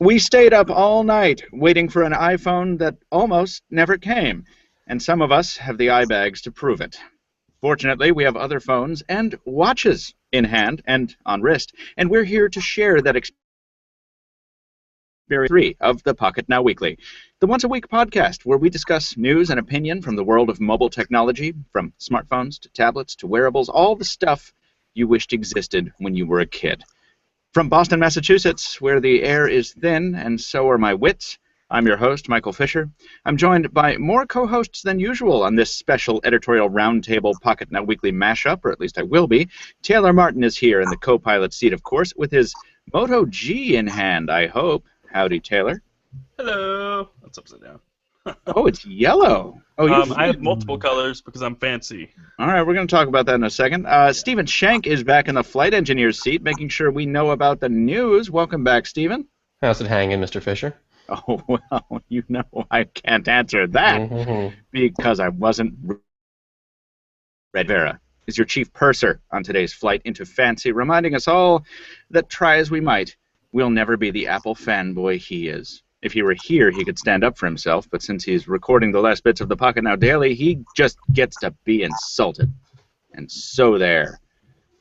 We stayed up all night waiting for an iPhone that almost never came, and some of us have the eye bags to prove it. Fortunately, we have other phones and watches in hand and on wrist, and we're here to share that experience. 3 of the Pocketnow Weekly, the once-a-week podcast where we discuss news and opinion from the world of mobile technology, from smartphones to tablets to wearables, all the stuff you wished existed when you were a kid. From Boston, Massachusetts, where the air is thin and so are my wits, I'm your host, Michael Fisher. I'm joined by more co-hosts than usual on this special Editorial Roundtable Pocketnow Weekly mashup, or at least I will be. Taylor Martin is here in the co-pilot seat, of course, with his Moto G in hand, I hope. Howdy, Taylor. Hello. That's upside down. Oh, it's yellow. Oh, I have multiple colors because I'm fancy. All right, we're going to talk about that in a second. Stephen Schenck is back in the flight engineer's seat, making sure we know about the news. Welcome back, Stephen. How's it hanging, Mr. Fisher? Oh, well, you know I can't answer that because I wasn't. Red Vera is your chief purser on today's flight into fancy, reminding us all that try as we might, we'll never be the Apple fanboy he is. If he were here, he could stand up for himself, but since he's recording the last bits of the Pocketnow Daily, he just gets to be insulted. And so there.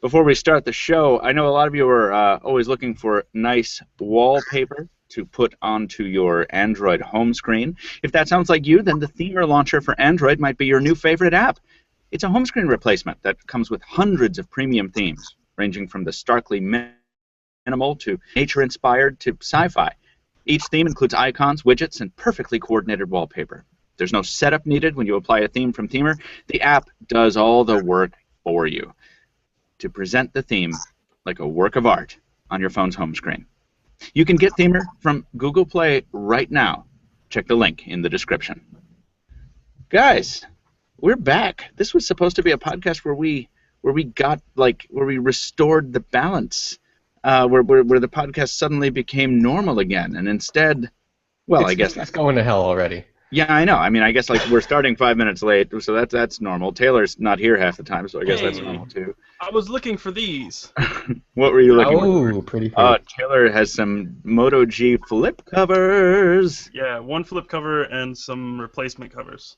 Before we start the show, I know a lot of you are always looking for nice wallpaper to put onto your Android home screen. If that sounds like you, then the Themer Launcher for Android might be your new favorite app. It's a home screen replacement that comes with hundreds of premium themes, ranging from the starkly minimal to nature-inspired to sci-fi. Each theme includes icons, widgets, and perfectly coordinated wallpaper. There's no setup needed when you apply a theme from Themer. The app does all the work for you to present the theme like a work of art on your phone's home screen. You can get Themer from Google Play right now. Check the link in the description. Guys, we're back. This was supposed to be a podcast where we restored the balance. Where the podcast suddenly became normal again, and instead, well, I guess it's going to hell already. Yeah, I know. I mean, I guess like we're starting 5 minutes late, so that's normal. Taylor's not here half the time, so I guess that's normal too. I was looking for these. What were you looking for? Oh, pretty cool. Taylor has some Moto G flip covers. Yeah, one flip cover and some replacement covers.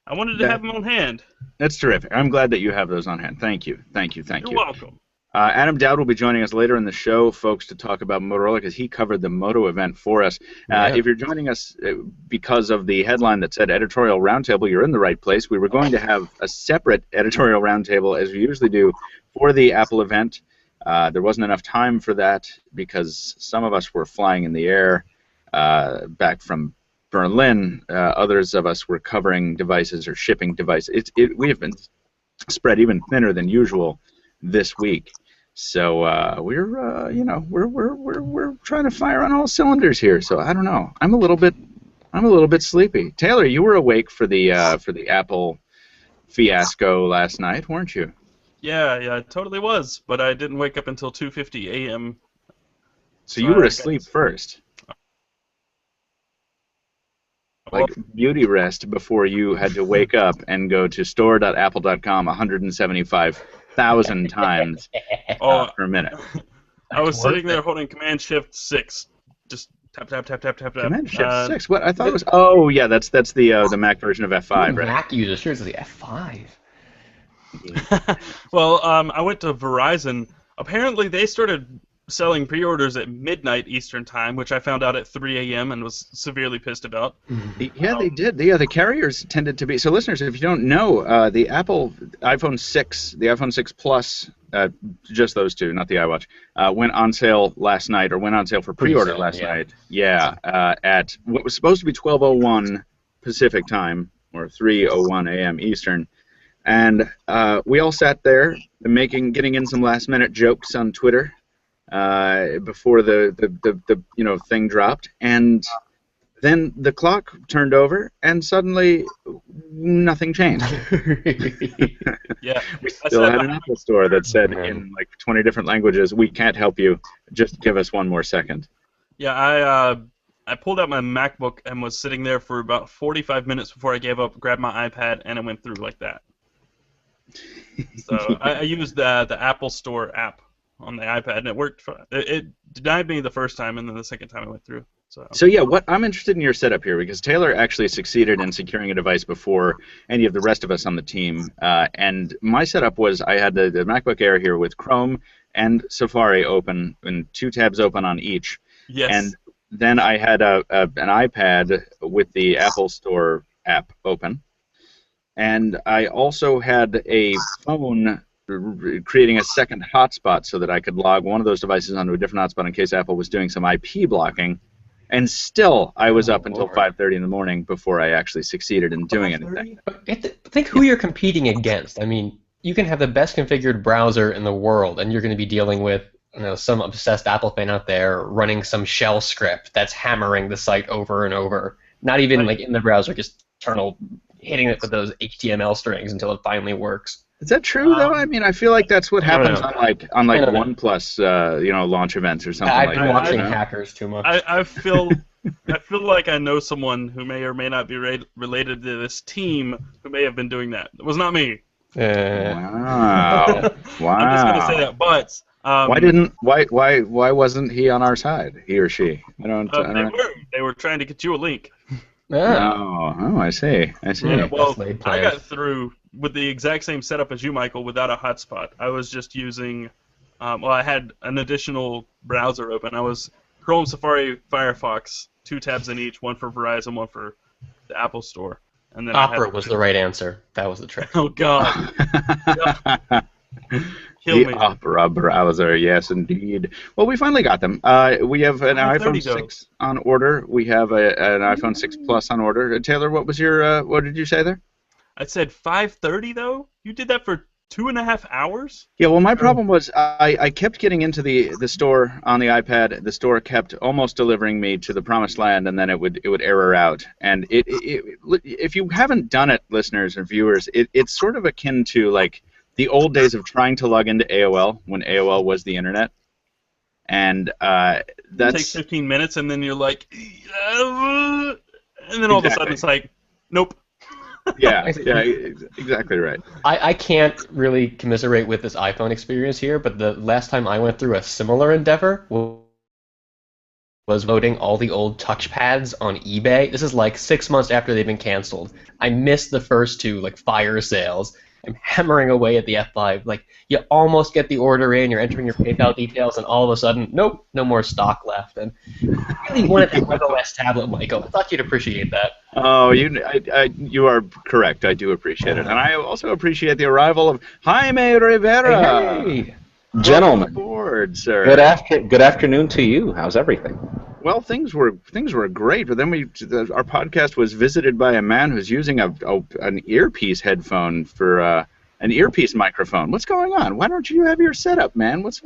I wanted to have them on hand. That's terrific. I'm glad that you have those on hand. Thank you. You're welcome. Adam Dowd will be joining us later in the show, folks, to talk about Motorola because he covered the Moto event for us. If you're joining us because of the headline that said Editorial Roundtable, you're in the right place. We were going to have a separate Editorial Roundtable, as we usually do, for the Apple event. There wasn't enough time for that because some of us were flying in the air back from Berlin. Others of us were covering devices or shipping devices. We have been spread even thinner than usual this week. So we're trying to fire on all cylinders here. So I don't know. I'm a little bit sleepy. Taylor, you were awake for the Apple fiasco last night, weren't you? Yeah, I totally was, but I didn't wake up until 2:50 a.m. So you were asleep first. Like beauty rest before you had to wake up and go to store.apple.com 175,000 times per minute. I was sitting there holding Command-Shift-6, just tap. Command-Shift-6? What? I thought it was. Oh yeah, that's the Mac version of F5, right? Mac user, sure, it's the F5. Well, I went to Verizon. Apparently, they started selling pre-orders at midnight Eastern time, which I found out at 3 a.m. and was severely pissed about. Yeah, they did. The carriers tended to be. So, listeners, if you don't know, the Apple iPhone 6, the iPhone 6 Plus, just those two, not the iWatch, went on sale last night, or went on sale for pre-order last night. Yeah, at what was supposed to be 12:01 Pacific time, or 3:01 a.m. Eastern. And we all sat there getting in some last-minute jokes on Twitter before the thing dropped, and then the clock turned over, and suddenly nothing changed. Yeah, we still had an Apple store that said in like 20 different languages, "We can't help you. Just give us one more second." Yeah, I pulled out my MacBook and was sitting there for about 45 minutes before I gave up, grabbed my iPad, and it went through like that. So I used the Apple Store app on the iPad, and it worked. It denied me the first time, and then the second time it went through. So yeah, what I'm interested in your setup here, because Taylor actually succeeded in securing a device before any of the rest of us on the team. And my setup was I had the MacBook Air here with Chrome and Safari open and 2 tabs open on each. Yes. And then I had an iPad with the Apple Store app open. And I also had a phone creating a second hotspot so that I could log one of those devices onto a different hotspot in case Apple was doing some IP blocking. And still, I was up until 5:30 in the morning before I actually succeeded in doing anything. Think who you're competing against. I mean, you can have the best configured browser in the world, and you're going to be dealing with some obsessed Apple fan out there running some shell script that's hammering the site over and over. Not even like in the browser, just hitting it with those HTML strings until it finally works. Is that true though? I mean, I feel like that's what happens on OnePlus, launch events or something like that. I've been watching hackers too much. I feel like I know someone who may or may not be related to this team who may have been doing that. It was not me. Wow. Wow. I'm just gonna say that, but why wasn't he on our side? He or she? They were trying to get you a link. Oh, I see. Yeah, well, I got through with the exact same setup as you, Michael, without a hotspot. I was just using, I had an additional browser open. I was Chrome, Safari, Firefox, 2 tabs in each, one for Verizon, one for the Apple Store. And then Opera was the right answer. That was the trick. Oh, God. The Opera browser, yes, indeed. Well, we finally got them. We have an iPhone 6 on order. We have an iPhone 6 Plus on order. Taylor, what was your? What did you say there? I said 5:30 though. You did that for 2.5 hours. Yeah. Well, my problem was I kept getting into the store on the iPad. The store kept almost delivering me to the promised land, and then it would error out. And if you haven't done it, listeners and viewers, it's sort of akin to like the old days of trying to log into AOL when AOL was the internet, and that's it takes 15 minutes, and then you're like, and then all of a sudden it's like, nope. Yeah, exactly right. I can't really commiserate with this iPhone experience here, but the last time I went through a similar endeavor was voting all the old touchpads on eBay. This is like 6 months after they've been canceled. I missed the first 2 fire sales. I'm hammering away at the F5. Like, you almost get the order in, you're entering your PayPal details, and all of a sudden, nope, no more stock left. And I really wanted that WebOS tablet, Michael. I thought you'd appreciate that. Oh, you are correct. I do appreciate it. And I also appreciate the arrival of Jaime Rivera. Hey, gentlemen. Welcome aboard, sir. Good afternoon to you. How's everything? Well, things were great, but then our podcast was visited by a man who's using an earpiece headphone for an earpiece microphone. What's going on? Why don't you have your setup, man? What's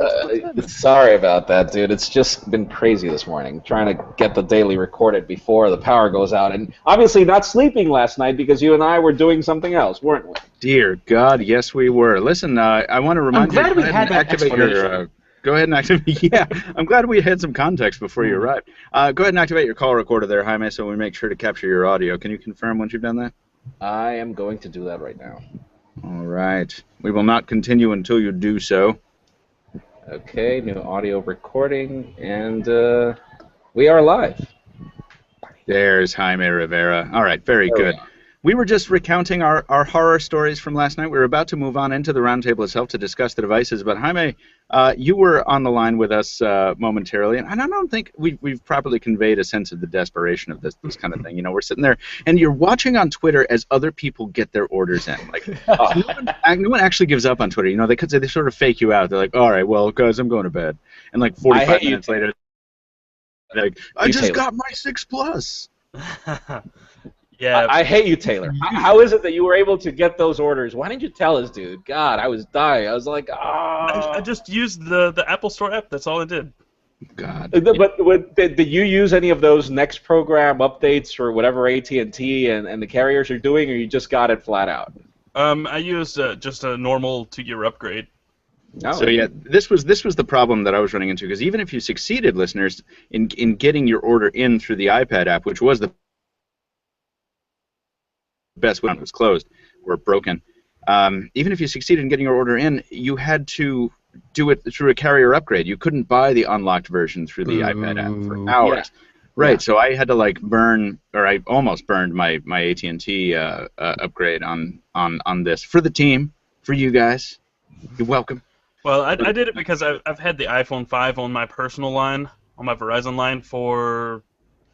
sorry about that, dude. It's just been crazy this morning, trying to get the daily recorded before the power goes out, and obviously not sleeping last night because you and I were doing something else, weren't we? Dear God, yes, we were. Listen, I want to remind you. I'm glad we had that explanation. Go ahead and activate. Yeah, I'm glad we had some context before you arrived. Go ahead and activate your call recorder there, Jaime, so we make sure to capture your audio. Can you confirm once you've done that? I am going to do that right now. All right. We will not continue until you do so. Okay, new audio recording, and we are live. There's Jaime Rivera. All right, very good. We were just recounting our horror stories from last night. We were about to move on into the roundtable itself to discuss the devices, but Jaime, you were on the line with us momentarily, and I don't think we've properly conveyed a sense of the desperation of this kind of thing. You know, we're sitting there, and you're watching on Twitter as other people get their orders in. Like, no one actually gives up on Twitter. You know, they sort of fake you out. They're like, all right, well, guys, I'm going to bed. And like 45 minutes later, they're like, I just got my 6 Plus. Yeah, I hate you, Taylor. How is it that you were able to get those orders? Why didn't you tell us, dude? God, I was dying. I was like, I just used the Apple Store app. That's all I did. God. But did you use any of those next program updates or whatever AT&T and the carriers are doing, or you just got it flat out? I used just a normal 2-year upgrade. Oh. So yeah, this was the problem that I was running into, because even if you succeeded, listeners, in getting your order in through the iPad app, which was the best when it was closed or broken, even if you succeeded in getting your order in, you had to do it through a carrier upgrade. You couldn't buy the unlocked version through the iPad app for hours. Right. Yeah. So I had to like burn, or I almost burned my AT&T upgrade on this for the team, for you guys. You're welcome. Well, I did it because I've had the iPhone 5 on my personal line, on my Verizon line for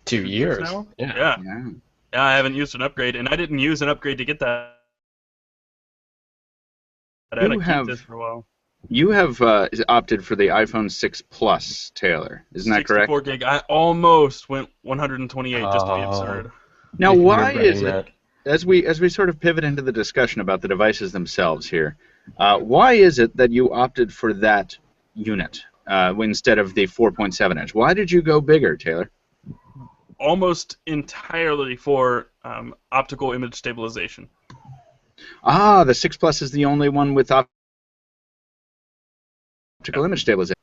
2 years now. Yeah. Yeah. Yeah, I haven't used an upgrade, and I didn't use an upgrade to get that. I had to keep this for a while. You have opted for the iPhone 6 Plus, Taylor. Isn't that correct? 64 gig. I almost went 128 just to be Oh. absurd. Now, You're why regretting is it, that. as we sort of pivot into the discussion about the devices themselves here, why is it that you opted for that unit instead of the 4.7-inch? Why did you go bigger, Taylor? Almost entirely for optical image stabilization. Ah, the 6 Plus is the only one with optical image stabilization.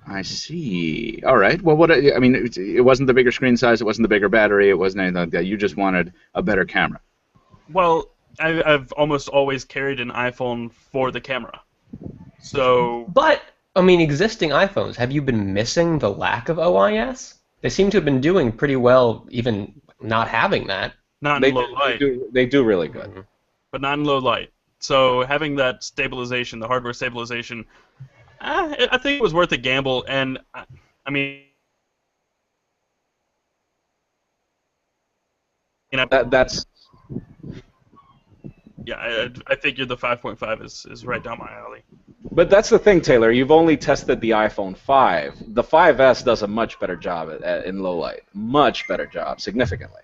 I see. All right. Well, I mean, it wasn't the bigger screen size, it wasn't the bigger battery, it wasn't anything like that. You just wanted a better camera. Well, I've almost always carried an iPhone for the camera. So. But, I mean, existing iPhones, have you been missing the lack of OIS? They seem to have been doing pretty well, even not having that. Not in low light. They do really good. Mm-hmm. But not in low light. So having that stabilization, the hardware stabilization, I think it was worth a gamble. And I mean, That's. Yeah, I figure the 5.5 is right down my alley. But that's the thing, Taylor. You've only tested the iPhone 5. The 5S does a much better job in low light. Much better job, significantly.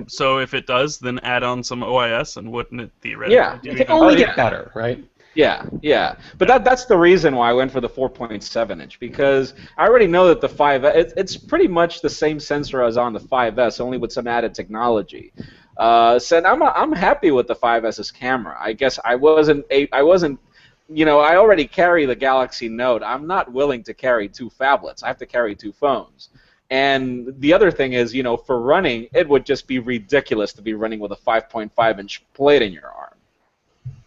So if it does, then add on some OIS, and wouldn't it theoretically do It even can only better? get better, right? Yeah. But that's the reason why I went for the 4.7-inch, because I already know that the 5S, it's pretty much the same sensor as on the 5S, only with some added technology. So I'm happy with the 5S's camera. I guess I wasn't, you know, I already carry the Galaxy Note. I'm not willing to carry two phablets. I have to carry two phones. And the other thing is, you know, for running, it would just be ridiculous to be running with a 5.5-inch plate in your arm.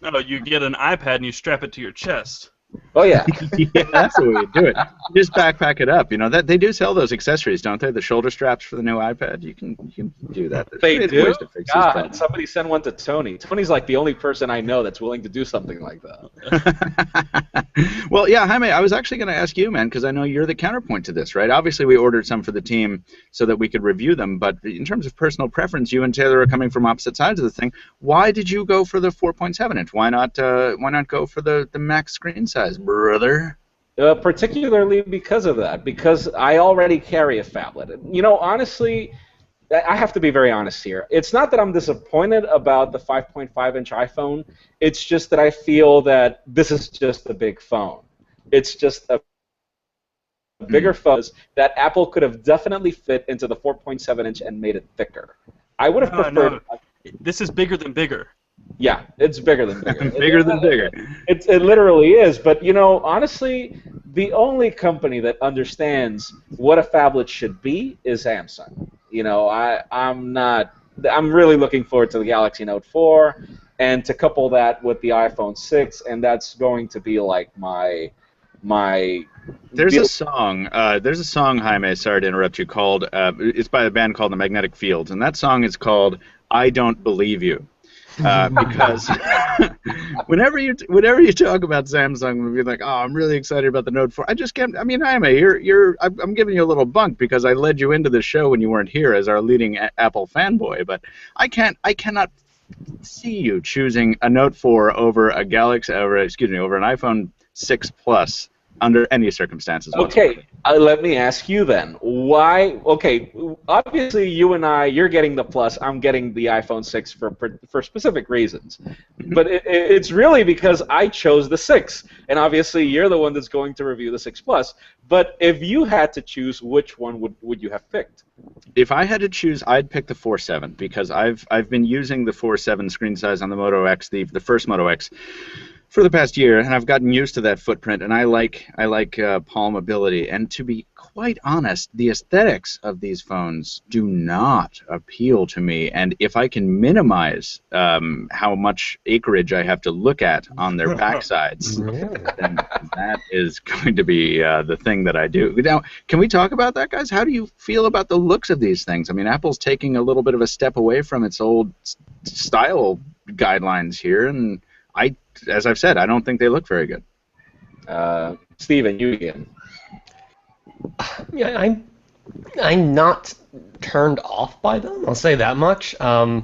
No, you get an iPad and you strap it to your chest. Oh yeah. Yeah, that's the way you do it. You just backpack it up. You know that they do sell those accessories, don't they? The shoulder straps for the new iPad. You can do that. They There's do. ways to fix these God, problems. somebody send one to Tony. Tony's like the only person I know that's willing to do something like that. Well, yeah, Jaime, I was actually going to ask you, man, because I know you're the counterpoint to this, right? Obviously, we ordered some for the team so that we could review them, but in terms of personal preference, you and Taylor are coming from opposite sides of the thing. Why did you go for the 4.7-inch? Why not go for the max screen size, brother? Particularly because of that, because I already carry a phablet. You know, honestly, I have to be very honest here. It's not that I'm disappointed about the 5.5-inch iPhone. It's just that I feel that this is just a big phone. It's just a bigger phone that Apple could have definitely fit into the 4.7-inch and made it thicker. I would have preferred. No. This is bigger than bigger. Yeah, it's bigger than bigger. Bigger than bigger. It literally is. But, you know, honestly, the only company that understands what a phablet should be is Samsung. You know, I'm really looking forward to the Galaxy Note 4, and to couple that with the iPhone 6, and that's going to be like my There's a song, Jaime, sorry to interrupt you, called, it's by a band called The Magnetic Fields, and that song is called I Don't Believe You. Because whenever you talk about Samsung, we'll be like, oh, I'm really excited about the Note 4. I just can't. I mean, Jaime, I'm giving you a little bunk because I led you into the show when you weren't here as our leading Apple fanboy. But I cannot see you choosing a Note 4 over an iPhone 6 Plus under any circumstances whatsoever. Okay, let me ask you then. Why? Okay, obviously you and you're getting the Plus. I'm getting the iPhone 6 for specific reasons. But it's really because I chose the 6, and obviously you're the one that's going to review the 6 Plus. But if you had to choose, which one would you have picked? If I had to choose, I'd pick the 4.7 because I've been using the 4.7 screen size on the Moto X, the first Moto X, for the past year, and I've gotten used to that footprint, and I like palmability. And to be quite honest, the aesthetics of these phones do not appeal to me. And if I can minimize how much acreage I have to look at on their backsides, then that is going to be the thing that I do. Now, can we talk about that, guys? How do you feel about the looks of these things? I mean, Apple's taking a little bit of a step away from its old style guidelines here, and as I've said, I don't think they look very good. Stephen, you again. Yeah, I'm not turned off by them. I'll say that much. I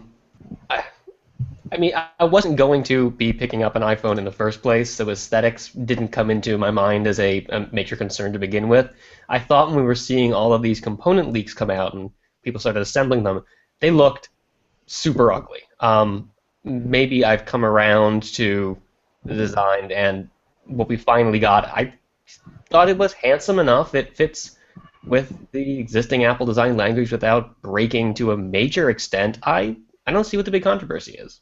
mean, I wasn't going to be picking up an iPhone in the first place, so aesthetics didn't come into my mind as a major concern to begin with. I thought when we were seeing all of these component leaks come out and people started assembling them, they looked super ugly. Maybe I've come around to the design, and what we finally got, I thought it was handsome enough. It fits with the existing Apple design language without breaking to a major extent. I don't see what the big controversy is.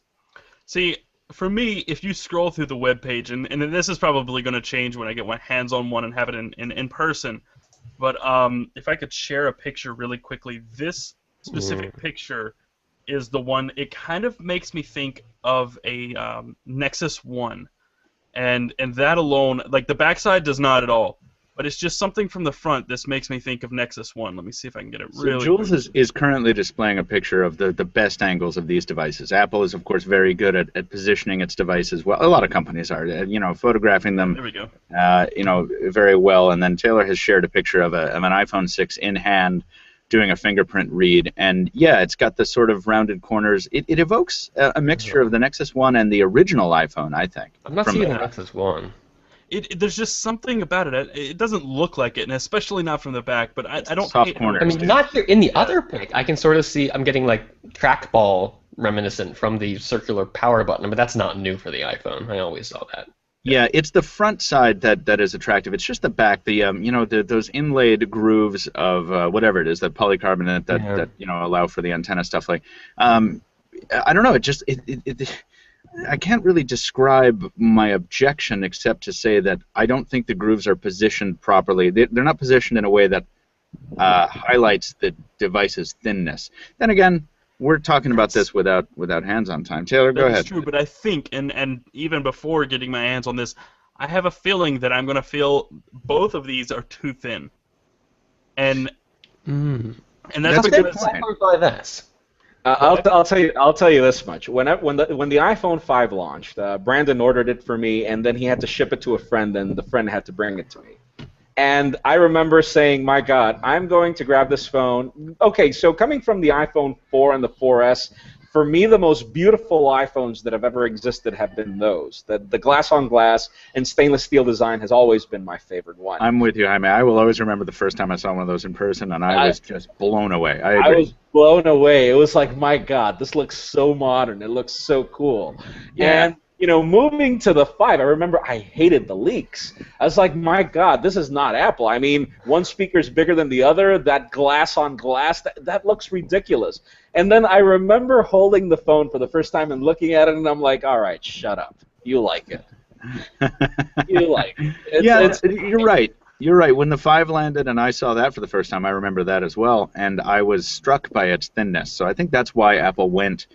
See, for me, if you scroll through the web page, and this is probably going to change when I get my hands on one and have it in person, but if I could share a picture really quickly, this specific picture is the one. It kind of makes me think of a Nexus 1, and that alone, like the backside does not at all, but it's just something from the front. This makes me think of Nexus 1. Let me see if I can get it really. So Jules is currently displaying a picture of the best angles of these devices. Apple is, of course, very good at positioning its devices well. A lot of companies are, photographing them. There we go. Very well. And then Taylor has shared a picture of an iPhone 6 in hand, doing a fingerprint read, and yeah, it's got the sort of rounded corners. It evokes a mixture of the Nexus 1 and the original iPhone, I think. I'm not seeing the Nexus 1. There's just something about it. It doesn't look like it, and especially not from the back. But I don't soft hate corners. I mean, not here in the other pic. I can sort of see. I'm getting like trackball reminiscent from the circular power button, but that's not new for the iPhone. I always saw that. Yeah, it's the front side that is attractive. It's just the back, those inlaid grooves of whatever it is, that polycarbonate that allow for the antenna stuff. Like, I don't know. I can't really describe my objection except to say that I don't think the grooves are positioned properly. They're not positioned in a way that highlights the device's thinness. Then again, we're talking about this without hands-on time. Taylor, go ahead. That's true, but I think, and even before getting my hands on this, I have a feeling that I'm going to feel both of these are too thin. And that's because I'll tell you this much. When the iPhone 5 launched, Brandon ordered it for me, and then he had to ship it to a friend, and the friend had to bring it to me. And I remember saying, my God, I'm going to grab this phone. Okay, so coming from the iPhone 4 and the 4S, for me, the most beautiful iPhones that have ever existed have been those. The glass-on-glass and stainless steel design has always been my favorite one. I'm with you, Jaime. I will always remember the first time I saw one of those in person, and I was just blown away. I agree. I was blown away. It was like, my God, this looks so modern. It looks so cool. Yeah. And moving to the 5, I remember I hated the leaks. I was like, my God, this is not Apple. I mean, one speaker's bigger than the other. That glass on glass, that looks ridiculous. And then I remember holding the phone for the first time and looking at it, and I'm like, all right, shut up. You like it. You like it. You're right. You're right. When the 5 landed and I saw that for the first time, I remember that as well, and I was struck by its thinness. So I think that's why Apple went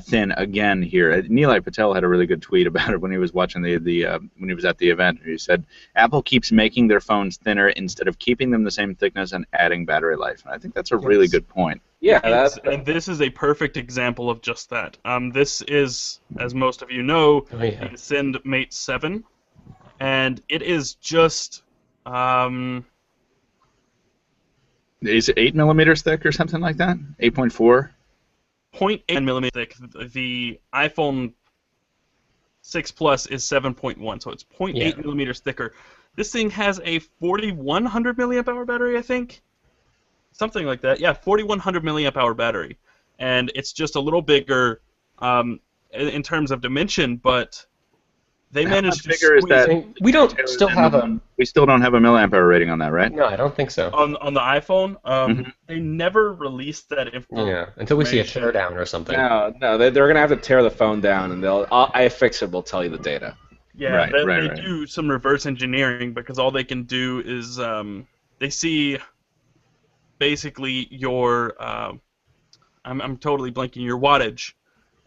thin again here. Nilay Patel had a really good tweet about it when he was watching when he was at the event. He said, "Apple keeps making their phones thinner instead of keeping them the same thickness and adding battery life." And I think that's a really good point. Yeah, and this is a perfect example of just that. This is, as most of you know, the Ascend Mate 7, and it is just. Is it 8 millimeters thick or something like that? 8.4? 0.8 millimeters thick. The iPhone 6 Plus is 7.1, so it's 0.8 millimeters thicker. This thing has a 4100 milliamp hour battery, I think. Something like that. Yeah, 4100 milliamp hour battery. And it's just a little bigger in terms of dimension, but they managed to squeeze. We still don't have a milliamp hour rating on that, right? No, I don't think so. On the iPhone, they never released that information. Yeah, until we see a teardown or something. No, they're gonna have to tear the phone down, and iFixit will tell you the data. Yeah, they do some reverse engineering because all they can do is they see basically your I'm totally blanking your wattage,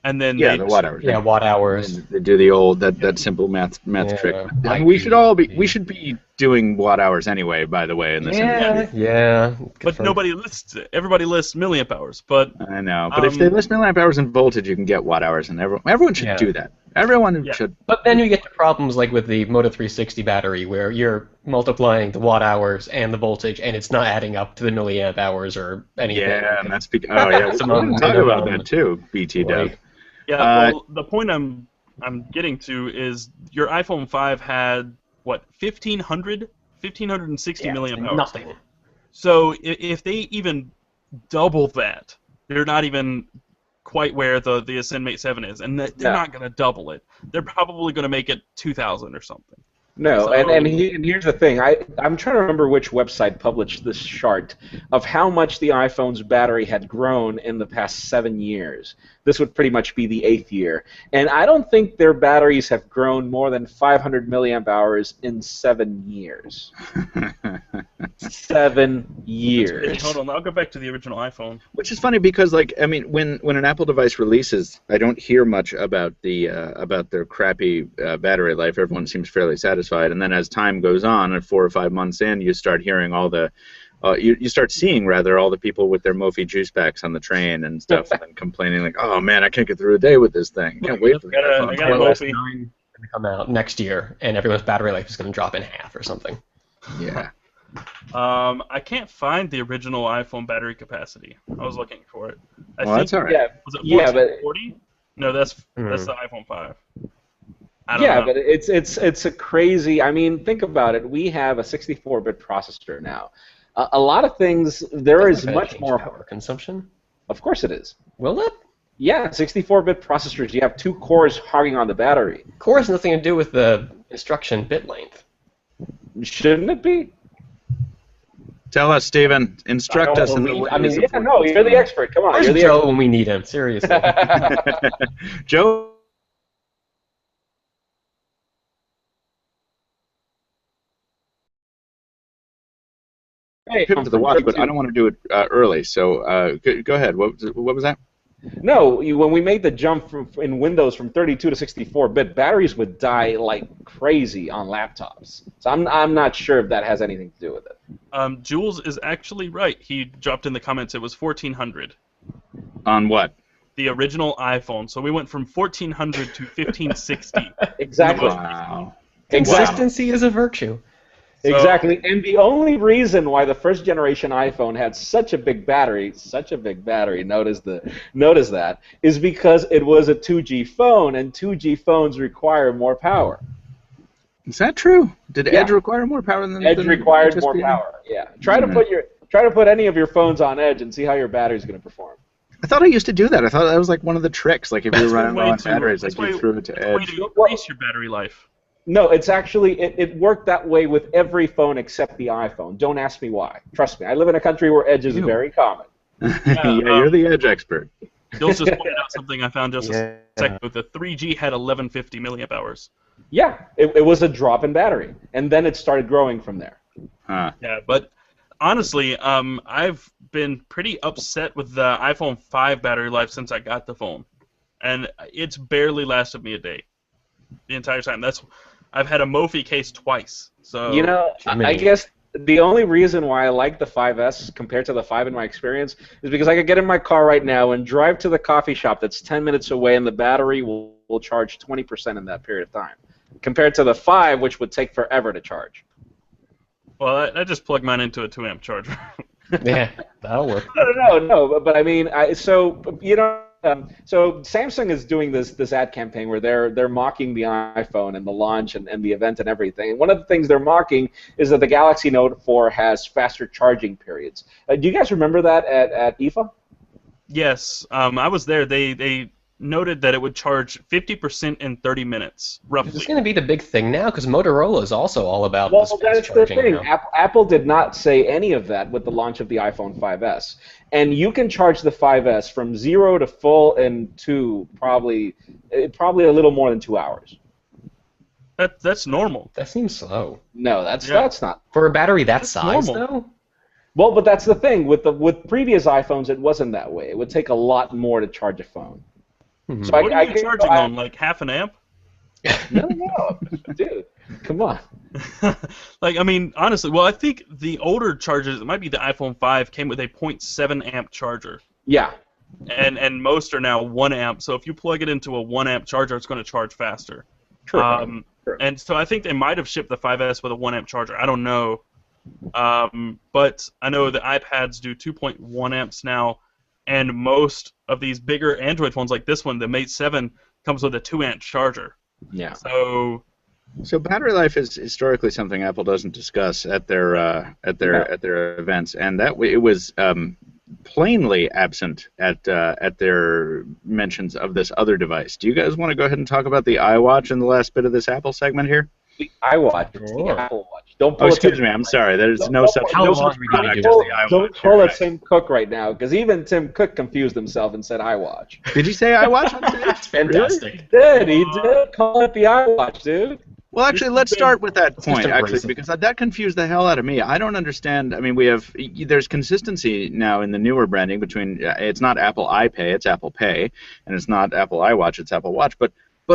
and then the watt hours. Yeah, watt hours. They do the old that simple math trick. I mean, we should be doing watt hours anyway. By the way, in this industry. Yeah. But nobody lists it. Everybody lists milliamp hours. But I know. But if they list milliamp hours and voltage, you can get watt hours, and everyone should do that. Everyone should. But then you get to problems like with the Moto 360 battery, where you're multiplying the watt hours and the voltage, and it's not adding up to the milliamp hours or anything. Yeah, and that's because we can talk about that too, BT Dev. Yeah, well, the point I'm getting to is your iPhone 5 had what 1560 milliamp hours. Nothing. So if they even double that, they're not even quite where the Ascend Mate 7 is, and they're not going to double it. They're probably going to make it 2,000 or something. No, so, and here's the thing. I'm trying to remember which website published this chart of how much the iPhone's battery had grown in the past 7 years. This would pretty much be the 8th year. And I don't think their batteries have grown more than 500 milliamp hours in 7 years. 7 years. Hold on, I'll go back to the original iPhone. Which is funny because, like, I mean, when an Apple device releases, I don't hear much about their crappy battery life. Everyone seems fairly satisfied, and then as time goes on, and 4 or 5 months in, you start hearing all the, you start seeing rather all the people with their Mophie juice packs on the train and stuff, and complaining like, "Oh man, I can't get through a day with this thing. Can't wait for I got a Mophie to come out next year, and everyone's battery life is going to drop in half or something." Yeah. I can't find the original iPhone battery capacity. I was looking for it. I think, that's all right. Yeah, was it 1440? No, that's the iPhone 5. I don't know. But it's a crazy. I mean, think about it. We have a 64-bit processor now. A lot of things. There is much more power consumption. Of course, it is. Will it? Yeah, 64-bit processors. You have 2 cores hogging on the battery. Core has nothing to do with the instruction bit length. Shouldn't it be? Tell us, Stephen. Instruct us. You're the expert. Come on, Where's you're the Joe expert. when we need him? Seriously. Joe. Hey, Pivot to the watch, but I don't want to do it early. So go ahead. What was that? No, when we made the jump in Windows from 32 to 64-bit, batteries would die like crazy on laptops. So I'm not sure if that has anything to do with it. Jules is actually right. He dropped in the comments it was 1400. On what? The original iPhone. So we went from 1400 to 1560. Exactly. Wow. Consistency is a virtue. Exactly, and the only reason why the first generation iPhone had such a big battery, notice that, is because it was a 2G phone, and 2G phones require more power. Is that true? Did Edge require more power than Edge required more power? Yeah. Try to put any of your phones on Edge and see how your battery's going to perform. I thought I used to do that. I thought that was like one of the tricks. Like if you were running low on batteries, like you threw it to Edge. Way to increase your battery life. No, it's actually, it worked that way with every phone except the iPhone. Don't ask me why. Trust me, I live in a country where Edge is very common. You're the Edge expert. Jules just pointed out something I found just a second ago. The 3G had 1150 milliamp hours. Yeah, it was a drop in battery, and then it started growing from there. Huh. Yeah, but honestly, I've been pretty upset with the iPhone 5 battery life since I got the phone, and it's barely lasted me a day the entire time. I've had a Mophie case twice. So I guess the only reason why I like the 5S compared to the 5 in my experience is because I could get in my car right now and drive to the coffee shop that's 10 minutes away, and the battery will charge 20% in that period of time, compared to the 5, which would take forever to charge. Well, I just plugged mine into a 2-amp charger. Yeah, that'll work. No, but I mean, so Samsung is doing this ad campaign where they're mocking the iPhone and the launch and the event and everything. And one of the things they're mocking is that the Galaxy Note 4 has faster charging periods. Do you guys remember that at IFA? Yes, I was there. They noted that it would charge 50% in 30 minutes, roughly. It's going to be the big thing now because Motorola is also all about this fast that's charging the thing. now. Apple did not say any of that with the launch of the iPhone 5S. And you can charge the 5S from 0 to full in probably a little more than 2 hours. That's normal. That seems slow. No, that's not. For a battery that size, normal. though? Well, but that's the thing. With previous iPhones, it wasn't that way. It would take a lot more to charge a phone. Mm-hmm. So What are you charging on? Like half an amp? No, dude, come on. Like, I mean, honestly, well, I think the older chargers, it might be the iPhone 5, came with a 0.7 amp charger. Yeah. And most are now 1 amp. So if you plug it into a 1 amp charger, it's going to charge faster. True. And so I think they might have shipped the 5S with a 1 amp charger. I don't know. But I know the iPads do 2.1 amps now, and most of these bigger Android phones, like this one, the Mate 7, comes with a 2 amp charger. Yeah. So battery life is historically something Apple doesn't discuss at their events, and that it was plainly absent at their mentions of this other device. Do you guys want to go ahead and talk about the iWatch in the last bit of this Apple segment here? The iWatch. It's the Apple Watch. Don't pull excuse me. I'm sorry. There's no such product as the iWatch. Don't call it Tim Cook right now, because even Tim Cook confused himself and said iWatch. Did you say iWatch? That's fantastic. He did call it the iWatch, dude. Well, actually, let's start with that point, actually, because that confused the hell out of me. I don't understand. I mean, there's consistency now in the newer branding between, it's not Apple iPay, it's Apple Pay, and it's not Apple iWatch, it's Apple Watch. But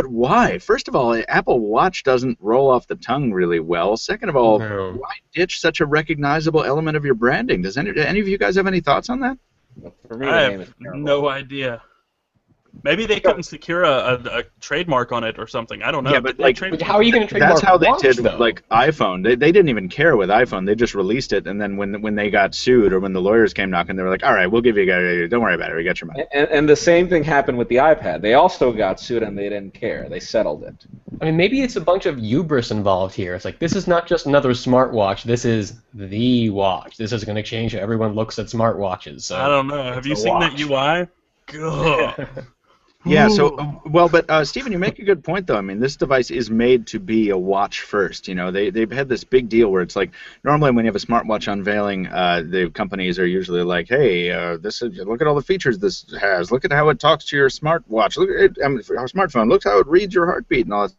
why? First of all, Apple Watch doesn't roll off the tongue really well. Second of all, why ditch such a recognizable element of your branding? Does any of you guys have any thoughts on that? For me, I have no idea. Maybe they couldn't secure a trademark on it or something. I don't know. Yeah, but how are you going to trademark? That's how they Watch, did though? like iPhone. They didn't even care with iPhone. They just released it, and then when they got sued or when the lawyers came knocking, they were like, "All right, we'll give you. Don't worry about it. We got your money." And the same thing happened with the iPad. They also got sued and they didn't care. They settled it. I mean, maybe it's a bunch of hubris involved here. It's like, this is not just another smartwatch. This is the watch. This is going to change how everyone looks at smartwatches. So I don't know. Have you seen that UI? God. Yeah, so, but Stephen, you make a good point, though. I mean, this device is made to be a watch first. You know, they've had this big deal where it's like, normally when you have a smartwatch unveiling, the companies are usually like, hey, look at all the features this has. Look at how it talks to your smartwatch. Look at our smartphone. Look how it reads your heartbeat and all that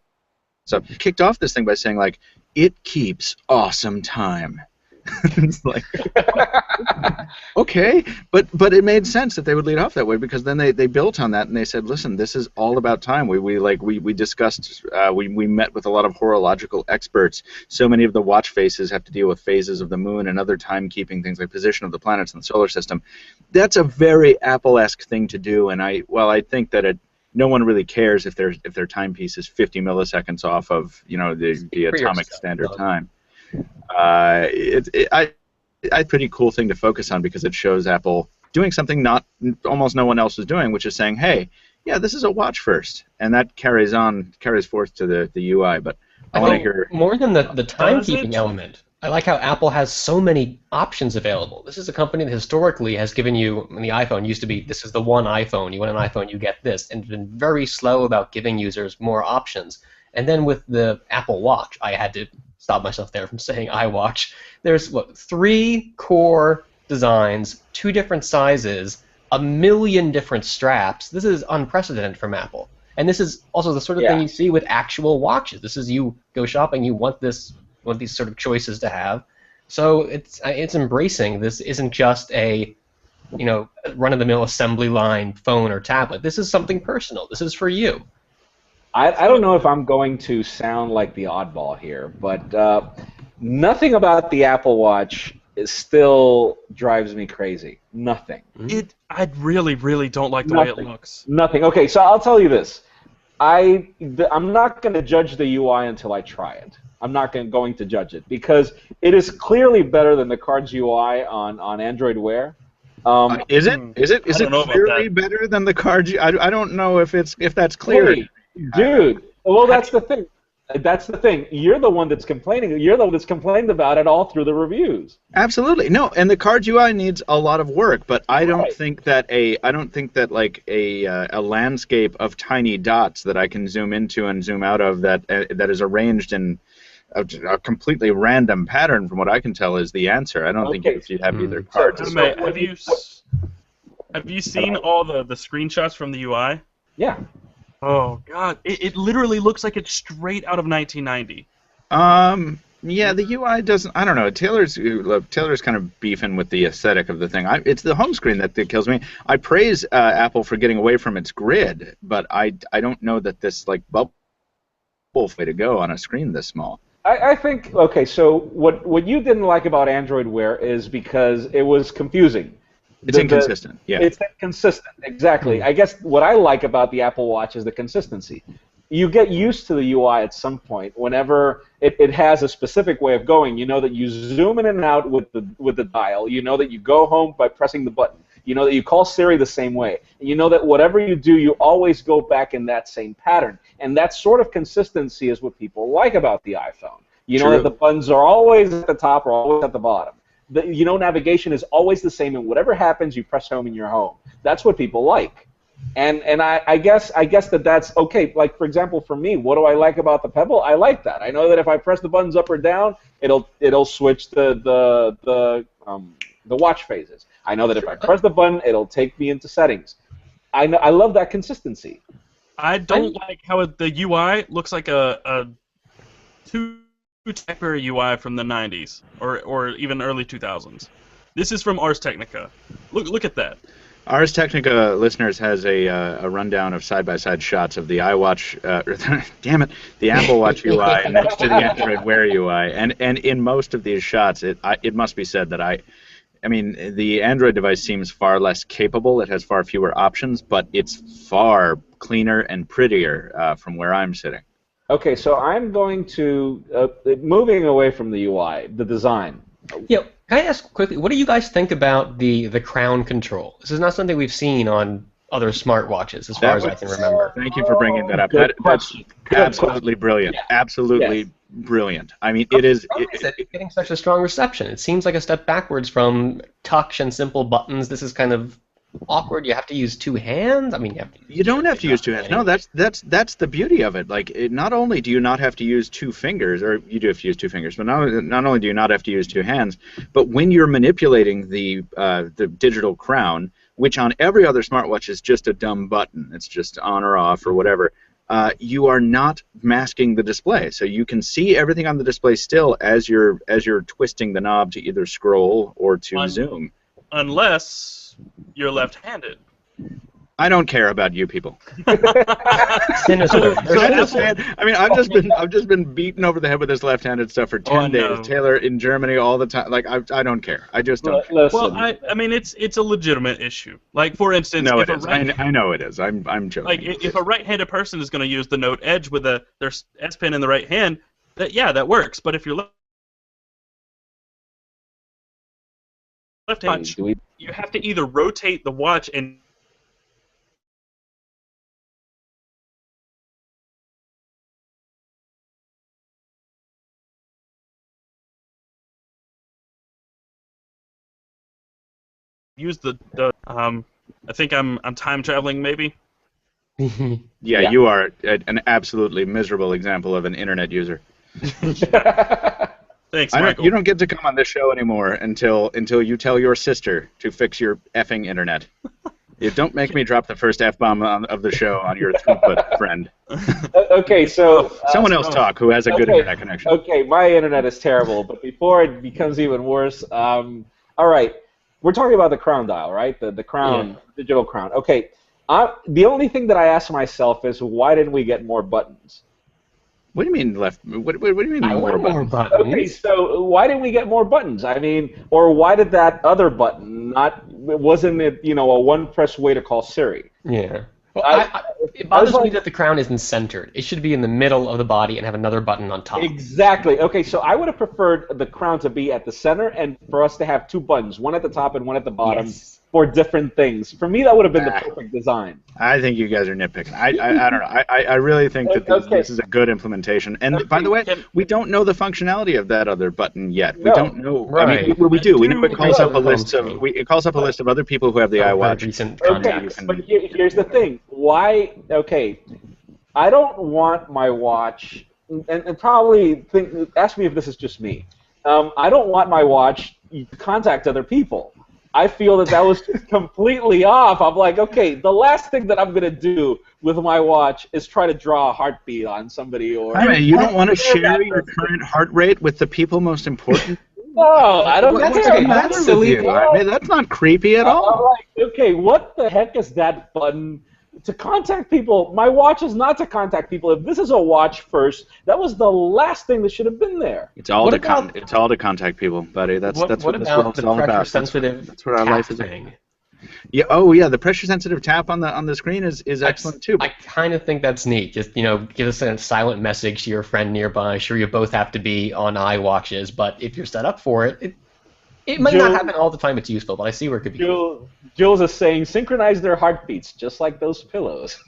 stuff. Kicked off this thing by saying, like, it keeps awesome time. It's like, okay, but it made sense that they would lead off that way, because then they built on that and they said, listen, this is all about time. We discussed, we met with a lot of horological experts. So many of the watch faces have to deal with phases of the moon and other timekeeping things like position of the planets in the solar system. That's a very Apple-esque thing to do, and I think that no one really cares if their timepiece is 50 milliseconds off of the atomic standard time. It's a pretty cool thing to focus on, because it shows Apple doing something almost no one else is doing, which is saying, hey, yeah, this is a watch first, and that carries forth to the UI. But I want to hear more than the timekeeping element. I like how Apple has so many options available. This is a company that historically has given you, when the iPhone used to be, this is the one iPhone, you want an iPhone, you get this, and been very slow about giving users more options. And then with the Apple Watch, I had to stop myself there from saying iWatch. There's 3 core designs, 2 different sizes, 1 million different straps. This is unprecedented from Apple. And this is also the sort of thing you see with actual watches. This is, you go shopping, you want these sort of choices to have. So it's embracing this isn't just a run-of-the-mill assembly line phone or tablet. This is something personal. This is for you. I don't know if I'm going to sound like the oddball here, but nothing about the Apple Watch still drives me crazy. Nothing. I really, really don't like the way it looks. Nothing. Okay, so I'll tell you this. I'm not going to judge the UI until I try it. I'm not going to judge it, because it is clearly better than the Cards UI on Android Wear. Is it clearly better than the Cards? I don't know if that's clear. Hey, dude, well, that's the thing. That's the thing. You're the one that's complaining. You're the one that's complained about it all through the reviews. Absolutely. No, and the Cards UI needs a lot of work, but I don't think that a landscape of tiny dots that I can zoom into and zoom out of that is arranged in a completely random pattern, from what I can tell, is the answer. I don't think if you have either cards. Have you seen all the screenshots from the UI? Yeah. Oh God, it literally looks like it's straight out of 1990. Yeah, the UI doesn't. I don't know. Taylor's kind of beefing with the aesthetic of the thing. It's the home screen that kills me. I praise Apple for getting away from its grid, but I don't know that this like bubble way to go on a screen this small. I think, okay, so what you didn't like about Android Wear is because it was confusing. It's inconsistent. Yeah. It's inconsistent, exactly. I guess what I like about the Apple Watch is the consistency. You get used to the UI at some point. Whenever it has a specific way of going, you know that you zoom in and out with the dial. You know that you go home by pressing the button. You know that you call Siri the same way. And you know that whatever you do, you always go back in that same pattern. And that sort of consistency is what people like about the iPhone. You know that the buttons are always at the top or always at the bottom. You know navigation is always the same, and whatever happens, you press home and you're home. That's what people like. And I guess that's okay. Like, for example, for me, what do I like about the Pebble? I like that. I know that if I press the buttons up or down, it'll switch the watch phases. I know that if I press the button, it'll take me into settings. I love that consistency. I don't like how the UI looks like a BlackBerry UI from the 90s or even early 2000s. This is from Ars Technica. Look at that. Ars Technica listeners has a rundown of side-by-side shots of the iWatch, damn it, the Apple Watch UI next to the Android Wear UI, and in most of these shots, it must be said that I mean, the Android device seems far less capable. It has far fewer options, but it's far cleaner and prettier from where I'm sitting. Okay, so I'm going to moving away from the UI, the design. Yeah, can I ask quickly, what do you guys think about the crown control? This is not something we've seen on other smartwatches, as far as I can remember. Thank you for bringing that up. That's absolutely brilliant. Yeah. Absolutely brilliant. I mean, it is. It's getting such a strong reception. It seems like a step backwards from touch and simple buttons. This is kind of awkward. You have to use two hands. I mean, you don't have to use two hands. No, that's the beauty of it. Like, not only do you not have to use two fingers, or you do have to use two fingers, but not only do you not have to use two hands, but when you're manipulating the digital crown, which on every other smartwatch is just a dumb button, it's just on or off or whatever, you are not masking the display, so you can see everything on the display still as you're twisting the knob to either scroll or to zoom. Unless you're left-handed. I don't care about you people. Sinister. I've just been beaten over the head with this left-handed stuff for 10 days. Taylor in Germany all the time. Like I don't care. I just don't. Well, I mean it's a legitimate issue. Like, for instance, no, it is. I know it is. I'm joking. Like, if a right-handed person is going to use the Note Edge with their S Pen in the right hand, that works. But if you're left-handed, you have to either rotate the watch and use the I think I'm time traveling, maybe. Yeah, you are an absolutely miserable example of an internet user. Thanks, Michael. You don't get to come on this show anymore until you tell your sister to fix your effing internet. You don't make me drop the first F-bomb of the show on your throughput friend. Okay, so someone else talk who has a good internet connection. Okay, my internet is terrible, but before it becomes even worse, all right, we're talking about the crown dial, right? The crown, digital crown. Okay, the only thing that I ask myself is, why didn't we get more buttons? What do you mean left? What do you mean more buttons? Okay, so why didn't we get more buttons? I mean, or why did that other button wasn't it, a one-press way to call Siri? Yeah. Well, it bothers me that the crown isn't centered. It should be in the middle of the body and have another button on top. Exactly. Okay, so I would have preferred the crown to be at the center and for us to have two buttons, one at the top and one at the bottom. For different things. For me, that would have been the perfect design. I think you guys are nitpicking. I don't know. I really think that this is a good implementation. And by the way, we don't know the functionality of that other button yet. We don't know. Right. I mean, we do. We know it calls up a list of other people who have the iWatch. Okay, but here's the thing. Why? Okay, I don't want my watch, and probably ask me if this is just me. I don't want my watch to contact other people. I feel that was completely off. I'm like, okay, the last thing that I'm gonna do with my watch is try to draw a heartbeat on somebody, or I mean, you don't want to share your current heart rate with the people most important. No, I don't What's care. the matter with you? I mean, that's not creepy at all. I'm like, okay, what the heck is that button? To contact people, my watch is not to contact people. If this is a watch first, that was the last thing that should have been there. It's all to contact people, buddy. That's what this world's all about. That's what our life is. Yeah. Oh, yeah. The pressure-sensitive tap on the screen is excellent too. I kind of think that's neat. Just give us a silent message to your friend nearby. Sure, you both have to be on iWatches, but if you're set up for it, it might not happen all the time. It's useful, but I see where it could be. Jules is saying synchronize their heartbeats, just like those pillows.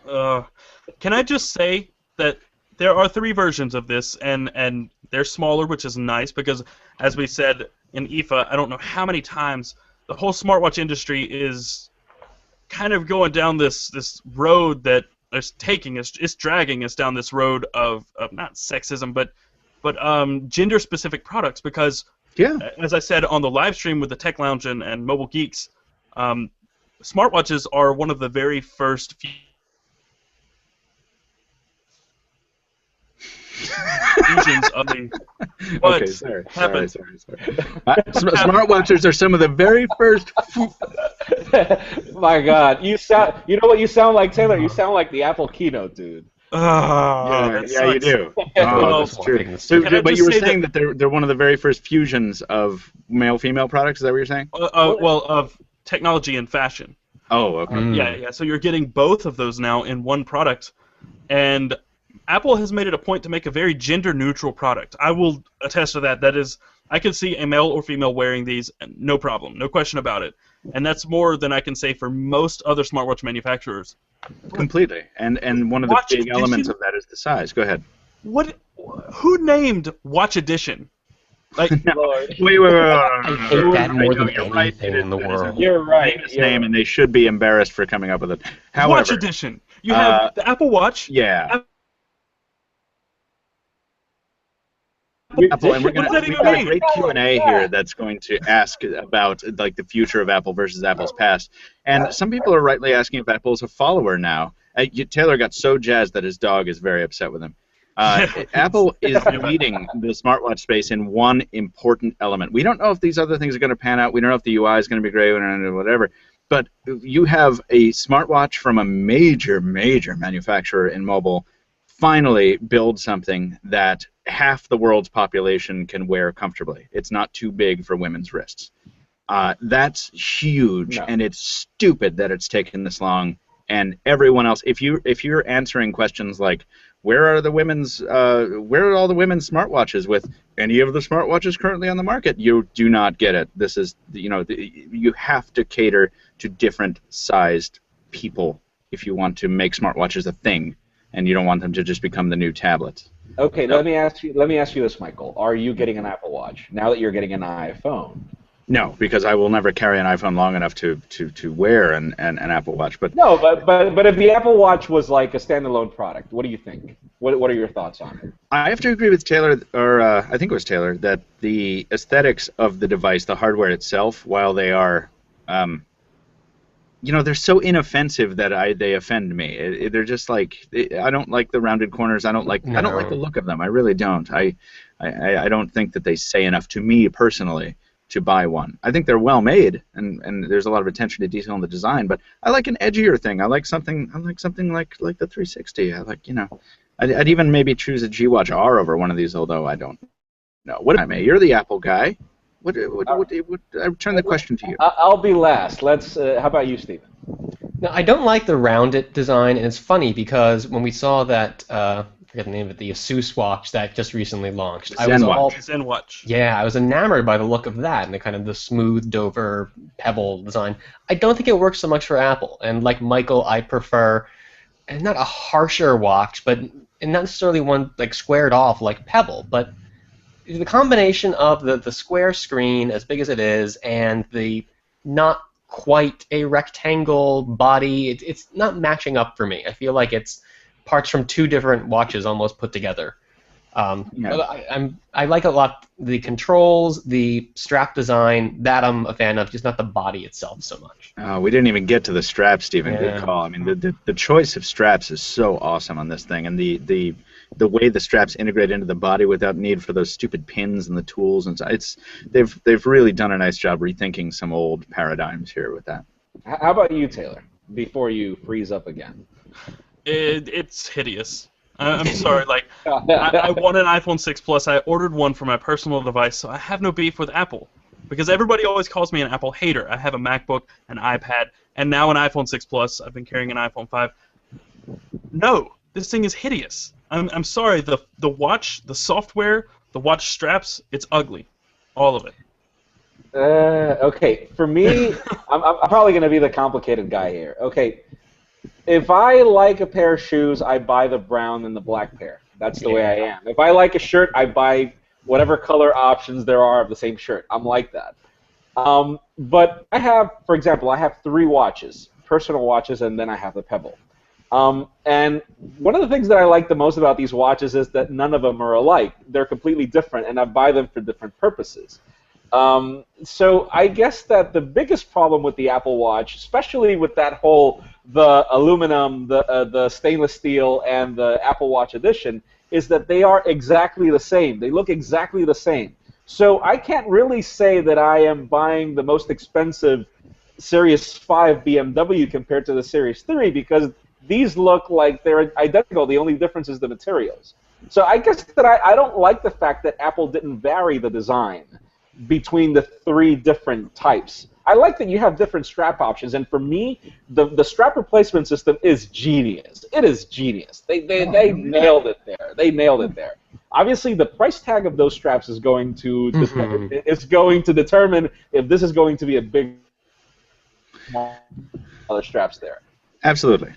Can I just say that there are 3 versions of this, and they're smaller, which is nice because, as we said in IFA, I don't know how many times the whole smartwatch industry is kind of going down this road that is taking us, it's dragging us down this road of not sexism, but gender-specific products because, as I said on the live stream with the Tech Lounge and Mobile Geeks, smartwatches are one of the very first fusions of the... Okay, sorry. Smartwatches are some of the very first... My God, you know what you sound like, Taylor? You sound like the Apple keynote, dude. Yeah, you do. That's true. But you were saying that they're one of the very first fusions of male-female products. Is that what you're saying? Well, of technology and fashion. Oh, okay. Yeah. So you're getting both of those now in one product, and Apple has made it a point to make a very gender-neutral product. I will attest to that. That is, I can see a male or female wearing these, no problem, no question about it. And that's more than I can say for most other smartwatch manufacturers. Completely. And one of the big elements of that is the size. Go ahead. Who named Watch Edition? Like, wait. I hate that more than anything in the world. You're right. Name, and they should be embarrassed for coming up with it. However, Watch Edition. You have the Apple Watch. Yeah. Apple, and we've got a great Q&A here that's going to ask about like the future of Apple versus Apple's past. And some people are rightly asking if Apple is a follower now. Taylor got so jazzed that his dog is very upset with him. Apple is leading the smartwatch space in one important element. We don't know if these other things are going to pan out. We don't know if the UI is going to be great or whatever. But you have a smartwatch from a major manufacturer in mobile finally build something that half the world's population can wear comfortably. It's not too big for women's wrists. That's huge, and it's stupid that it's taken this long. And everyone else, if you're answering questions like, where are all the women's smartwatches with any of the smartwatches currently on the market, you do not get it. This is, you have to cater to different sized people if you want to make smartwatches a thing, and you don't want them to just become the new tablets. Okay, let me ask you this, Michael. Are you getting an Apple Watch now that you're getting an iPhone? No, because I will never carry an iPhone long enough to wear an Apple Watch. But no, but if the Apple Watch was like a standalone product, what do you think? What are your thoughts on it? I have to agree with Taylor, or I think it was Taylor, that the aesthetics of the device, the hardware itself, while they are, they're so inoffensive that they offend me. They're just like, I don't like the rounded corners. I don't like the look of them. I really don't. I don't think that they say enough to me personally to buy one. I think they're well made, and there's a lot of attention to detail in the design. But I like an edgier thing. I like something like the 360. I like, I'd even maybe choose a G Watch R over one of these, although I don't know. What I may? You're the Apple guy. I turn the question to you. I'll be last. How about you, Stephen? No, I don't like the rounded design, and it's funny because when we saw that, I forget the name of it, the Asus watch that just recently launched. ZenWatch. Yeah, I was enamored by the look of that and the smoothed over pebble design. I don't think it works so much for Apple, and like Michael, I prefer, and not a harsher watch, but and not necessarily one like squared off like Pebble, but the combination of the square screen, as big as it is, and the not quite a rectangle body, it's not matching up for me. I feel like it's parts from two different watches almost put together. But I like a lot the controls, the strap design. That I'm a fan of, just not the body itself so much. We didn't even get to the straps, Stephen. Yeah. Good call. I mean, the choice of straps is so awesome on this thing, and the way the straps integrate into the body without need for those stupid pins and the tools, and they've really done a nice job rethinking some old paradigms here with that. How about you, Taylor? Before you freeze up again. It's hideous. I'm sorry. Like, I want an iPhone 6 Plus. I ordered one for my personal device, so I have no beef with Apple. Because everybody always calls me an Apple hater. I have a MacBook, an iPad, and now an iPhone 6 Plus. I've been carrying an iPhone 5. No, this thing is hideous. I'm sorry. The watch, the software, the watch straps, it's ugly. All of it. Okay, for me, I'm probably going to be the complicated guy here. Okay, if I like a pair of shoes, I buy the brown and the black pair. That's the way I am. If I like a shirt, I buy whatever color options there are of the same shirt. I'm like that. But I have, for example, I have 3 watches, personal watches, and then I have the Pebble. And one of the things that I like the most about these watches is that none of them are alike. They're completely different, and I buy them for different purposes. So I guess that the biggest problem with the Apple Watch, especially with that whole the aluminum, the stainless steel, and the Apple Watch Edition, is that they are exactly the same. They look exactly the same. So I can't really say that I am buying the most expensive Series 5 BMW compared to the Series 3 because these look like they're identical. The only difference is the materials. So I guess that I don't like the fact that Apple didn't vary the design between the 3 different types. I like that you have different strap options, and for me, the strap replacement system is genius. It is genius. They nailed it there. They nailed it there. Obviously, the price tag of those straps is going to determine if this is going to be a big other straps there. Absolutely.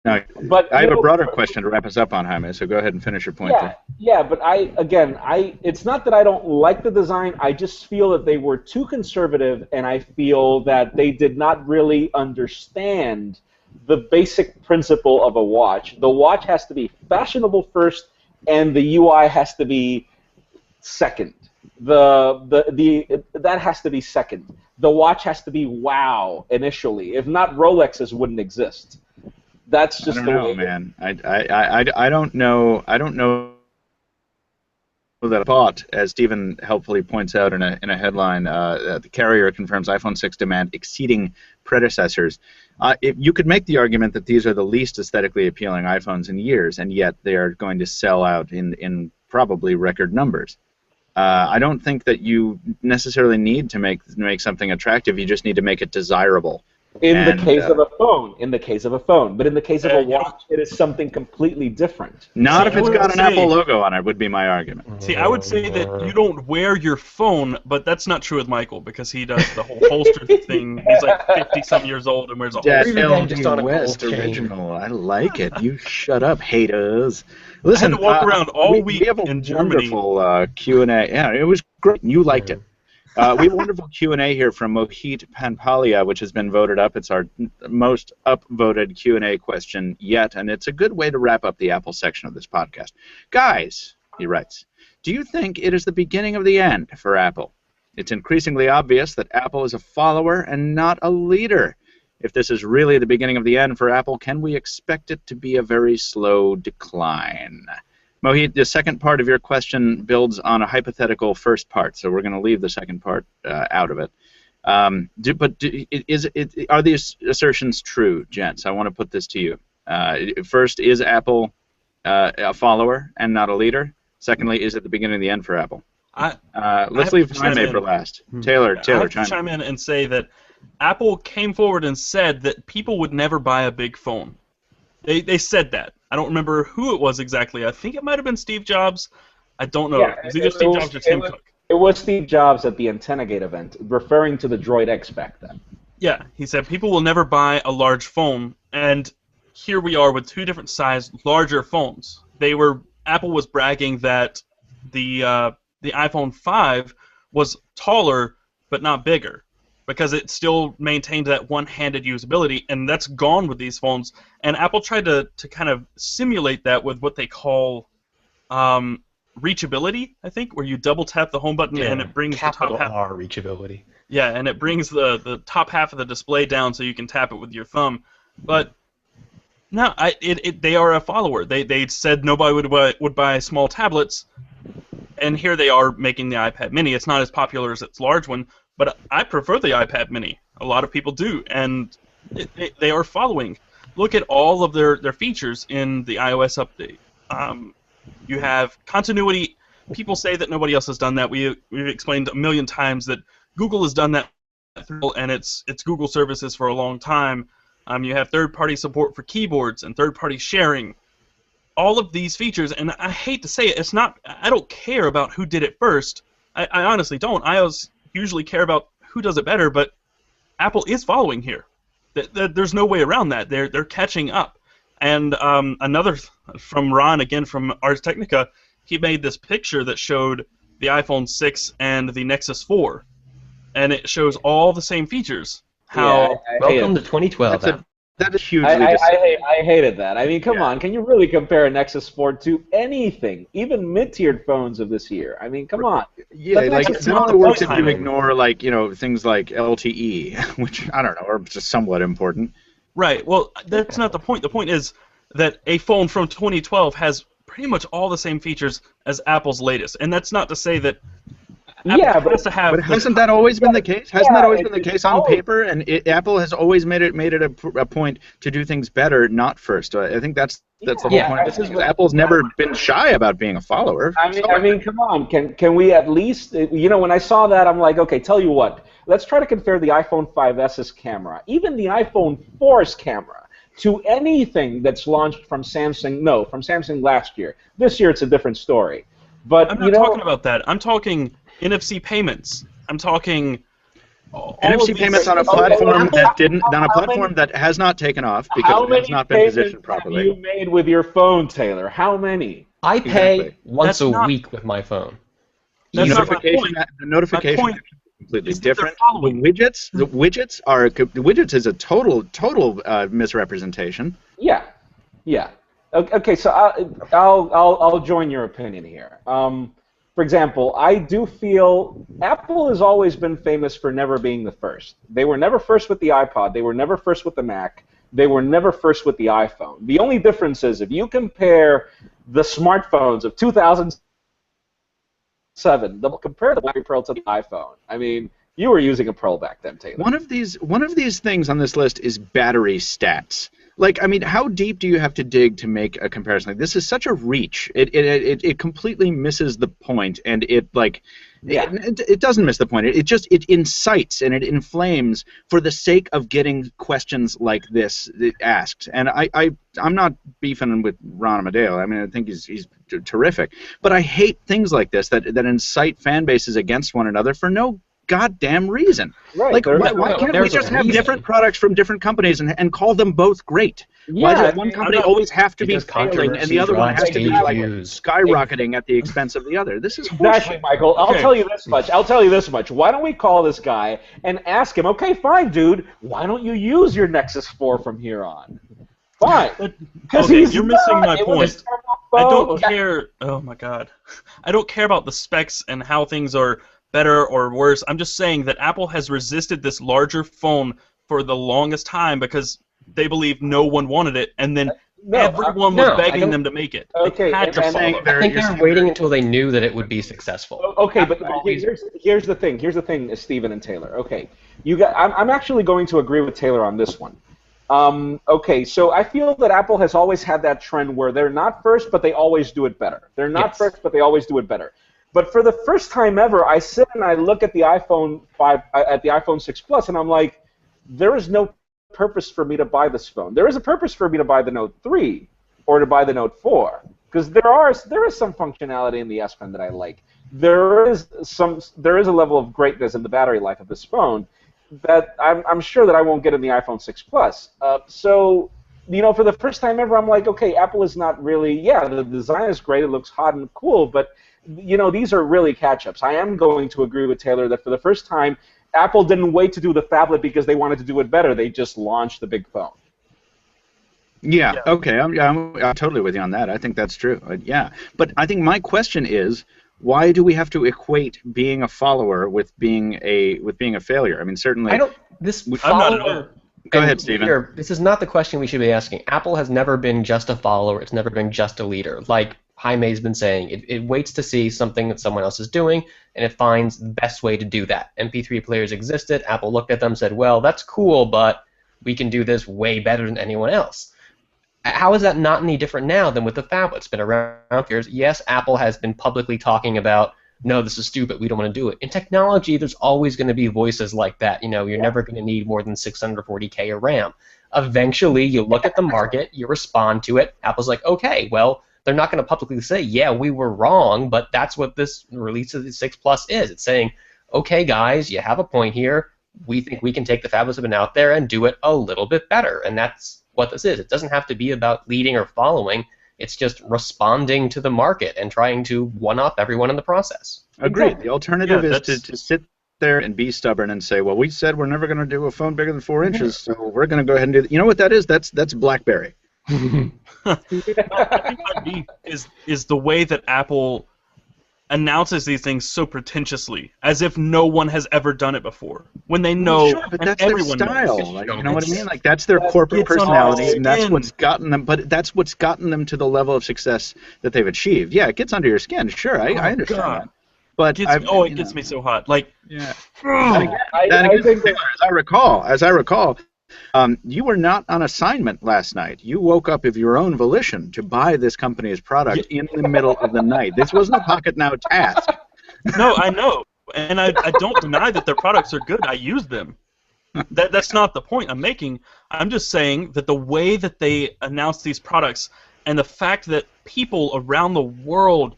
Now, but I have a broader question to wrap us up on, Jaime, so go ahead and finish your point. Yeah, but it's not that I don't like the design, I just feel that they were too conservative, and I feel that they did not really understand the basic principle of a watch. The watch has to be fashionable first, and the UI has to be second. That has to be second. The watch has to be wow initially. If not, Rolexes wouldn't exist. That's just I don't know, man. I don't know. I don't know that I bought, as Stephen helpfully points out in a headline. The carrier confirms iPhone 6 demand exceeding predecessors. You could make the argument that these are the least aesthetically appealing iPhones in years, and yet they are going to sell out in probably record numbers. I don't think that you necessarily need to make something attractive. You just need to make it desirable. In the case of a phone, but in the case of a watch, it is something completely different. Not if it's got an Apple logo on it, would be my argument. See, I would say that you don't wear your phone, but that's not true with Michael, because he does the whole holster thing. He's like 50-some years old and wears a holster. LD West original. I like it. You shut up, haters. Listen, I had to walk around all week we have a in Germany. Wonderful Q&A. Yeah, it was great. You liked it. We have a wonderful Q&A here from Mohit Panpalia, which has been voted up. It's our most upvoted Q&A question yet, and it's a good way to wrap up the Apple section of this podcast. Guys, he writes, do you think it is the beginning of the end for Apple? It's increasingly obvious that Apple is a follower and not a leader. If this is really the beginning of the end for Apple, can we expect it to be a very slow decline? Mohit, the second part of your question builds on a hypothetical first part, so we're going to leave the second part out of it. Are these assertions true, gents? I want to put this to you. First, is Apple a follower and not a leader? Secondly, is it the beginning of the end for Apple? Let's leave Jaime for last. Taylor, chime in and say that Apple came forward and said that people would never buy a big phone. They said that. I don't remember who it was exactly. I think it might have been Steve Jobs. I don't know. Yeah, it was either Steve Jobs or Tim Cook. It was Steve Jobs at the AntennaGate event, referring to the Droid X back then. Yeah, he said people will never buy a large phone, and here we are with 2 different sized, larger phones. Apple was bragging that the iPhone 5 was taller but not bigger, because it still maintained that one-handed usability, and that's gone with these phones. And Apple tried to kind of simulate that with what they call reachability, I think, where you double tap the home button and it brings the top half. R reachability. Yeah, and it brings the top half of the display down so you can tap it with your thumb. But no, they are a follower. They said nobody would buy small tablets, and here they are making the iPad Mini. It's not as popular as its large one, but I prefer the iPad Mini. A lot of people do, and they are following. Look at all of their features in the iOS update. You have continuity. People say that nobody else has done that. We've explained a million times that Google has done that, and it's Google services for a long time. You have third-party support for keyboards and third-party sharing. All of these features, and I hate to say it, it's not. I don't care about who did it first. I honestly don't. I usually care about who does it better, but Apple is following here. There's no way around that. They're catching up. And another from Ron, again from Ars Technica, he made this picture that showed the iPhone 6 and the Nexus 4. And it shows all the same features. Welcome to 2012. That is hugely I hated that. I mean, come on. Can you really compare a Nexus 4 to anything, even mid-tiered phones of this year? I mean, come on. Yeah, like it only works if you ignore things like LTE, which I don't know are just somewhat important. Right. Well, that's not the point. The point is that a phone from 2012 has pretty much all the same features as Apple's latest, and that's not to say that. Apple has to have. But hasn't that always been the case? Hasn't that always been the case on paper? And Apple has always made it a point to do things better, not first. I think that's the whole point. Apple's never been shy about being a follower. I mean, come on. Can we at least? When I saw that, I'm like, okay, tell you what. Let's try to compare the iPhone 5s's camera, even the iPhone 4's camera, to anything that's launched from Samsung. No, from Samsung last year. This year, it's a different story. But I'm not talking about that. I'm talking NFC payments. I'm talking NFC payments on a platform that has not taken off because it has not been positioned properly. How many payments have you made with your phone, Taylor? How many? I pay once a week with my phone. The notification is completely different. The widgets is a total misrepresentation. Yeah. Okay, so I'll join your opinion here. For example, I do feel Apple has always been famous for never being the first. They were never first with the iPod. They were never first with the Mac. They were never first with the iPhone. The only difference is if you compare the smartphones of 2007, compare the BlackBerry Pearl to the iPhone. I mean, you were using a Pearl back then, Taylor. One of these things on this list is battery stats. How deep do you have to dig to make a comparison? This is such a reach. It completely misses the point, and it doesn't miss the point. It incites and it inflames for the sake of getting questions like this asked. And I'm not beefing with Ron Amadeo. I mean, I think he's terrific. But I hate things like this that incite fan bases against one another for no goddamn reason. Right. Why can't we just have different products from different companies and call them both great? Why does one company always have to be failing and the other one has to be skyrocketing at the expense of the other? This is exactly, Michael. I'll tell you this much. Why don't we call this guy and ask him, okay, fine, dude, why don't you use your Nexus 4 from here on? Fine. Okay, you're missing my point. I don't care. Oh, my God. I don't care about the specs and how things are better or worse. I'm just saying that Apple has resisted this larger phone for the longest time because they believe no one wanted it, and then everyone was begging them to make it. Okay, I think they were waiting until they knew that it would be successful. Okay, but here's the thing. Here's the thing, Stephen and Taylor. Okay, I'm actually going to agree with Taylor on this one. Okay, so I feel that Apple has always had that trend where they're not first, but they always do it better. They're not first, but they always do it better. But for the first time ever, I sit and I look at the iPhone 6 Plus, and I'm like, there is no purpose for me to buy this phone. There is a purpose for me to buy the Note 3 or to buy the Note 4 because there is some functionality in the S Pen that I like. There is a level of greatness in the battery life of this phone that I'm sure that I won't get in the iPhone 6 Plus. So for the first time ever, I'm like, okay, Apple is not really. Yeah, the design is great. It looks hot and cool, but these are really catch-ups. I am going to agree with Taylor that for the first time, Apple didn't wait to do the phablet because they wanted to do it better. They just launched the big phone. Yeah. Okay. I'm totally with you on that. I think that's true. Yeah. But I think my question is, why do we have to equate being a follower with being a failure? I mean, certainly. I don't. This I'm not at all. follower. Go ahead, Stephen. Leader, this is not the question we should be asking. Apple has never been just a follower. It's never been just a leader. Like Jaime's been saying, it waits to see something that someone else is doing, and it finds the best way to do that. MP3 players existed. Apple looked at them and said, well, that's cool, but we can do this way better than anyone else. How is that not any different now than with the phablet? It's been around for years. Yes, Apple has been publicly talking about, no, this is stupid, we don't want to do it. In technology, there's always going to be voices like that. You know, you're never going to need more than 640K of RAM. Eventually, you look at the market, you respond to it. Apple's like, okay, well, they're not going to publicly say, yeah, we were wrong, but that's what this release of the 6 Plus is. It's saying, okay, guys, you have a point here. We think we can take the phablets that have been out there and do it a little bit better, and that's what this is. It doesn't have to be about leading or following. It's just responding to the market and trying to one-up everyone in the process. Agreed. The alternative is to sit there and be stubborn and say, well, we said we're never going to do a phone bigger than 4 inches, so we're going to go ahead and do that. You know what that is? That's BlackBerry. I think my beef is the way that Apple announces these things so pretentiously, as if no one has ever done it before. When they know, sure, but that's their style. Like, you know what I mean? Like that's their That corporate gets on personality, our and that's skin. what's gotten them. But that's what's gotten them to the level of success that they've achieved. Yeah, it gets under your skin. Sure, I understand God. that. But It gets me so hot. Like, yeah. I think that, As I recall, you were not on assignment last night. You woke up of your own volition to buy this company's product in the middle of the night. This wasn't a Pocketnow task. no, I know, and I don't deny that their products are good. I use them. That's not the point I'm making. I'm just saying that the way that they announce these products and the fact that people around the world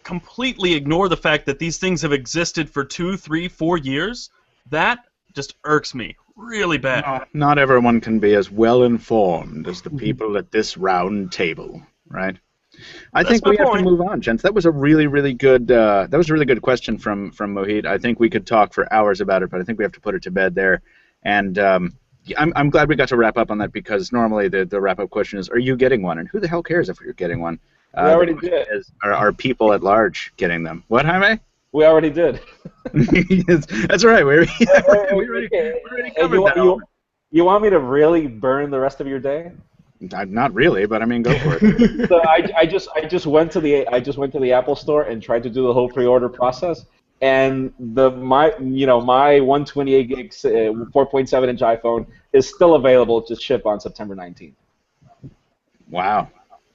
completely ignore the fact that these things have existed for 2, 3, 4 years, that just irks me really bad. No, not everyone can be as well informed as the people at this round table, right? I think we have to move on, gents. That was a really, really good. That was a really good question from Mohit. I think we could talk for hours about it, but I think we have to put it to bed there. And I'm glad we got to wrap up on that, because normally the wrap up question is, are you getting one? And who the hell cares if you're getting one? we already did. Are people at large getting them? What, Jaime? We already did. That's right. We already covered that. You want me to really burn the rest of your day? Not really, but I mean, go for it. So I just went to the Apple Store and tried to do the whole pre-order process, and my 128 gig 4.7 inch iPhone is still available to ship on September 19th.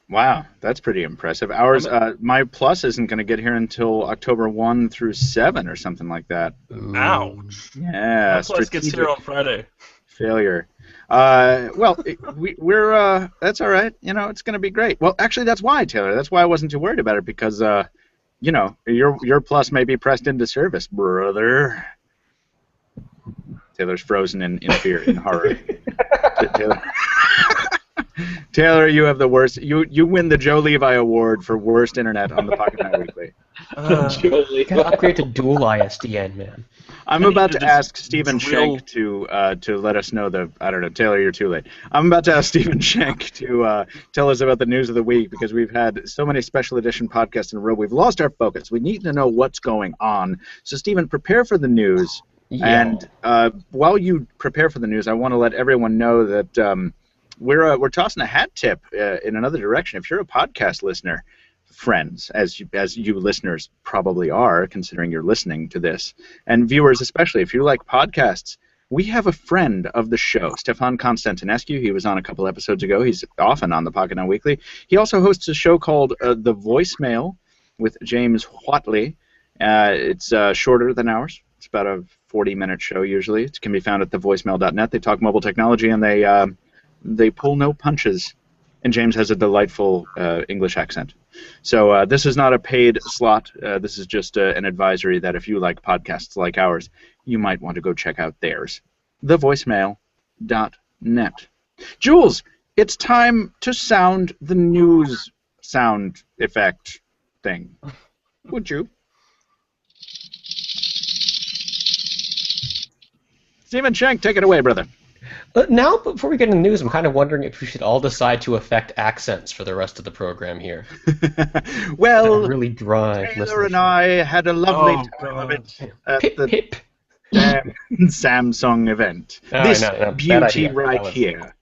Wow, that's pretty impressive. Ours, my Plus isn't going to get here until October 1 through 7 or something like that. Ouch. Yeah, My Plus gets here on Friday. Failure. We're that's all right. You know, it's going to be great. Well, actually, that's why, Taylor. That's why I wasn't too worried about it, because your Plus may be pressed into service, brother. Taylor's frozen in fear, in horror. Taylor, you have the worst. You win the Joe Levi Award for worst internet on the Pocketnow Weekly. Gotta upgrade to dual ISDN, man. I'm about to ask Stephen Schenck to let us know I don't know, Taylor, you're too late. I'm about to ask Stephen Schenck to tell us about the news of the week, because we've had so many special edition podcasts in a row. We've lost our focus. We need to know what's going on. So, Stephen, prepare for the news. Yeah. And while you prepare for the news, I want to let everyone know that we're tossing a hat tip in another direction. If you're a podcast listener, friends, as you listeners probably are, considering you're listening to this, and viewers especially, if you like podcasts, we have a friend of the show, Stefan Constantinescu. He was on a couple episodes ago. He's often on the Pocketnow Weekly. He also hosts a show called The Voicemail with James Whatley. It's shorter than ours. It's about a 40-minute show usually. It can be found at thevoicemail.net. They talk mobile technology, and they pull no punches. And James has a delightful English accent. So this is not a paid slot. This is just an advisory that if you like podcasts like ours, you might want to go check out theirs. Thevoicemail.net. Jules, it's time to sound the news sound effect thing. Would you? Stephen Schenck, take it away, brother. Now, before we get into news, I'm kind of wondering if we should all decide to affect accents for the rest of the program here. Well, really dry. Taylor and I had a lovely time of it at Hip, the hip. Samsung event. Oh, This no, beauty right here.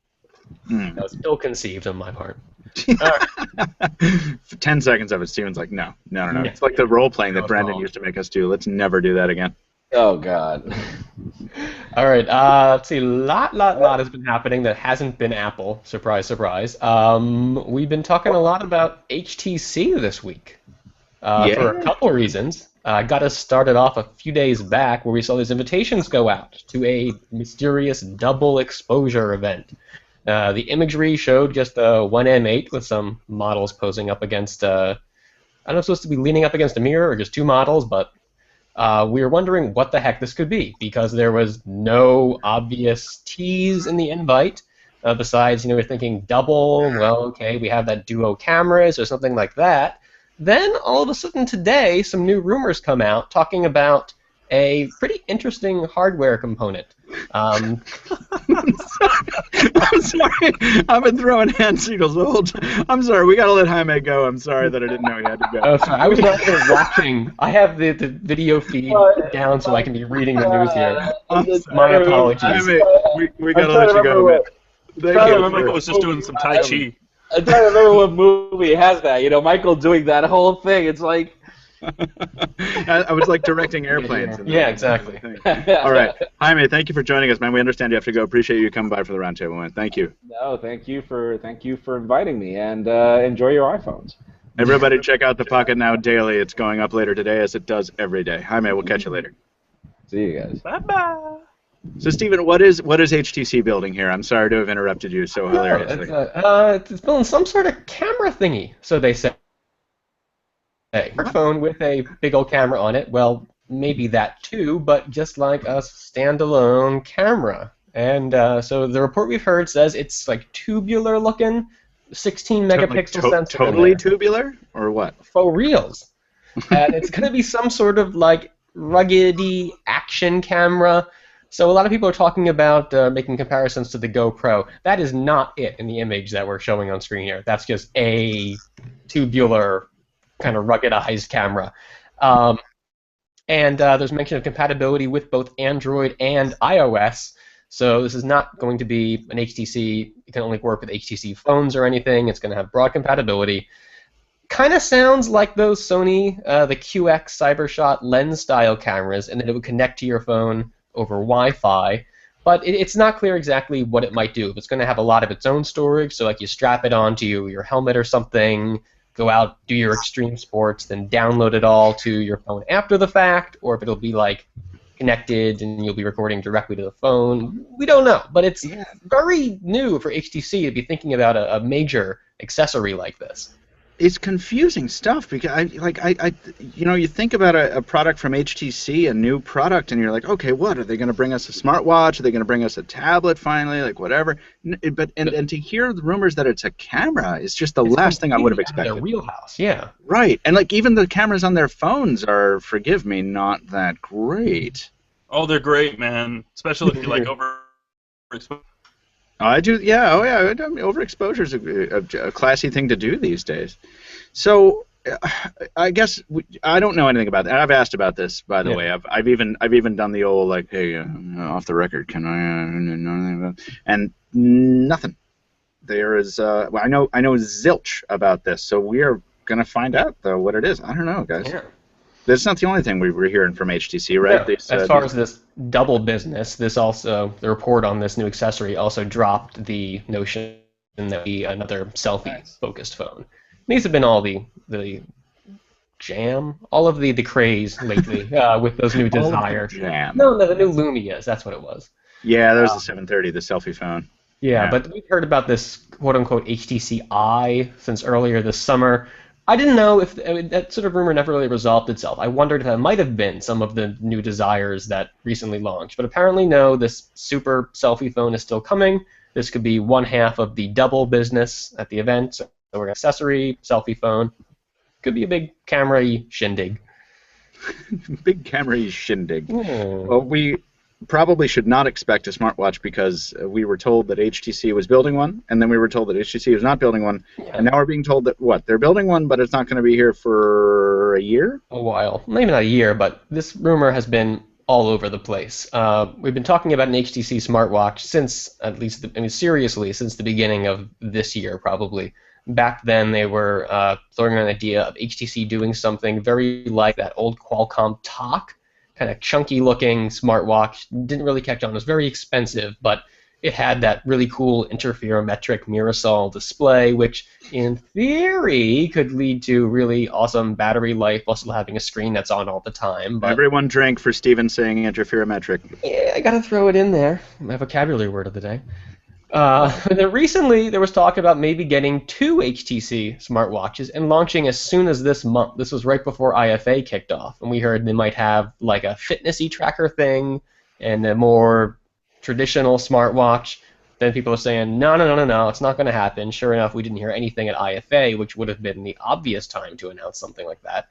That was ill-conceived on my part. For 10 seconds of it, Steven's like, no. It's like the role-playing that Brandon used to make us do. Let's never do that again. Oh, God. All right, let's see. Lot has been happening that hasn't been Apple. Surprise, surprise. We've been talking a lot about HTC this week for a couple reasons. Got us started off a few days back where we saw these invitations go out to a mysterious double exposure event. The imagery showed just a 1M8 with some models posing up against, I don't know if it's supposed to be leaning up against a mirror or just two models, but we were wondering what the heck this could be because there was no obvious tease in the invite. Besides, we're thinking double, well, okay, we have that duo cameras or something like that. Then, all of a sudden today, some new rumors come out talking about a pretty interesting hardware component. I'm sorry. I've been throwing hand signals the whole time. I'm sorry. We got to let Jaime go. I'm sorry that I didn't know he had to go. Oh, sorry. I was not even watching. I have the video feed down so I can be reading the news here. My apologies. Jaime, we got to let you go. I remember Michael was just doing some Tai Chi. I'm trying to remember what movie has that. Michael doing that whole thing. It's like... I was like directing airplanes. Yeah, exactly. All right. Jaime, thank you for joining us, man. We understand you have to go. Appreciate you coming by for the roundtable, man. Thank you. No, thank you for inviting me, and enjoy your iPhones. Everybody check out the Pocketnow Daily. It's going up later today, as it does every day. Jaime, we'll catch you later. See you guys. Bye-bye. So, Stephen, what is HTC building here? I'm sorry to have interrupted you so hilariously. It's building some sort of camera thingy, so they say. A smartphone with a big old camera on it, well, maybe that too, but just like a standalone camera. And so the report we've heard says it's like tubular looking, 16 megapixel sensor. Totally tubular, or what? For reals. And it's going to be some sort of like ruggedy action camera. So a lot of people are talking about making comparisons to the GoPro. That is not it in the image that we're showing on screen here. That's just a tubular kind of ruggedized camera. And there's mention of compatibility with both Android and iOS. So this is not going to be an HTC. It can only work with HTC phones or anything. It's going to have broad compatibility. Kind of sounds like those Sony, the QX CyberShot lens-style cameras, and that it would connect to your phone over Wi-Fi. But it's not clear exactly what it might do. If it's going to have a lot of its own storage, so like you strap it onto your helmet or something, go out, do your extreme sports, then download it all to your phone after the fact, or if it'll be like connected and you'll be recording directly to the phone. We don't know, but it's very new for HTC to be thinking about a major accessory like this. It's confusing stuff because you think about a product from HTC, a new product, and you're like, okay, what are they going to bring us? A smartwatch? Are they going to bring us a tablet finally? Like whatever. But to hear the rumors that it's a camera is just the last thing I would have expected. Their wheelhouse, yeah. Right, and like even the cameras on their phones are, forgive me, not that great. Oh, they're great, man. Especially if you like overexposure. I do, yeah. Oh, yeah. Overexposure is a classy thing to do these days. So, I guess I don't know anything about that. I've asked about this, by the way. I've even done the old like, hey, off the record, can I know anything about? And nothing. There is. I know zilch about this. So we are gonna find out though what it is. I don't know, guys. Yeah. That's not the only thing we were hearing from HTC, right? No, as far as this double business, the report on this new accessory also dropped the notion that be another selfie-focused phone. These have been all the jam, all of the craze lately with those new Desires. No, the new Lumias, that's what it was. Yeah, there's the 730, the selfie phone. Yeah, but we've heard about this quote-unquote HTC Eye since earlier this summer. I didn't know if that sort of rumor never really resolved itself. I wondered if that might have been some of the new Desires that recently launched. But apparently, no, this super selfie phone is still coming. This could be one half of the double business at the event. So we're an accessory, selfie phone. Could be a big camera-y shindig. Big camera-y shindig. Mm. Well, probably should not expect a smartwatch because we were told that HTC was building one, and then we were told that HTC was not building one, and now we're being told that, what, they're building one, but it's not going to be here for a year? A while. Maybe not a year, but this rumor has been all over the place. We've been talking about an HTC smartwatch since, at least, seriously, since the beginning of this year, probably. Back then, they were throwing around an idea of HTC doing something very like that old Qualcomm Talk, kind of chunky-looking smartwatch. Didn't really catch on. It was very expensive, but it had that really cool interferometric Mirasol display, which in theory could lead to really awesome battery life while still having a screen that's on all the time. But everyone drank for Stephen saying interferometric. Yeah, I gotta throw it in there. My vocabulary word of the day. Then recently, there was talk about maybe getting 2 HTC smartwatches and launching as soon as this month. This was right before IFA kicked off, and we heard they might have like a fitness e-tracker thing and a more traditional smartwatch. Then people are saying, no, it's not going to happen. Sure enough, we didn't hear anything at IFA, which would have been the obvious time to announce something like that.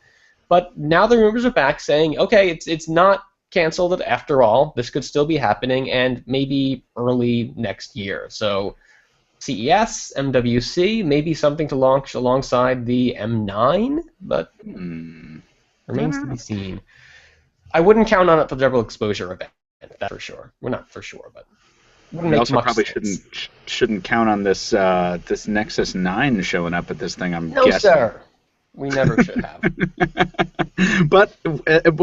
But now the rumors are back saying, okay, it's not canceled after all. This could still be happening, and maybe early next year. So CES, MWC, maybe something to launch alongside the M9, but remains to be seen. I wouldn't count on it for the double exposure event, that's for sure. Well, not for sure, but we also probably shouldn't count on this this Nexus 9 showing up at this thing. I'm guessing. No, sir. We never should have. But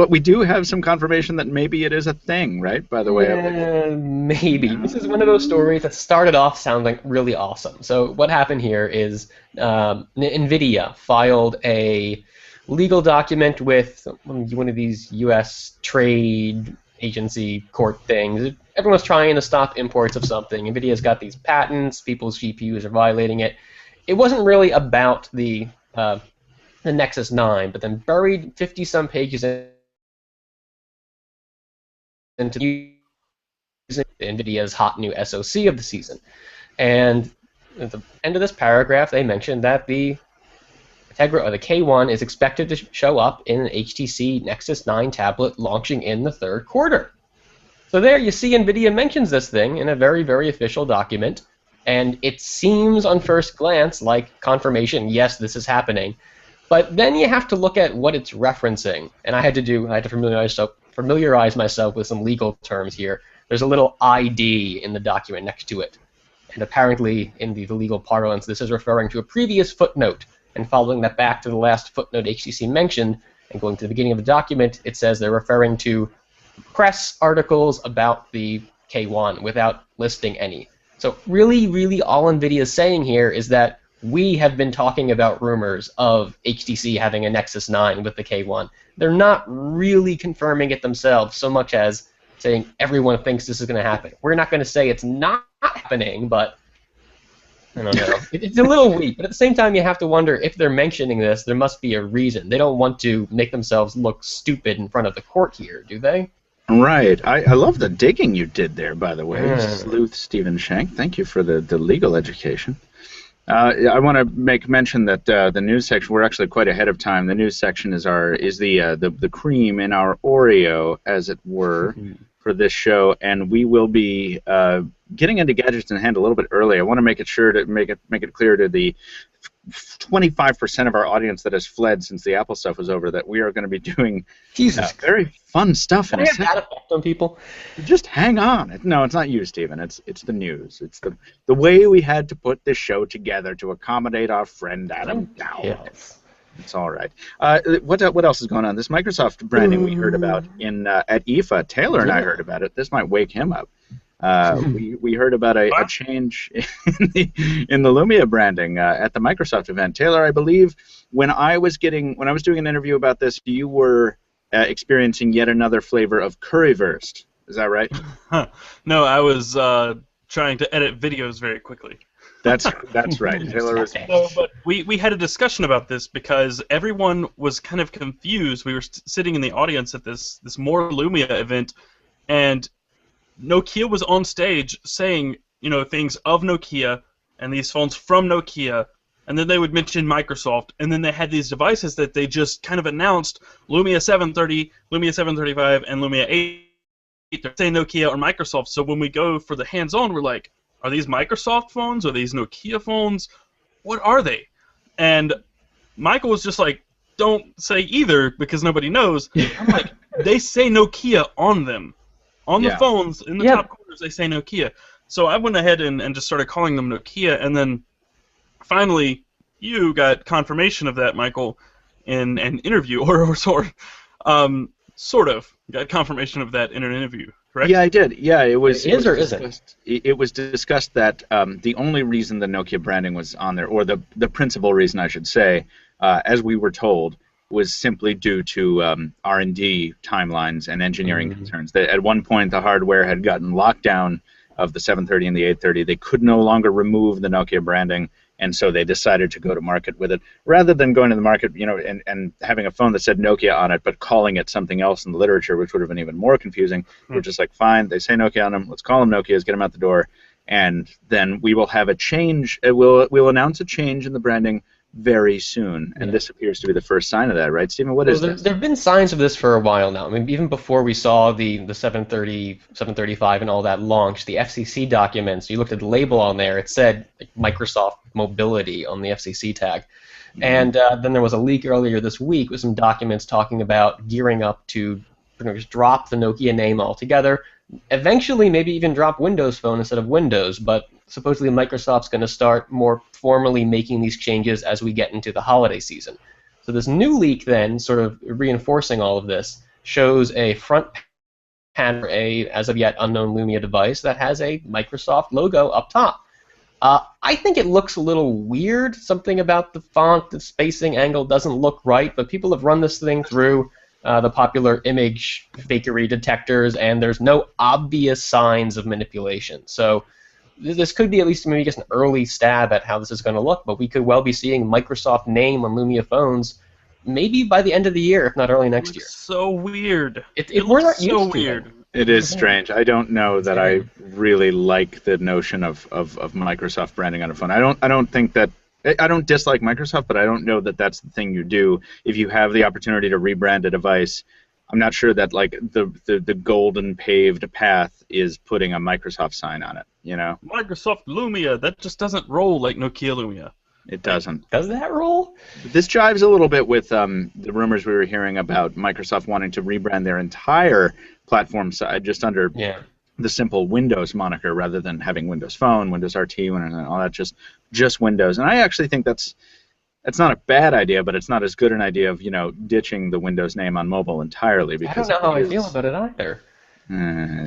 we do have some confirmation that maybe it is a thing, right? By the way. Maybe. This is one of those stories that started off sounding really awesome. So what happened here is NVIDIA filed a legal document with one of these U.S. trade agency court things. Everyone's trying to stop imports of something. NVIDIA's got these patents. People's GPUs are violating it. It wasn't really about the Nexus 9, but then buried 50-some pages into NVIDIA's hot new SoC of the season. And at the end of this paragraph, they mentioned that the Tegra, or the K1, is expected to show up in an HTC Nexus 9 tablet launching in the 3rd quarter. So there you see NVIDIA mentions this thing in a very, very official document, and it seems on first glance like confirmation, yes, this is happening. But then you have to look at what it's referencing, and I had to familiarize myself with some legal terms here. There's a little ID in the document next to it, and apparently in the legal parlance, this is referring to a previous footnote, and following that back to the last footnote HTC mentioned, and going to the beginning of the document, it says they're referring to press articles about the K1 without listing any. So really, really all NVIDIA is saying here is that we have been talking about rumors of HTC having a Nexus 9 with the K1. They're not really confirming it themselves so much as saying everyone thinks this is going to happen. We're not going to say it's not happening, but I don't know. It's a little weak, but at the same time you have to wonder if they're mentioning this, there must be a reason. They don't want to make themselves look stupid in front of the court here, do they? Right. I love the digging you did there, by the way. Sleuth Stephen Schenck. Thank you for the legal education. I want to make mention that the news section, we're actually quite ahead of time. The news section is the cream in our Oreo, as it were, for this show, and we will be getting into gadgets in hand a little bit early. I want to make it sure to make it clear to the 25% of our audience that has fled since the Apple stuff was over that we are going to be doing very fun stuff. Can I have that effect on people? Just hang on. No, it's not you, Stephen. It's the news. It's the way we had to put this show together to accommodate our friend Adam Dow. Yes. It's all right. What else is going on? This Microsoft branding we heard about at IFA. Taylor and I heard about it. This might wake him up. We heard about a change in the Lumia branding at the Microsoft event. Taylor, I believe when I was doing an interview about this, you were experiencing yet another flavor of currywurst. Is that right? No, I was trying to edit videos very quickly. That's right. Taylor was. No, but we had a discussion about this because everyone was kind of confused. We were sitting in the audience at this More Lumia event, and Nokia was on stage saying, things of Nokia and these phones from Nokia, and then they would mention Microsoft, and then they had these devices that they just kind of announced, Lumia 730, Lumia 735, and Lumia say Nokia or Microsoft. So when we go for the hands-on, we're like, are these Microsoft phones? Are these Nokia phones? What are they? And Michael was just like, don't say either because nobody knows. I'm like, they say Nokia on them. On the phones, in the top corners, they say Nokia. So I went ahead and just started calling them Nokia, and then finally you got confirmation of that, Michael, in an interview, or sort of got confirmation of that in an interview, correct? Yeah, I did. Yeah, it was. Is or isn't? It was discussed that the only reason the Nokia branding was on there, or the principal reason, I should say, as we were told, was simply due to R&D timelines and engineering concerns. That at one point the hardware had gotten locked down of the 730 and the 830. They could no longer remove the Nokia branding, and so they decided to go to market with it rather than going to the market, and having a phone that said Nokia on it, but calling it something else in the literature, which would have been even more confusing. We're just like, fine, they say Nokia on them. Let's call them Nokias, get them out the door, and then we will have a change. We'll announce a change in the branding very soon, and this appears to be the first sign of that, right, Stephen? What is this? There have been signs of this for a while now. I mean, even before we saw the 730, 735 and all that launch, the FCC documents, you looked at the label on there, it said Microsoft Mobility on the FCC tag. And then there was a leak earlier this week with some documents talking about gearing up to pretty much drop the Nokia name altogether, eventually maybe even drop Windows Phone instead of Windows, but supposedly Microsoft's going to start more formally making these changes as we get into the holiday season. So this new leak then, sort of reinforcing all of this, shows a front panel for a, as of yet, unknown Lumia device that has a Microsoft logo up top. I think it looks a little weird. Something about the font, the spacing angle doesn't look right, but people have run this thing through the popular image fakery detectors, and there's no obvious signs of manipulation. So this could be at least maybe just an early stab at how this is going to look, but we could well be seeing Microsoft name on Lumia phones maybe by the end of the year, if not early next year. So weird. We're not so used to weird. It is strange. I don't know that I really like the notion of Microsoft branding on a phone. I don't think that. I don't dislike Microsoft, but I don't know that that's the thing you do if you have the opportunity to rebrand a device. I'm not sure that like the golden paved path is putting a Microsoft sign on it. Microsoft Lumia, that just doesn't roll like Nokia Lumia. It doesn't. Does that roll? This jives a little bit with the rumors we were hearing about Microsoft wanting to rebrand their entire platform side just under the simple Windows moniker rather than having Windows Phone, Windows RT, and all that, just Windows. And I actually think that's not a bad idea, but it's not as good an idea of ditching the Windows name on mobile entirely. Because I don't know how I feel about it either. I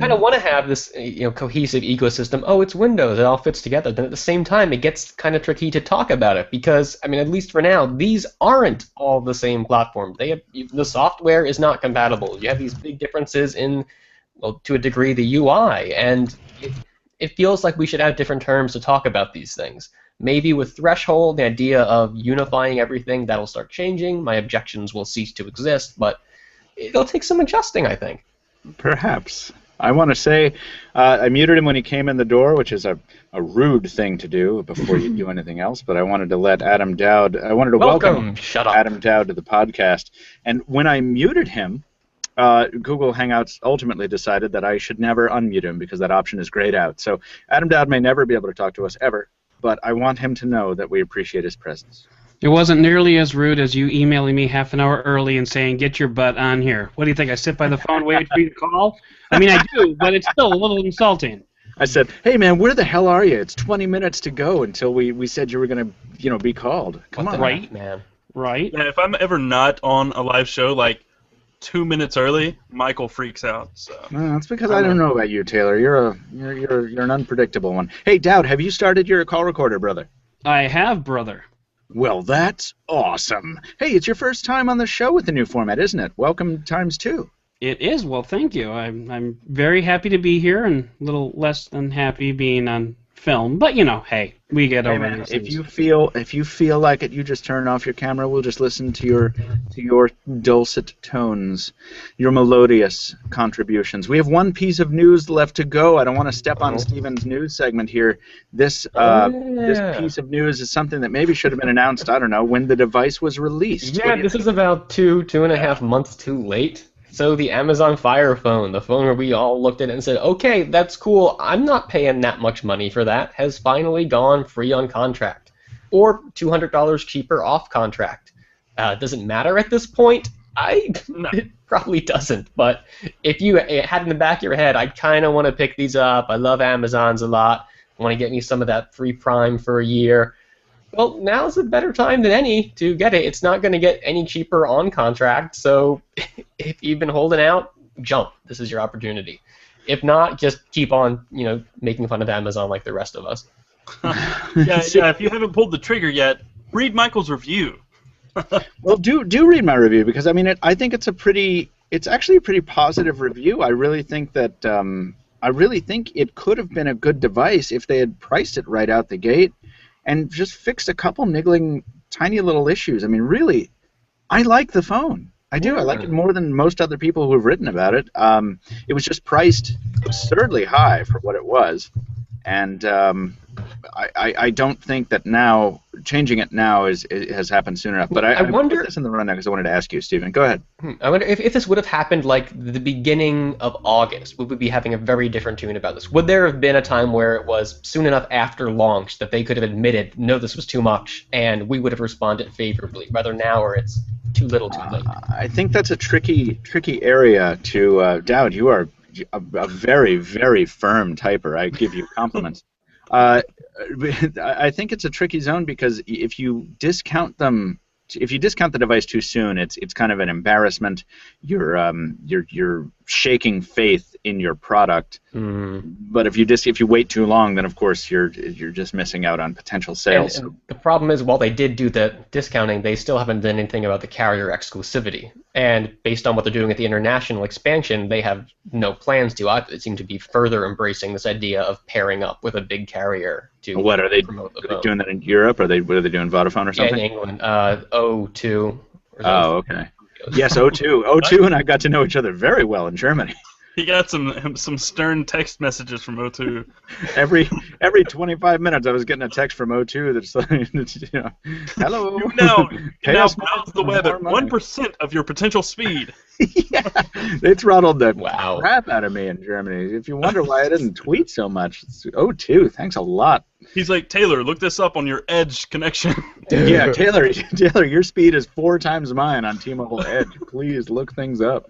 kind of want to have this cohesive ecosystem. Oh, it's Windows. It all fits together. Then at the same time, it gets kind of tricky to talk about it because, I mean, at least for now, these aren't all the same platform. The software is not compatible. You have these big differences in, well, to a degree, the UI, and it feels like we should have different terms to talk about these things. Maybe with Threshold, the idea of unifying everything, that'll start changing. My objections will cease to exist, but it'll take some adjusting, I think. Perhaps. I want to say I muted him when he came in the door, which is a rude thing to do before you do anything else, but I wanted to let Adam Dowd, welcome Adam Dowd to the podcast. And when I muted him, Google Hangouts ultimately decided that I should never unmute him because that option is grayed out. So Adam Dowd may never be able to talk to us ever, but I want him to know that we appreciate his presence. It wasn't nearly as rude as you emailing me half an hour early and saying, get your butt on here. What do you think, I sit by the phone waiting for you to call? I mean, I do, but it's still a little insulting. I said, hey, man, where the hell are you? It's 20 minutes to go until we said you were going to, be called. Come on. Right, man. Right? Yeah, if I'm ever not on a live show, like 2 minutes early, Michael freaks out. So. No, that's because I don't know about you, Taylor. You're an unpredictable one. Hey, Dowd, have you started your call recorder, brother? I have, brother. Well, that's awesome. Hey, it's your first time on the show with the new format, isn't it? Welcome ×2. It is. Well, thank you. I'm very happy to be here and a little less than happy being on film. But, hey, we get over these things. If you feel like it, you just turn off your camera. We'll just listen to your dulcet tones, your melodious contributions. We have one piece of news left to go. I don't want to step on Stephen's news segment here. This piece of news is something that maybe should have been announced, I don't know, when the device was released. Yeah, this is about two and a half months too late. So the Amazon Fire phone, the phone where we all looked at it and said, okay, that's cool, I'm not paying that much money for that, has finally gone free on contract. Or $200 cheaper off contract. Does it matter at this point? No. It probably doesn't, but if you had in the back of your head, I kind of want to pick these up, I love Amazon's a lot, I want to get me some of that free Prime for a year, well, now's a better time than any to get it. It's not going to get any cheaper on contract, so if you've been holding out, jump. This is your opportunity. If not, just keep on, making fun of Amazon like the rest of us. yeah, if you haven't pulled the trigger yet, read Michael's review. Well, do read my review, because I mean, I think it's actually a pretty positive review. I really think that it could have been a good device if they had priced it right out the gate and just fixed a couple niggling tiny little issues. I mean, really, I like the phone. I do. I like it more than most other people who have written about it. It was just priced absurdly high for what it was, and I don't think that now changing it now has happened soon enough. But I wonder, put this in the rundown because I wanted to ask you, Stephen. Go ahead. I wonder if this would have happened like the beginning of August, would we be having a very different tune about this? Would there have been a time where it was soon enough after launch that they could have admitted, no, this was too much, and we would have responded favorably? Rather now, or it's too little, too late. I think that's a tricky area to Dowd. You are a very, very firm typer. I give you compliments. I think it's a tricky zone because if you discount the device too soon, it's kind of an embarrassment. You're shaking faith in your product. But if you wait too long, then of course you're just missing out on potential sales. And the problem is, while they did do the discounting, they still haven't done anything about the carrier exclusivity. And based on what they're doing at the international expansion, they have no plans to. They seem to be further embracing this idea of pairing up with a big carrier to what are they promote the are they phone. doing that in Europe? What are they doing, Vodafone or something? Yeah, in England, O2. Oh, okay. Yes, O2 and I got to know each other very well in Germany. He got some stern text messages from O2. Every 25 minutes, I was getting a text from O2 that's like, hello. You now browse the web at 1% of your potential speed. Yeah, they throttled the Wow. crap out of me in Germany. If you wonder why I didn't tweet so much, it's O2. Thanks a lot. He's like, Taylor, look this up on your Edge connection. Yeah, Taylor, your speed is 4 times mine on T-Mobile Edge. Please look things up.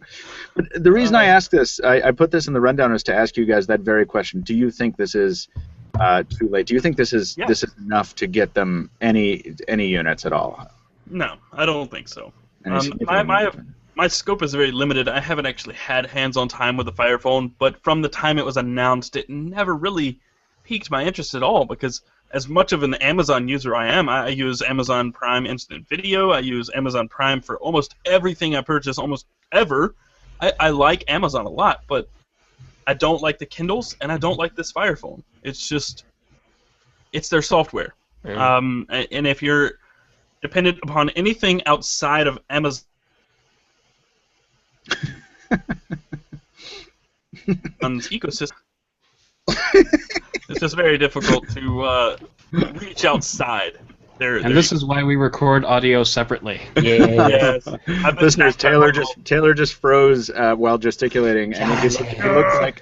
But the reason I ask this, I put this in the rundown, is to ask you guys that very question. Do you think this is too late? Do you think this is enough to get them any units at all? No, I don't think so. My scope is very limited. I haven't actually had hands-on time with the Fire phone, but from the time it was announced, it never really piqued my interest at all, because as much of an Amazon user I use Amazon Prime Instant Video. I use Amazon Prime for almost everything I purchase almost ever. I like Amazon a lot, but I don't like the Kindles, and I don't like this Fire phone. It's their software. And if you're dependent upon anything outside of Amazon's ecosystem, it's just very difficult to reach outside. This is why we record audio separately. Yeah. Yes. Listeners, Taylor just froze while gesticulating, and he looks like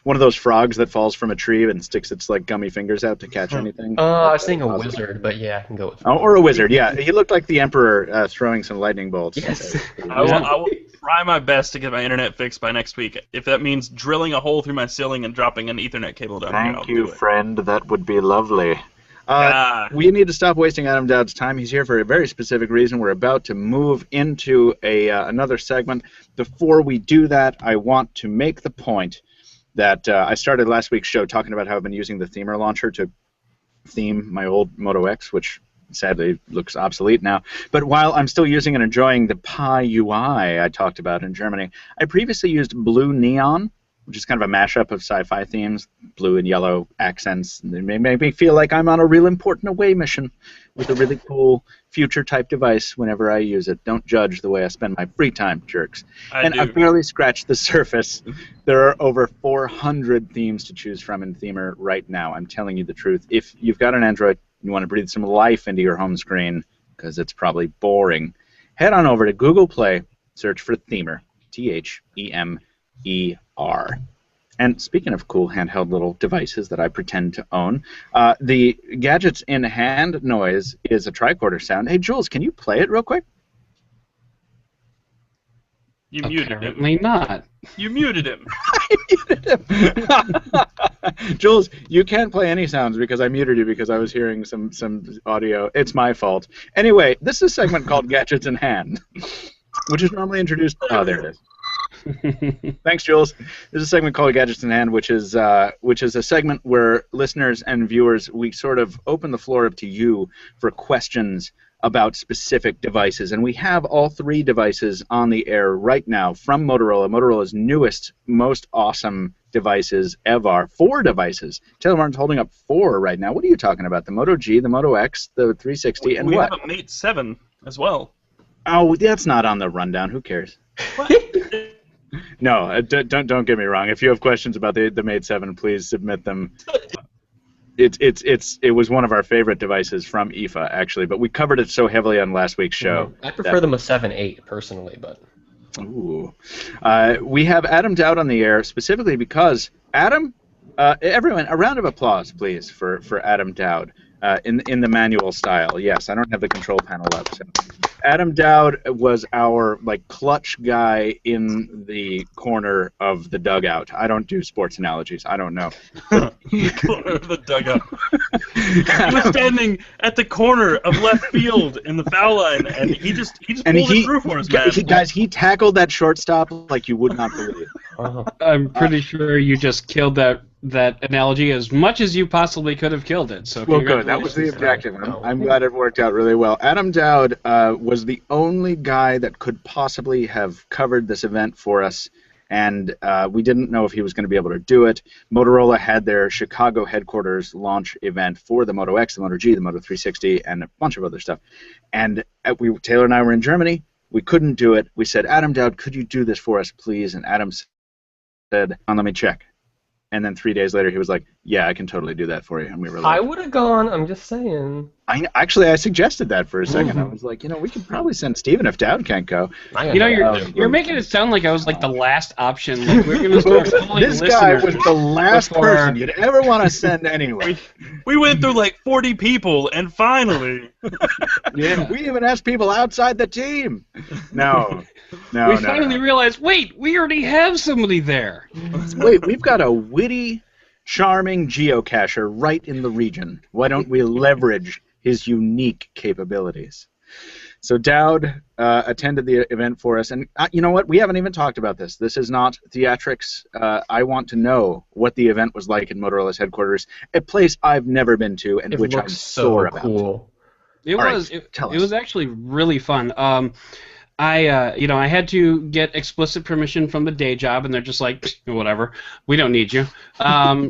one of those frogs that falls from a tree and sticks its gummy fingers out to catch anything. I was thinking a wizard, but yeah, I can go with that. Or a wizard, yeah. He looked like the Emperor throwing some lightning bolts. Yes. I will try my best to get my internet fixed by next week. If that means drilling a hole through my ceiling and dropping an Ethernet cable down here, I'll do it. Thank you, friend. That would be lovely. We need to stop wasting Adam Dowd's time. He's here for a very specific reason. We're about to move into another segment. Before we do that, I want to make the point that I started last week's show talking about how I've been using the themer launcher to theme my old Moto X, which sadly looks obsolete now. But while I'm still using and enjoying the Pi UI I talked about in Germany, I previously used Blue Neon, which is kind of a mashup of sci-fi themes, blue and yellow accents. They make me feel like I'm on a real important away mission with a really cool future-type device whenever I use it. Don't judge the way I spend my free time, jerks. I barely scratched the surface. There are over 400 themes to choose from in Themer right now. I'm telling you the truth. If you've got an Android and you want to breathe some life into your home screen, because it's probably boring, head on over to Google Play, search for Themer. Themer. And speaking of cool handheld little devices that I pretend to own, the gadgets in hand noise is a tricorder sound. Hey, Jules, can you play it real quick? You muted him. Apparently not. You muted him. I muted him. Jules, you can't play any sounds because I muted you because I was hearing some audio. It's my fault. Anyway, this is a segment called Gadgets in Hand, which is normally introduced. Oh, there it is. Thanks, Jules. This is a segment called Gadgets in Hand, which is a segment where listeners and viewers, we sort of open the floor up to you for questions about specific devices. And we have all three devices on the air right now from Motorola, Motorola's newest, most awesome devices ever. 4 devices. Taylor Martin's holding up 4 right now. What are you talking about? The Moto G, the Moto X, the 360, and we what? We have a Mate 7 as well. Oh, that's not on the rundown. Who cares? What? No, don't get me wrong. If you have questions about the Mate 7, please submit them. It was one of our favorite devices from IFA, actually, but we covered it so heavily on last week's show. I prefer them a 7.8 personally, but. Ooh. We have Adam Dowd on the air specifically because Adam. Everyone, a round of applause, please, for Adam Dowd in the manual style. Yes, I don't have the control panel up. So. Adam Dowd was our clutch guy in the corner of the dugout. I don't do sports analogies. I don't know. Corner of the dugout. He was standing at the corner of left field in the foul line, and he just pulled it through for us, man. Guys, he tackled that shortstop like you would not believe. I'm pretty sure you just killed that analogy as much as you possibly could have killed it. So well, good. That was the objective. I'm glad it worked out really well. Adam Dowd was the only guy that could possibly have covered this event for us, and we didn't know if he was going to be able to do it. Motorola had their Chicago headquarters launch event for the Moto X, the Moto G, the Moto 360, and a bunch of other stuff. And Taylor and I were in Germany. We couldn't do it. We said, Adam Dowd, could you do this for us, please? And Adam said, let me check. And then 3 days later, he was like, yeah, I can totally do that for you. And we were like, I would have gone, I'm just saying. I suggested that for a second. I was like, we could probably send Stephen if Dowd can't go. You're making it sound like I was the last option. We're gonna start calling this guy was the last person you'd ever want to send anyway. We went through 40 people, and finally. Yeah. We even asked people outside the team. No. We finally realized, wait, we already have somebody there. Wait, we've got a witty, charming geocacher right in the region. Why don't we leverage his unique capabilities? So Dowd attended the event for us, and you know what? We haven't even talked about this. This is not theatrics. I want to know what the event was like in Motorola's headquarters, a place I've never been to and which I'm sore about. Cool. It was actually really fun. I had to get explicit permission from the day job, and they're just like, whatever, we don't need you.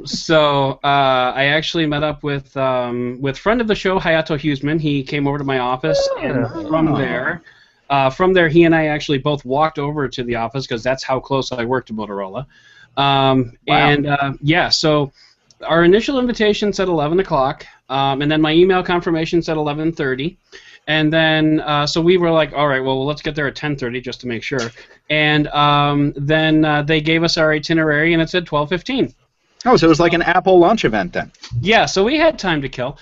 So I actually met up with friend of the show, Hayato Huseman. He came over to my office, and from there, he and I actually both walked over to the office because that's how close I worked to Motorola. Wow. So our initial invitation said 11 o'clock, and then my email confirmation said 11:30. And then, so we were like, all right, well, let's get there at 10:30 just to make sure. And then they gave us our itinerary, and it said 12:15. Oh, so it was like an Apple launch event then. Yeah, so we had time to kill.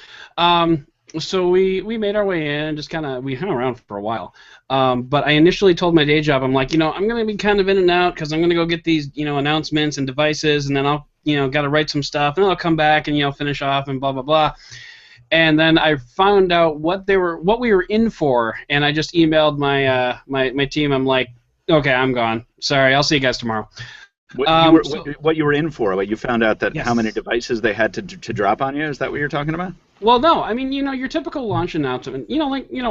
So we made our way in and just we hung around for a while. But I initially told my day job, I'm like, I'm going to be kind of in and out because I'm going to go get these, announcements and devices, and then I'll, got to write some stuff, and then I'll come back and, finish off and blah, blah, blah. And then I found out what we were in for, and I just emailed my team. I'm like, okay, I'm gone. Sorry, I'll see you guys tomorrow. What you were in for? Like you found out that yes. How many devices they had to drop on you? Is that what you're talking about? Well, no. I mean, your typical launch announcement.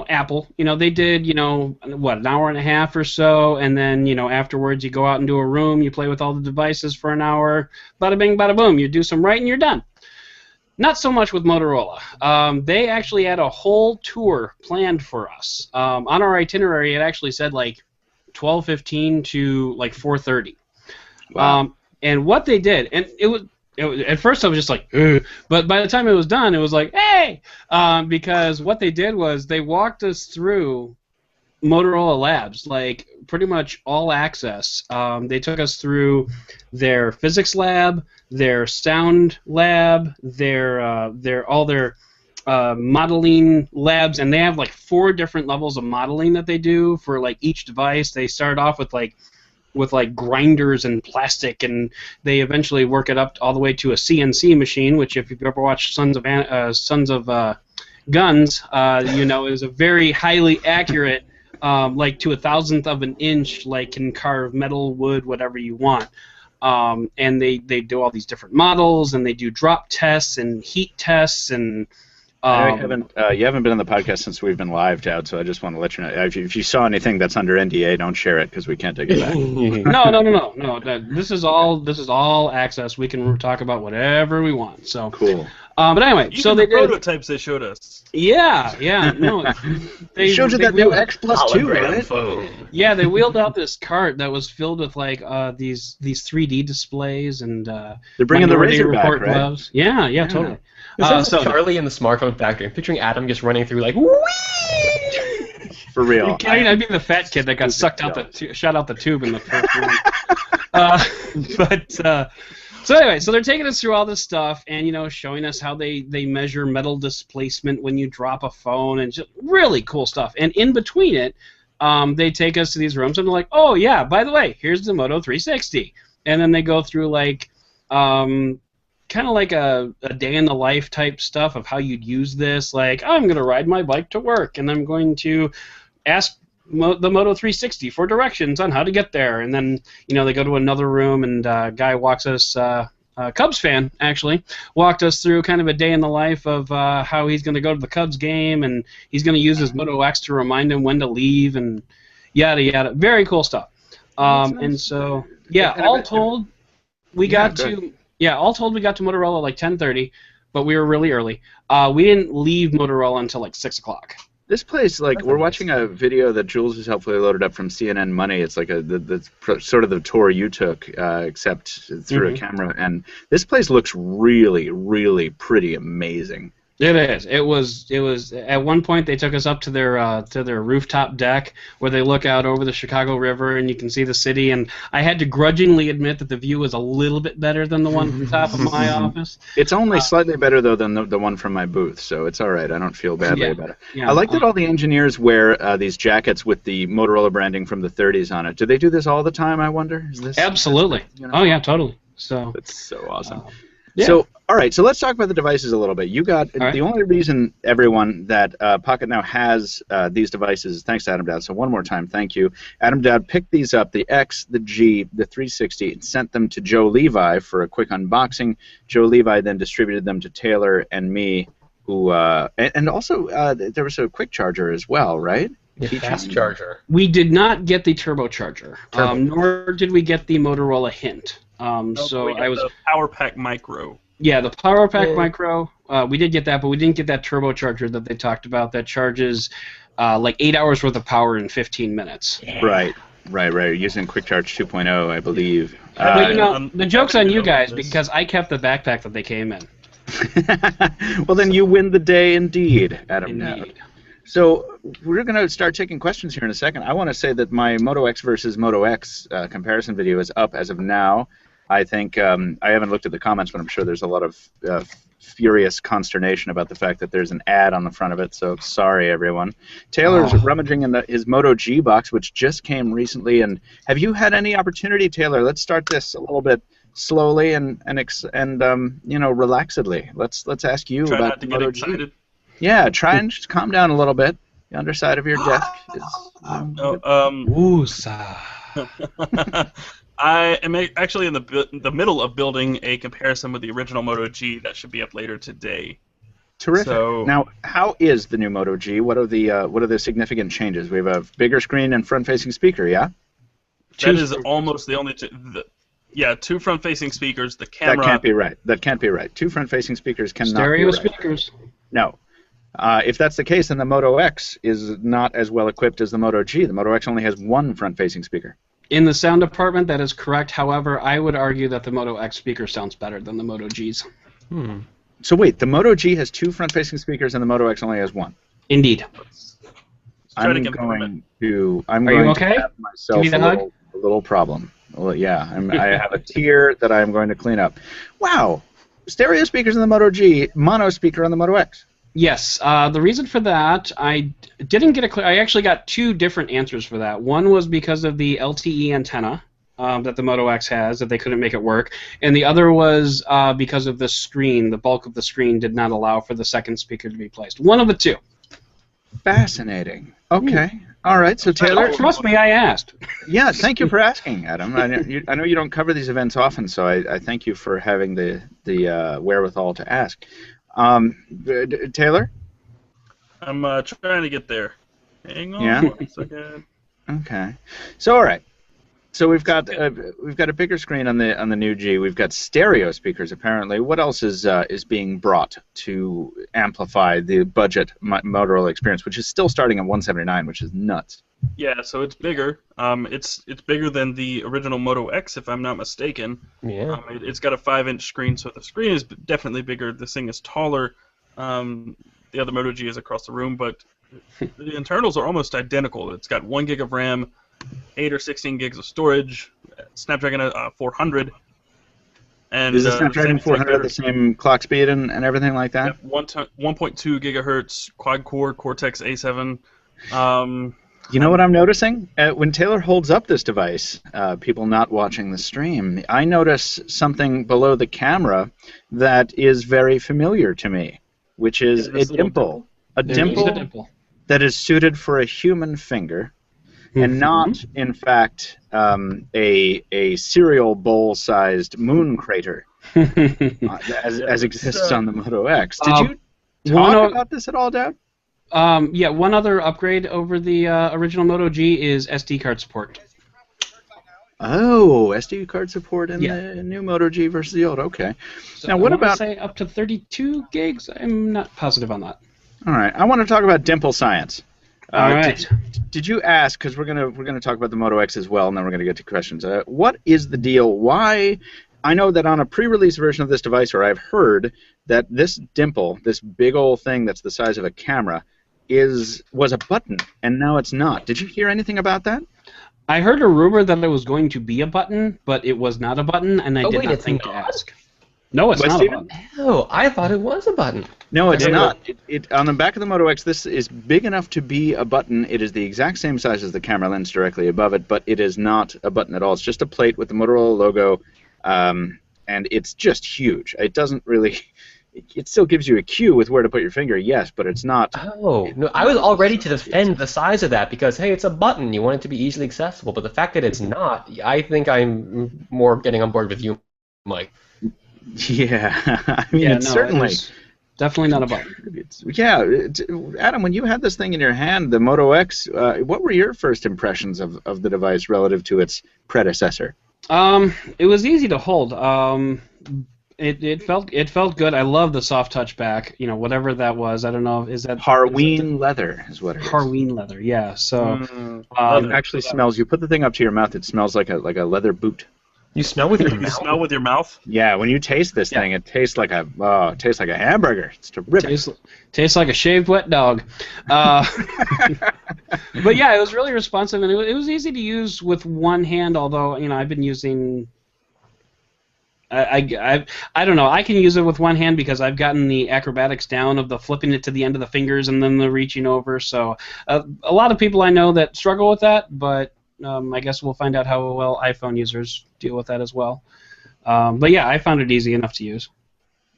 Apple. They did an hour and a half or so, and then afterwards you go out into a room, you play with all the devices for an hour. Bada bing, bada boom. You do some writing, you're done. Not so much with Motorola. They actually had a whole tour planned for us. On our itinerary, it actually said 12:15 to 4:30. Wow. And what they did, and it was at first I was just like, ugh, but by the time it was done, it was like, hey, because what they did was they walked us through Motorola Labs, like pretty much all access. They took us through their physics lab, their sound lab, their modeling labs, and they have like 4 different levels of modeling that they do for like each device. They start off with like grinders and plastic, and they eventually work it up all the way to a CNC machine, which if you've ever watched Sons of Guns, is a very highly accurate, like to 1,000th of an inch, like can carve metal, wood, whatever you want. And they do all these different models, and they do drop tests and heat tests, and you haven't been on the podcast since we've been live, Dad, so I just want to let you know. If you saw anything that's under NDA, don't share it because we can't take it back. No. This is all access. We can talk about whatever we want. So cool. But anyway, so they did prototypes they showed us. Yeah. No, they showed you that new X Plus 2, right? Phone. Yeah, they wheeled out this cart that was filled with like these 3D displays, and they're bringing the Razor back, right? Gloves. Yeah, totally. So Charlie in the smartphone factory. I'm picturing Adam just running through like, whee! For real. I'd be the fat kid that got sucked out shot out the tube in the first one. So anyway, so they're taking us through all this stuff and, showing us how they measure metal displacement when you drop a phone and just really cool stuff. And in between it, they take us to these rooms and they're like, oh, yeah, by the way, here's the Moto 360. And then they go through like kind of like a day in the life type stuff of how you'd use this. Like, I'm going to ride my bike to work and I'm going to ask the Moto 360 for directions on how to get there, and then they go to another room and a guy walks us, Cubs fan actually, walked us through kind of a day in the life of how he's going to go to the Cubs game and he's going to use his Moto X to remind him when to leave and yada yada. Very cool stuff. And so all told we got to Motorola like 10:30, but we were really early. We didn't leave Motorola until like 6 o'clock. This place, like, we're watching a video that Jules has helpfully loaded up from CNN Money. It's like sort of the tour you took, except through a camera. And this place looks really, really pretty amazing. It is. It was. At one point, they took us up to their rooftop deck where they look out over the Chicago River and you can see the city. And I had to grudgingly admit that the view was a little bit better than the one from the top of my office. It's only slightly better though than the one from my booth, so it's all right. I don't feel badly about it. Yeah, I like that all the engineers wear these jackets with the Motorola branding from the 30s on it. Do they do this all the time? I wonder. Absolutely. Oh yeah, totally. So that's so awesome. Yeah. So, all right, so let's talk about the devices a little bit. You got the only reason, everyone, that Pocketnow has these devices, thanks to Adam Dowd. So one more time, thank you. Adam Dowd picked these up, the X, the G, the 360, and sent them to Joe Levi for a quick unboxing. Joe Levi then distributed them to Taylor and me, who and also there was a quick charger as well, right? The fast charger. We did not get the turbocharger, nor did we get the Motorola Hint. The Power Pack Micro. Yeah, the Power Pack Micro. We did get that, but we didn't get that turbocharger that they talked about that charges like 8 hours worth of power in 15 minutes. Yeah. Right. Using Quick Charge 2.0, I believe. But the joke's on you guys because I kept the backpack that they came in. Well, then you win the day indeed, Adam Dowd. So we're going to start taking questions here in a second. I want to say that my Moto X versus Moto X comparison video is up as of now. I think I haven't looked at the comments, but I'm sure there's a lot of furious consternation about the fact that there's an ad on the front of it, so sorry, everyone. Taylor's rummaging in his Moto G box, which just came recently. And have you had any opportunity, Taylor? Let's start this a little bit slowly and relaxedly. Let's ask you Try about not to the get Moto excited. G. Yeah, try and just calm down a little bit. The underside of your desk is... Woosah. I am actually in the middle of building a comparison with the original Moto G that should be up later today. Terrific. So, now, how is the new Moto G? What are the significant changes? We have a bigger screen and front-facing speaker, yeah? That is almost the only... two front-facing speakers. The camera... That can't be right. Two front-facing speakers cannot Stereo be right. speakers. No. If that's the case, then the Moto X is not as well equipped as the Moto G. The Moto X only has one front-facing speaker. In the sound department, that is correct. However, I would argue that the Moto X speaker sounds better than the Moto G's. So wait, the Moto G has two front-facing speakers and the Moto X only has one? Indeed. Try to confirm it. Are you okay? To have myself Give me the hug. a little problem. Well, yeah, I have a tear that I'm going to clean up. Wow, stereo speakers in the Moto G, mono speaker on the Moto X. Yes, the reason for that, I didn't get a clear. I actually got two different answers for that. One was because of the LTE antenna that the Moto X has, that they couldn't make it work, and the other was because of the screen. The bulk of the screen did not allow for the second speaker to be placed. One of the two. Fascinating. Okay. All right. So Taylor, trust me, I asked. Yeah, thank you for asking, Adam. I know you don't cover these events often, so I thank you for having the wherewithal to ask. Taylor? I'm trying to get there. Hang on 1 second. Okay. So all right. So we've got a bigger screen on the new G. We've got stereo speakers apparently. What else is being brought to amplify the budget Motorola experience, which is still starting at $179, which is nuts. Yeah, so it's bigger. It's bigger than the original Moto X, if I'm not mistaken. Yeah. It's got a 5-inch screen, so the screen is definitely bigger. This thing is taller. The other Moto G is across the room, but the internals are almost identical. It's got 1 gig of RAM, 8 or 16 gigs of storage, Snapdragon 400. And is the Snapdragon 400 the same clock speed and everything like that? Yep, 1.2 gigahertz quad-core Cortex A7. You know what I'm noticing? When Taylor holds up this device, people not watching the stream, I notice something below the camera that is very familiar to me, which is a dimple. A dimple that is suited for a human finger. And not, in fact, a cereal bowl-sized moon crater, as exists on the Moto X. Did you talk about this at all, Dad? Yeah, one other upgrade over the original Moto G is SD card support. Oh, SD card support in the new Moto G versus the old. Okay. So now, what I about say up to 32 gigs? I'm not positive on that. All right, I want to talk about dimple science. All right. Did you ask? Because we're gonna talk about the Moto X as well, and then we're gonna get to questions. What is the deal? Why? I know that on a pre-release version of this device, or I've heard that this dimple, this big old thing that's the size of a camera, was a button, and now it's not. Did you hear anything about that? I heard a rumor that it was going to be a button, but it was not a button, and I did not think to ask. No, it's not a button. Oh, I thought it was a button. No, it's not. On the back of the Moto X, this is big enough to be a button. It is the exact same size as the camera lens directly above it, but it is not a button at all. It's just a plate with the Motorola logo, and it's just huge. It doesn't really... It still gives you a cue with where to put your finger, yes, but it's not... Oh, no, I was all ready to defend the size of that because, hey, it's a button. You want it to be easily accessible, but the fact that it's not, I think I'm more getting on board with you, Mike. Yeah, I mean, it's certainly... Definitely not a button. Yeah, Adam, when you had this thing in your hand, the Moto X, what were your first impressions of the device relative to its predecessor? It was easy to hold. It felt good. I love the soft touch back. You know, whatever that was. I don't know. Is that Harween leather? Is what it is. Harween leather. Yeah. So it actually smells. You put the thing up to your mouth, it smells like a leather boot. You smell with your mouth? You smell with your mouth? Yeah, when you taste this thing, it tastes like a hamburger. It's terrific. Tastes like a shaved wet dog. But yeah, it was really responsive, and it was easy to use with one hand. Although I've been using. I don't know. I can use it with one hand because I've gotten the acrobatics down of the flipping it to the end of the fingers and then the reaching over. So a lot of people I know that struggle with that, but. I guess we'll find out how well iPhone users deal with that as well. But yeah, I found it easy enough to use.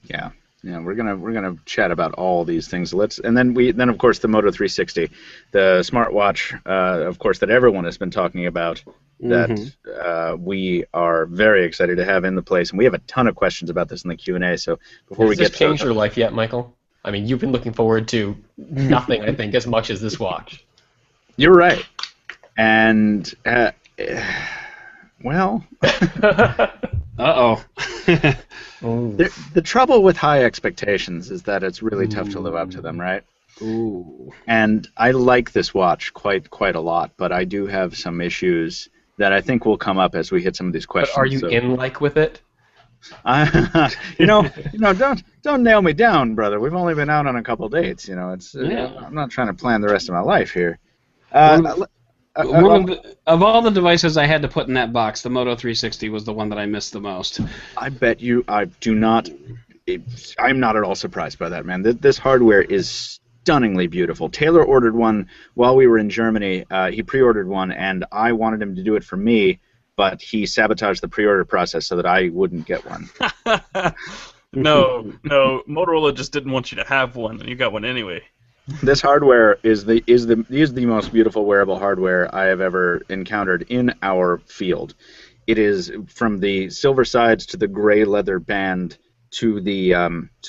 Yeah, we're gonna chat about all these things. And then of course the Moto 360, the smartwatch, of course that everyone has been talking about. That we are very excited to have in the place, and we have a ton of questions about this in the Q&A. So before we get to changed your life yet, Michael? I mean, you've been looking forward to nothing, I think, as much as this watch. You're right. And, well... Uh-oh. The trouble with high expectations is that it's really tough to live up to them, right? Ooh. And I like this watch quite a lot, but I do have some issues that I think will come up as we hit some of these questions. But are you in like with it? Don't nail me down, brother. We've only been out on a couple dates. I'm not trying to plan the rest of my life here. Of all the devices I had to put in that box, the Moto 360 was the one that I missed the most. I bet you I do not. I'm not at all surprised by that, man. This hardware is stunningly beautiful. Taylor ordered one while we were in Germany. He pre-ordered one, and I wanted him to do it for me, but he sabotaged the pre-order process so that I wouldn't get one. No, Motorola just didn't want you to have one, and you got one anyway. This hardware is the most beautiful wearable hardware I have ever encountered in our field. It is from the silver sides to the gray leather band to the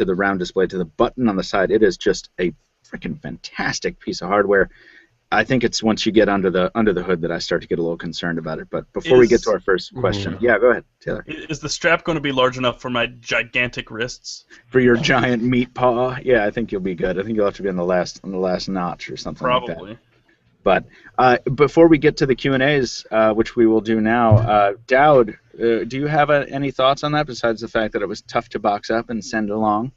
round display to the button on the side. It is just a freaking fantastic piece of hardware. I think it's once you get under the hood that I start to get a little concerned about it. But before we get to our first question, yeah, go ahead, Taylor. Is the strap going to be large enough for my gigantic wrists? For your giant meat paw? Yeah, I think you'll be good. I think you'll have to be on the last notch or something like that. Probably. But before we get to the Q&As, which we will do now, Dowd, do you have any thoughts on that besides the fact that it was tough to box up and send along?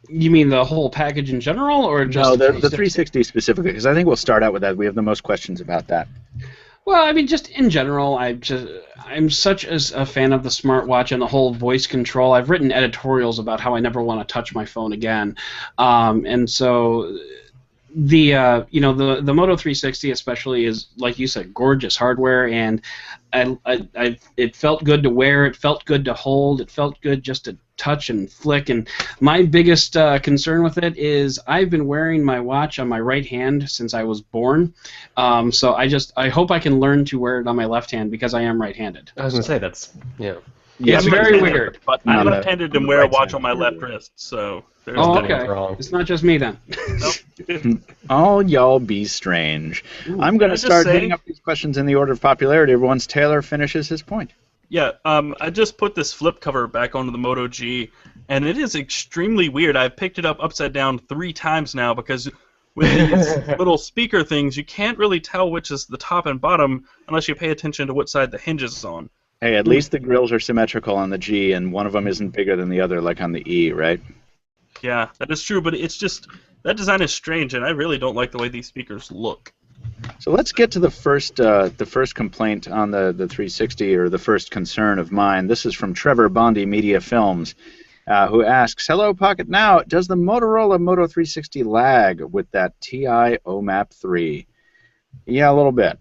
You mean the whole package in general, or just no, the 360 specifically? Because I think we'll start out with that. We have the most questions about that. Well, I mean, just in general, I'm such a fan of the smartwatch and the whole voice control. I've written editorials about how I never want to touch my phone again, and so the Moto 360 especially is, like you said, gorgeous hardware, and it felt good to wear. It felt good to hold. It felt good just to touch and flick. And my biggest concern with it is I've been wearing my watch on my right hand since I was born. So I hope I can learn to wear it on my left hand because I am right-handed. I was gonna say that's yeah. Yeah, it's very weird. But I'm left-handed and wear a watch on my left wrist, so there's okay. Wrong. It's not just me then. Nope. All y'all be strange. I'm going to start hitting up these questions in the order of popularity once Taylor finishes his point. Yeah, I just put this flip cover back onto the Moto G, and it is extremely weird. I've picked it up upside down 3 times now because with these little speaker things, you can't really tell which is the top and bottom unless you pay attention to what side the hinge is on. Hey, at least the grills are symmetrical on the G, and one of them isn't bigger than the other, like on the E, right? Yeah, that is true, but it's just that design is strange, and I really don't like the way these speakers look. So let's get to the first complaint on the 360, or the first concern of mine. This is from Trevor Bondi Media Films, who asks, "Hello, Pocketnow. Does the Motorola Moto 360 lag with that TI OMAP 3?" Yeah, a little bit.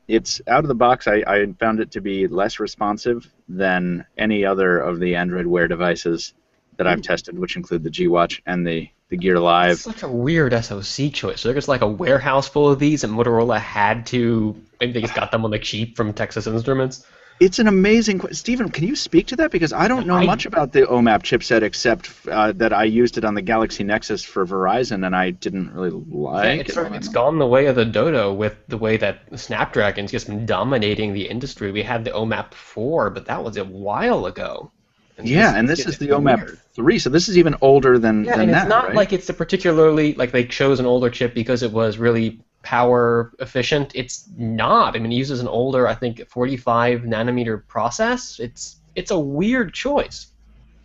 It's out of the box. I found it to be less responsive than any other of the Android Wear devices that I've tested, which include the G Watch and the Gear Live. It's such a weird SoC choice. So there's like a warehouse full of these, and Motorola had to. Maybe they just got them on the cheap from Texas Instruments. It's an amazing question. Stephen, can you speak to that? Because I don't know much about the OMAP chipset except that I used it on the Galaxy Nexus for Verizon, and I didn't really like it. It's gone the way of the dodo with the way that Snapdragon's just been dominating the industry. We had the OMAP 4, but that was a while ago. And this is the OMAP 3, so this is even older than that. And it's not right? like it's a particularly, like they chose an older chip because it was really power efficient. It's not. I mean, it uses an older, I think, 45 nanometer process. It's a weird choice.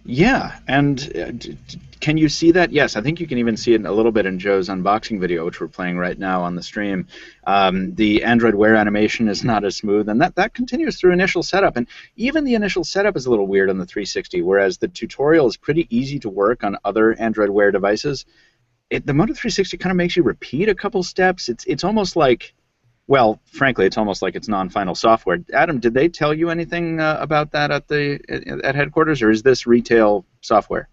Yeah, and can you see that? Yes, I think you can even see it a little bit in Joe's unboxing video, which we're playing right now on the stream. The Android Wear animation is not as smooth, and that continues through initial setup. And even the initial setup is a little weird on the 360, whereas the tutorial is pretty easy to work on other Android Wear devices. The Moto 360 kind of makes you repeat a couple steps. It's almost like, well, frankly, it's almost like it's non-final software. Adam, did they tell you anything about that at headquarters, or is this retail software?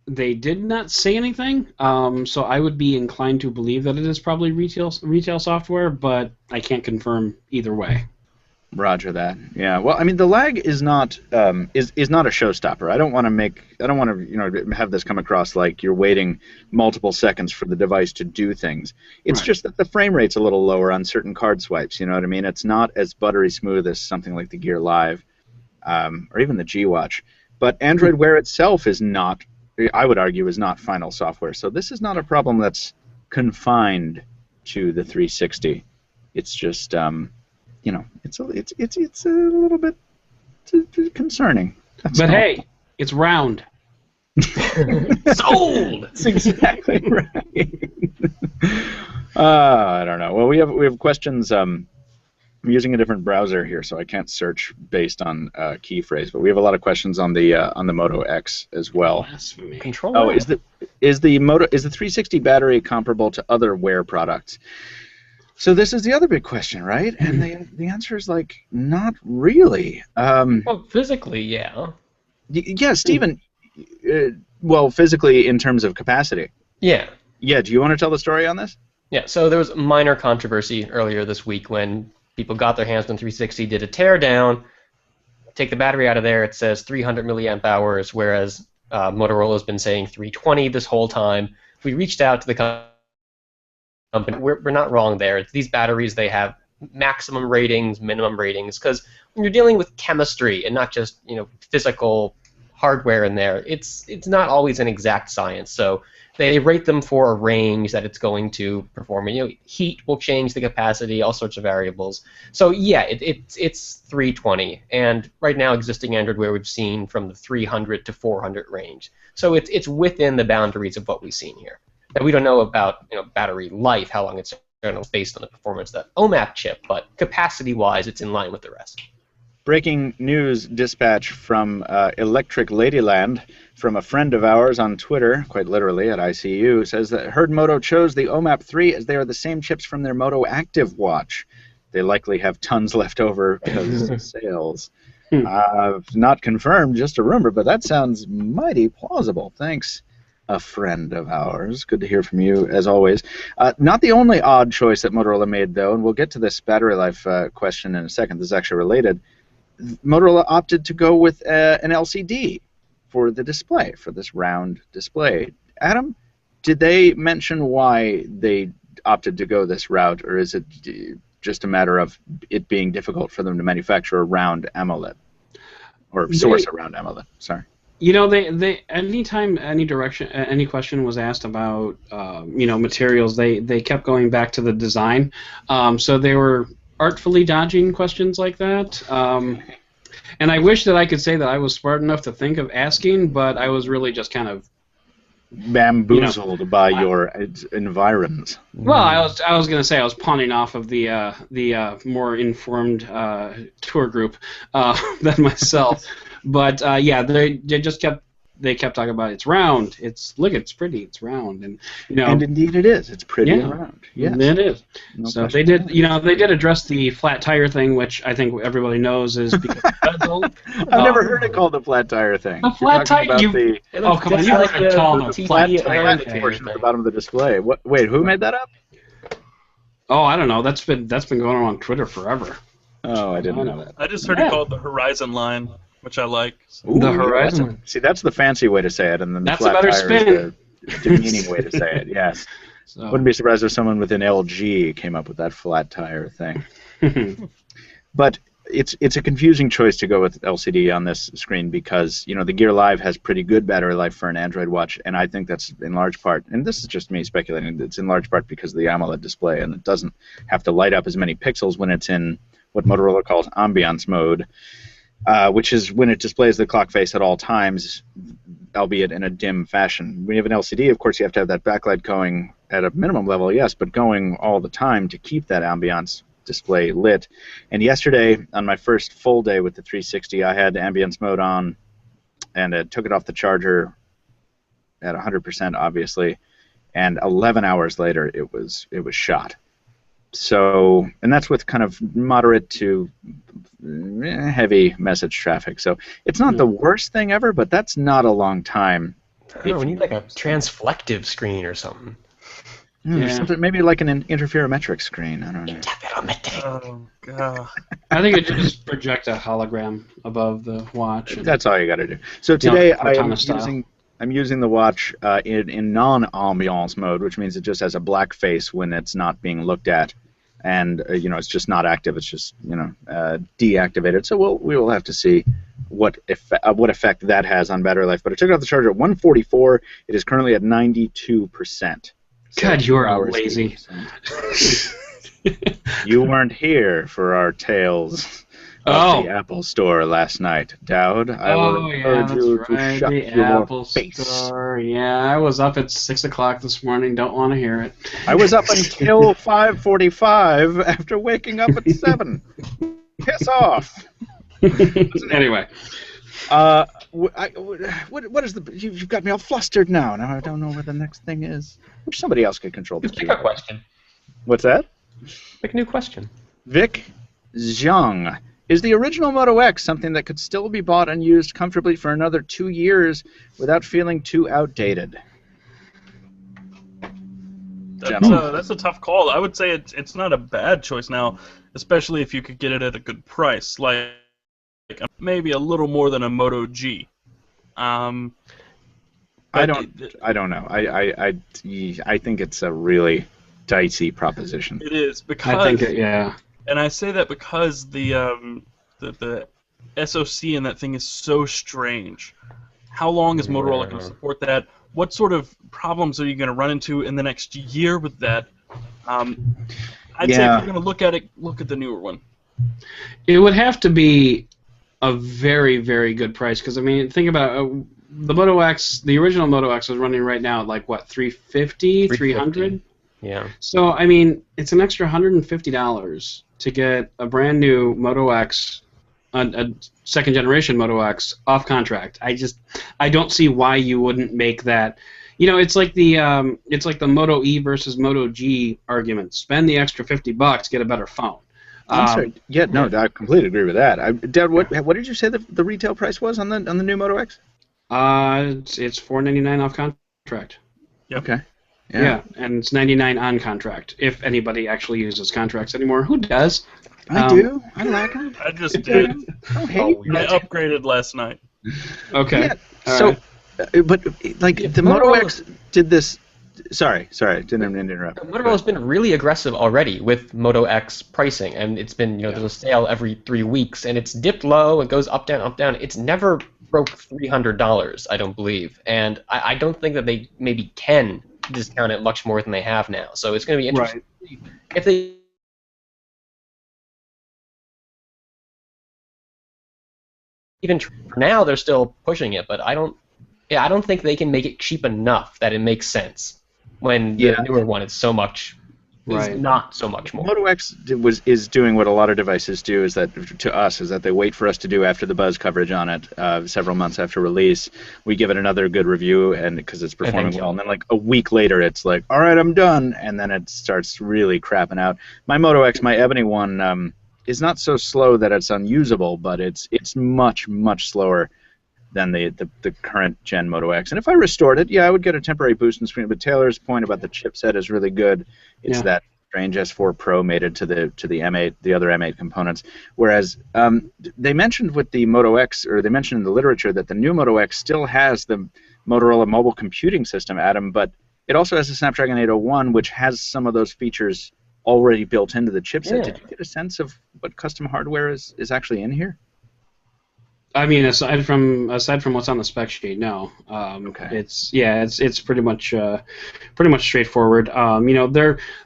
They did not say anything, so I would be inclined to believe that it is probably retail software, but I can't confirm either way. Roger that. Yeah. Well, I mean, the lag is not is not a showstopper. I don't want to have this come across like you're waiting multiple seconds for the device to do things. It's just that the frame rate's a little lower on certain card swipes. You know what I mean? It's not as buttery smooth as something like the Gear Live, or even the G Watch. But Android Wear itself is not, I would argue, is not final software. So this is not a problem that's confined to the 360. It's just it's a little bit concerning. But hey, it's round. Sold. That's exactly right. I don't know. Well, we have questions. I'm using a different browser here, so I can't search based on key phrase. But we have a lot of questions on the Moto X as well. Control. Oh, is the 360 battery comparable to other Wear products? So this is the other big question, right? And the answer is like not really. Well, physically, yeah. Yeah, Stephen. Well, physically in terms of capacity. Yeah. Yeah. Do you want to tell the story on this? Yeah. So there was minor controversy earlier this week when people got their hands on 360, did a tear down, take the battery out of there. It says 300 milliamp hours, whereas Motorola's been saying 320 this whole time. We reached out to the company. We're not wrong there. It's these batteries, they have maximum ratings, minimum ratings, because when you're dealing with chemistry and not just physical hardware in there, it's not always an exact science. So they rate them for a range that it's going to perform. Heat will change the capacity, all sorts of variables. So yeah, it's 320, and right now existing Android Wear we've seen from the 300 to 400 range. So it's within the boundaries of what we've seen here. Now we don't know about battery life, how long it's based on the performance of that OMAP chip, but capacity-wise, it's in line with the rest. Breaking news dispatch from Electric Ladyland from a friend of ours on Twitter, quite literally at ICU, says that heard Moto chose the OMAP 3 as they are the same chips from their Moto Active watch. They likely have tons left over because of sales. Not confirmed, just a rumor, but that sounds mighty plausible. Thanks, a friend of ours. Good to hear from you, as always. Not the only odd choice that Motorola made, though, and we'll get to this battery life question in a second. This is actually related. Motorola opted to go with an LCD for the display, for this round display. Adam, did they mention why they opted to go this route, or is it just a matter of it being difficult for them to manufacture a round AMOLED, or source a round AMOLED? Sorry. They anytime any question was asked about materials, they kept going back to the design. So they were artfully dodging questions like that. And I wish that I could say that I was smart enough to think of asking, but I was really just kind of bamboozled by your environs. Well, I was going to say I was pawning off of the more informed tour group than myself. But yeah, they kept talking about it's round. It's pretty. It's round, and And indeed it is. It's pretty and round. Yes, it is. No so question. they did address the flat tire thing, which I think everybody knows is because of bezel. I've never heard it called the flat tire thing. The flat tire. Come on, You heard it called the flat tire portion at the bottom of the display. Wait, who made that up? Oh, I don't know. That's been going on Twitter forever. Oh, I didn't know that. I just heard it called the Horizon line, which I like. Ooh, the Horizon. See, that's the fancy way to say it, and then the That's flat a better tire spin. is the demeaning way to say it. Yes. So. Wouldn't be surprised if someone within LG came up with that flat tire thing. But it's a confusing choice to go with LCD on this screen because the Gear Live has pretty good battery life for an Android watch, and I think that's in large part, and this is just me speculating, it's in large part because of the AMOLED display, and it doesn't have to light up as many pixels when it's in what Motorola calls ambiance mode. Which is when it displays the clock face at all times, albeit in a dim fashion. When you have an LCD, of course, you have to have that backlight going at a minimum level, yes, but going all the time to keep that ambiance display lit. And yesterday, on my first full day with the 360, I had ambience mode on, and I took it off the charger at 100%, obviously, and 11 hours later, it was shot. So, and that's with kind of moderate to heavy message traffic. So it's not the worst thing ever, but that's not a long time. I don't know, we need like a transflective screen or something. Or something, maybe like an interferometric screen. I don't know. Oh, God. I think it just project a hologram above the watch. That's all you got to do. So today Cortana I'm using the watch in non-ambiance mode, which means it just has a black face when it's not being looked at, and it's just not active. It's just deactivated. So we will have to see what effect that has on battery life. But I took it off the charger at 144. It is currently at 92%. God, you are lazy. You weren't here for our tales of the Apple Store last night. Dowd, I will encourage you to shut the your Apple face. Store. Yeah, I was up at 6 o'clock this morning. Don't want to hear it. I was up until 5:45 after waking up at 7. Piss off. Anyway. What is the? You've got me all flustered now. Now I don't know where the next thing is. Wish somebody else could control this. Pick a question. What's that? Pick a new question. Vic Zhang. Is the original Moto X something that could still be bought and used comfortably for another 2 years without feeling too outdated? That's a tough call. I would say it's not a bad choice now, especially if you could get it at a good price, like maybe a little more than a Moto G. I don't know. I think it's a really dicey proposition. It is because I think yeah. And I say that because the SoC in that thing is so strange. How long is Motorola going to support that? What sort of problems are you going to run into in the next year with that? I'd say if you're going to look at it, look at the newer one. It would have to be a very, very good price because I mean, think about the Moto X. The original Moto X was running right now at like what, $350, $300. Yeah. So I mean, it's an extra $150 to get a brand new Moto X, a second generation Moto X off contract. I don't see why you wouldn't make that. You know, it's like the Moto E versus Moto G argument. Spend the extra $50, get a better phone. I'm sorry. Yeah, no, I completely agree with that. Dad, what did you say the retail price was on the new Moto X? It's $499 off contract. Yep. Okay. Yeah, and it's $99 on contract. If anybody actually uses contracts anymore, who does? I do. I like them. I just did. I upgraded last night. Okay. Yeah. So, but like the Moto X did this. Sorry, didn't mean to interrupt. Motorola's been really aggressive already with Moto X pricing, and it's been there's a sale every 3 weeks, and it's dipped low, it goes up down, up down. It's never broke $300, I don't believe, and I don't think that they maybe can discount it much more than they have now. So it's going to be interesting if they. Even for now, they're still pushing it, but I don't think they can make it cheap enough that it makes sense. When the newer one is so much, is not so much more. Moto X is doing what a lot of devices do, is that to us is that they wait for us to do after the buzz coverage on it, several months after release. We give it another good review, and because it's performing well, and then like a week later, it's like, all right, I'm done, and then it starts really crapping out. My Moto X, my Ebony one, is not so slow that it's unusable, but it's much slower than the current gen Moto X. And if I restored it, I would get a temporary boost in screen. But Taylor's point about the chipset is really good. It's that strange S4 Pro mated to the M8, the other M8 components. Whereas they mentioned with the Moto X, or they mentioned in the literature, that the new Moto X still has the Motorola mobile computing system, Adam, but it also has a Snapdragon 801, which has some of those features already built into the chipset. Yeah. Did you get a sense of what custom hardware is actually in here? I mean, aside from what's on the spec sheet, no. It's pretty much straightforward.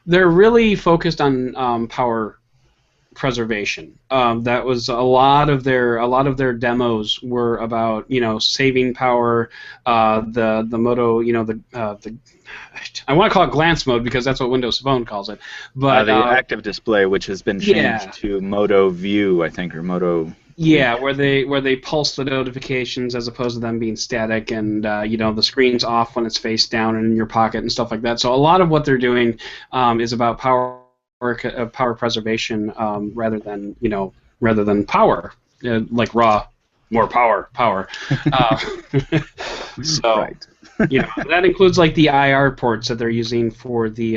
They're really focused on power preservation. That was a lot of their demos were about saving power. The Moto, I want to call it glance mode because that's what Windows Phone calls it. But the active display, which has been changed to Moto View, I think, or Moto. Yeah, where they pulse the notifications as opposed to them being static, and the screen's off when it's face down and in your pocket and stuff like that. So a lot of what they're doing is about power preservation rather than power, like raw, more power. So that includes like the IR ports that they're using for the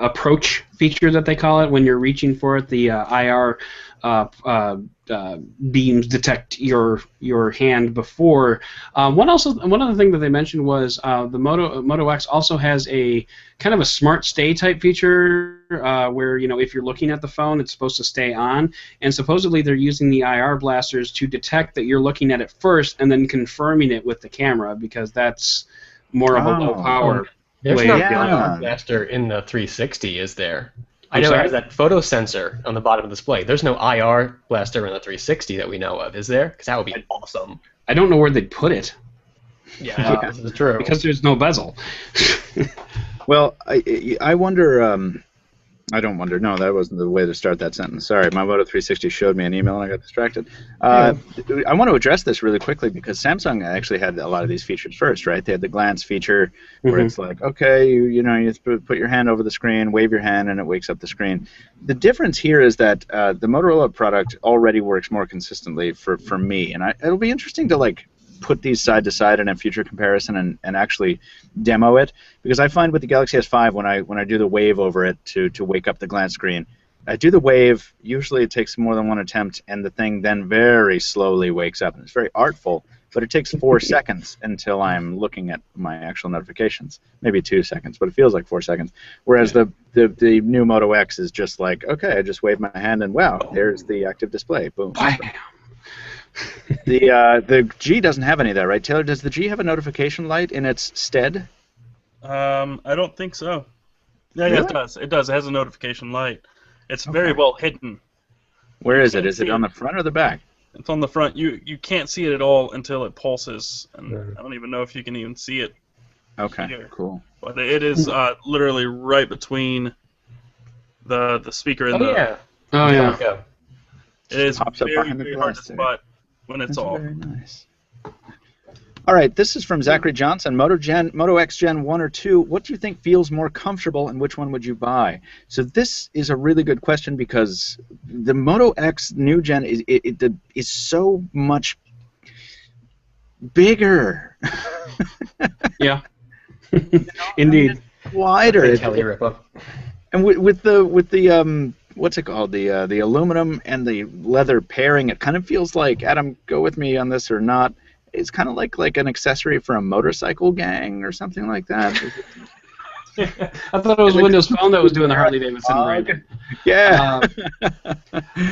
approach feature that they call it. When you're reaching for it, the IR beams detect your hand before. One other thing that they mentioned was the Moto X also has a kind of a smart stay type feature where if you're looking at the phone, it's supposed to stay on, and supposedly they're using the IR blasters to detect that you're looking at it first and then confirming it with the camera, because that's more of a low power. There's not an IR blaster in the 360, is there? I know it has that photo sensor on the bottom of the display. There's no IR blaster in the 360 that we know of, is there? Because that would be awesome. I don't know where they'd put it. Yeah, this is true. Because there's no bezel. Well, I wonder. I don't wonder. No, that wasn't the way to start that sentence. Sorry, my Moto 360 showed me an email and I got distracted. I want to address this really quickly because Samsung actually had a lot of these features first, right? They had the glance feature where it's like, okay, you put your hand over the screen, wave your hand, and it wakes up the screen. The difference here is that the Motorola product already works more consistently for me, and it'll be interesting to put these side to side in a future comparison and actually demo it, because I find with the Galaxy S5 when I do the wave over it to wake up the glance screen, I do the wave, usually it takes more than one attempt, and the thing then very slowly wakes up, and it's very artful, but it takes 4 seconds until I'm looking at my actual notifications. Maybe 2 seconds, but it feels like 4 seconds. Whereas the new Moto X is just like, okay, I just wave my hand and wow, there's the active display, boom. The G doesn't have any of that, right, Taylor? Does the G have a notification light in its stead? I don't think so. Yeah, Really? it does. It does. It has a notification light. It's very well hidden. Where is it? Is it on the front or the back? It's on the front. You can't see it at all until it pulses, and I don't even know if you can even see it. Okay, here. cool. But it is literally right between the speaker and the. Yeah. Oh, yeah. It is Pops up very, behind the very hard to glass there. spot when it's off. Very nice. All right, this is from Zachary Johnson. Moto X Gen 1 or 2, what do you think feels more comfortable and which one would you buy? So this is a really good question because the Moto X new gen is so much bigger. Yeah. Indeed. Wider. Kelly ripoff. And with the what's it called? The aluminum and the leather pairing, it kind of feels like, Adam, go with me on this or not, it's kind of like an accessory for a motorcycle gang or something like that. I thought it was Windows Phone that was doing the Harley Davidson branding. Yeah. Like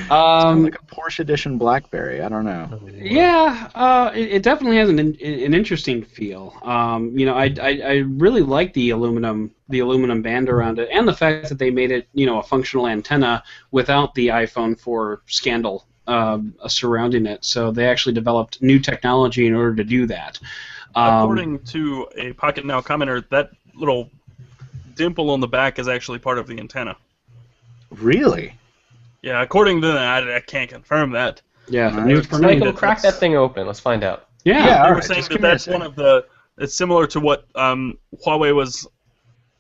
a Porsche edition BlackBerry. I don't know. Yeah, it definitely has an interesting feel. I really like the aluminum band around it, and the fact that they made it a functional antenna without the iPhone 4 scandal surrounding it. So they actually developed new technology in order to do that. According to a Pocketnow commenter, that little dimple on the back is actually part of the antenna. Really? Yeah, according to that, I can't confirm that. Yeah, Michael, crack that thing open. Let's find out. Yeah, they were saying that's one of the. It's similar to what Huawei was